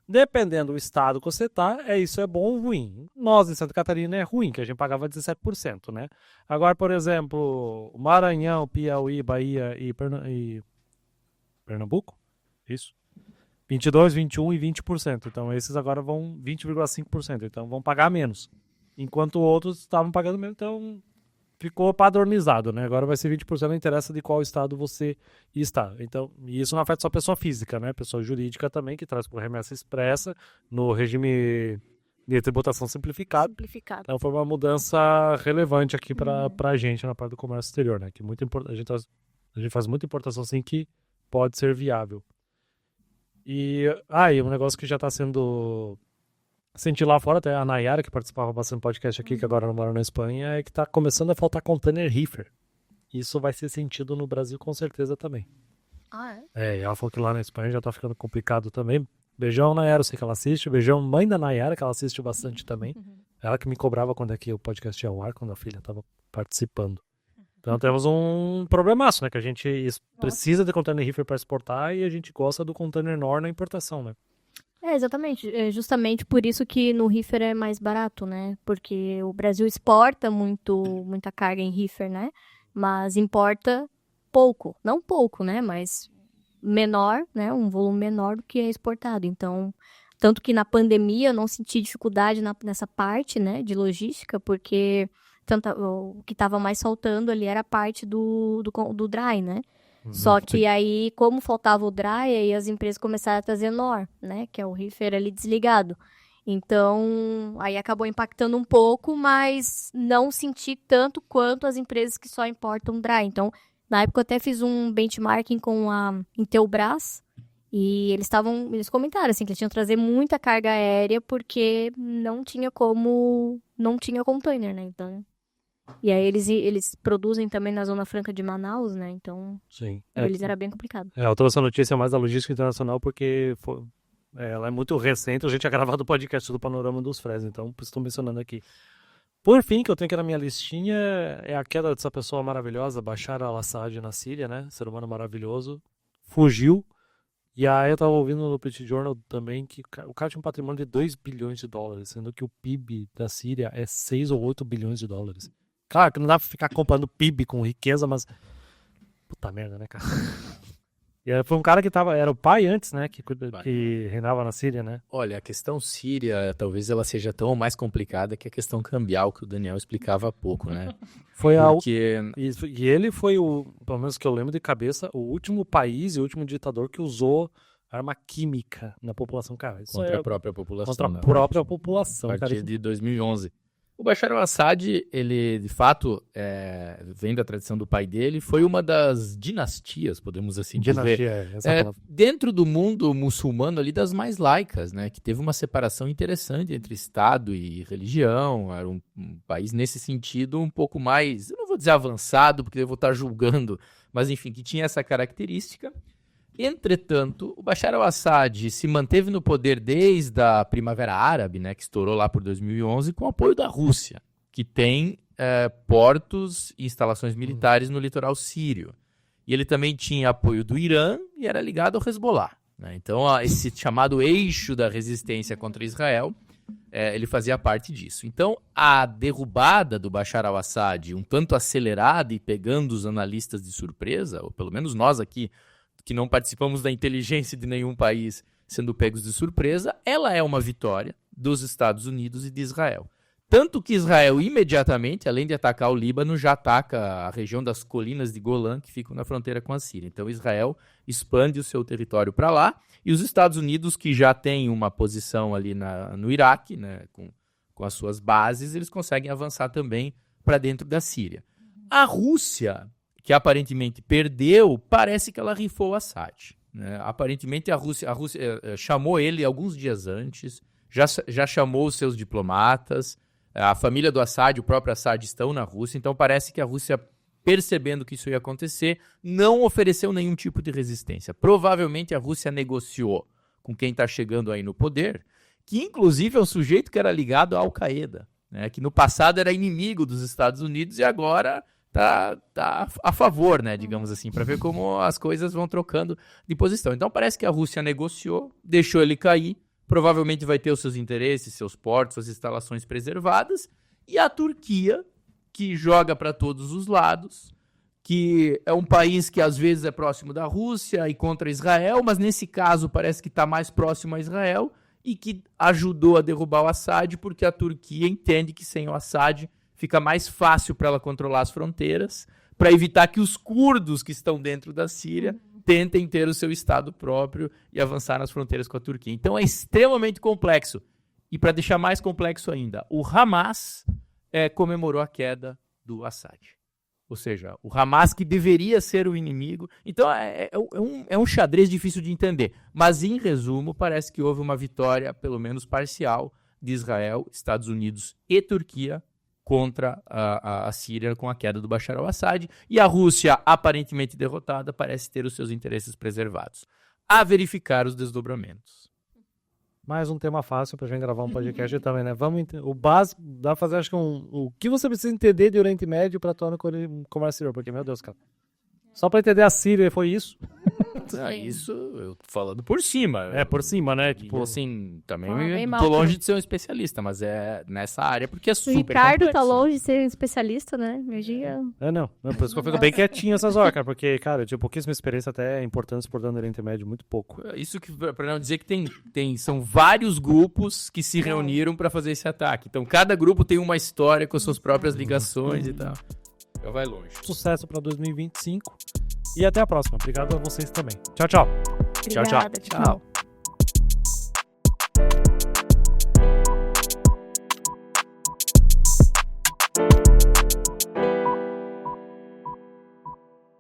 Dependendo do estado que você tá, isso é bom ou ruim. Nós, em Santa Catarina, é ruim, que a gente pagava 17%, né? Agora, por exemplo, Maranhão, Piauí, Bahia e Pernambuco, isso. 22, 21 e 20%. Então, esses agora vão 20,5%. Então, vão pagar menos. Enquanto outros estavam pagando menos, então ficou padronizado, né? Agora vai ser 20%, não interessa de qual estado você está. Então, e isso não afeta só a pessoa física, né? Pessoa jurídica também, que traz por remessa expressa no regime de tributação simplificado. Então, foi uma mudança relevante aqui para a gente na parte do comércio exterior, né? Que muito a gente faz muita importação, sim, que pode ser viável. E um negócio que já está sendo sentido lá fora, até a Nayara, que participava bastante do podcast aqui, que agora não mora na Espanha, é que está começando a faltar container reefer. Isso vai ser sentido no Brasil com certeza também. E ela falou que lá na Espanha já está ficando complicado também. Beijão, Nayara, eu sei que ela assiste. Beijão, mãe da Nayara, que ela assiste bastante também. Ela que me cobrava quando é que o podcast ia ao ar, quando a filha estava participando. Então temos um problemaço, né? Que a gente precisa de container reefer para exportar e a gente gosta do container NOR na importação, né? Exatamente. É justamente por isso que no reefer é mais barato, né? Porque o Brasil exporta muita carga em reefer, né? Mas importa pouco. Não pouco, né? Mas menor, né? Um volume menor do que é exportado. Então, tanto que na pandemia eu não senti dificuldade nessa parte, né? De logística, porque o que estava mais faltando ali era a parte do dry, né? Só que aí, como faltava o dry, aí as empresas começaram a trazer NOR, né? Que é o reefer ali desligado. Então, aí acabou impactando um pouco, mas não senti tanto quanto as empresas que só importam dry. Então, na época eu até fiz um benchmarking com a Intelbras e eles comentaram assim, que eles tinham que trazer muita carga aérea porque não tinha container, né? Então, e aí eles produzem também na Zona Franca de Manaus, né? Então, sim, eles era bem complicado. Eu trouxe essa notícia mais da logística internacional porque ela é muito recente. A gente tinha gravado o podcast do Panorama dos Freres, então estou mencionando aqui. Por fim, que eu tenho aqui na minha listinha é a queda dessa pessoa maravilhosa, Bashar al-Assad na Síria, né? Ser humano maravilhoso. Fugiu. E aí eu tava ouvindo no Petit Journal também que o cara tinha um patrimônio de 2 bilhões de dólares, sendo que o PIB da Síria é 6 ou 8 bilhões de dólares. Claro que não dá pra ficar comparando PIB com riqueza, mas... Puta merda, né, cara? E foi um cara que era o pai antes, né, que reinava na Síria, né? Olha, a questão síria, talvez ela seja tão mais complicada que a questão cambial que o Daniel explicava há pouco, né? E ele foi, pelo menos que eu lembro de cabeça, o último país e o último ditador que usou arma química na população, cara. Contra a própria população. Contra a própria população, a partir de 2011. O Bashar al-Assad, ele, de fato, vem da tradição do pai dele, foi uma das dinastias, podemos assim dizer, dentro do mundo muçulmano ali, das mais laicas, né, que teve uma separação interessante entre Estado e religião. Era um país, nesse sentido, um pouco mais, eu não vou dizer avançado, porque eu vou estar julgando, mas enfim, que tinha essa característica. Entretanto, o Bashar al-Assad se manteve no poder desde a Primavera Árabe, né, que estourou lá por 2011, com apoio da Rússia, que tem portos e instalações militares no litoral sírio. E ele também tinha apoio do Irã e era ligado ao Hezbollah, né? Então, esse chamado eixo da resistência contra Israel, ele fazia parte disso. Então, a derrubada do Bashar al-Assad, um tanto acelerada e pegando os analistas de surpresa, ou pelo menos nós aqui, que não participamos da inteligência de nenhum país sendo pegos de surpresa, ela é uma vitória dos Estados Unidos e de Israel. Tanto que Israel imediatamente, além de atacar o Líbano, já ataca a região das colinas de Golã, que ficam na fronteira com a Síria. Então Israel expande o seu território para lá, e os Estados Unidos, que já têm uma posição ali no Iraque, né, com as suas bases, eles conseguem avançar também para dentro da Síria. A Rússia, que aparentemente perdeu, parece que ela rifou o Assad, né? Aparentemente a Rússia chamou ele alguns dias antes, já chamou os seus diplomatas, a família do Assad, o próprio Assad estão na Rússia, então parece que a Rússia, percebendo que isso ia acontecer, não ofereceu nenhum tipo de resistência. Provavelmente a Rússia negociou com quem está chegando aí no poder, que inclusive é um sujeito que era ligado à Al-Qaeda, né? Que no passado era inimigo dos Estados Unidos e agora tá a favor, né, digamos assim, para ver como as coisas vão trocando de posição. Então parece que a Rússia negociou, deixou ele cair, provavelmente vai ter os seus interesses, seus portos, suas instalações preservadas, e a Turquia, que joga para todos os lados, que é um país que às vezes é próximo da Rússia e contra Israel, mas nesse caso parece que está mais próximo a Israel e que ajudou a derrubar o Assad porque a Turquia entende que sem o Assad fica mais fácil para ela controlar as fronteiras, para evitar que os curdos que estão dentro da Síria tentem ter o seu estado próprio e avançar nas fronteiras com a Turquia. Então é extremamente complexo. E para deixar mais complexo ainda, o Hamas comemorou a queda do Assad. Ou seja, o Hamas que deveria ser o inimigo. Então é um xadrez difícil de entender. Mas em resumo, parece que houve uma vitória, pelo menos parcial, de Israel, Estados Unidos e Turquia contra a Síria com a queda do Bashar al-Assad. E a Rússia, aparentemente derrotada, parece ter os seus interesses preservados. A verificar os desdobramentos. Mais um tema fácil pra gente gravar um podcast também, né? O básico, dá pra fazer, acho que o que você precisa entender de Oriente Médio pra atuar no comércio exterior, porque, meu Deus, cara. Só pra entender a Síria, foi isso? Isso eu tô falando por cima. Por cima, né? Tipo, assim, também bem tô mal, longe de ser um especialista, mas é nessa área porque é O super Ricardo complexo. tá longe de ser um especialista, né? Imagina. Não, por isso que eu fico bem quietinho essas horas, cara, porque, cara, eu tive pouquíssima experiência até importante exportando no Oriente Médio, muito pouco. Isso que, pra não dizer que são vários grupos que se reuniram pra fazer esse ataque. Então, cada grupo tem uma história com as suas próprias ligações e tal. Já vai longe. Sucesso pra 2025 e até a próxima. Obrigado a vocês também. Tchau, tchau. Obrigada, Tchau.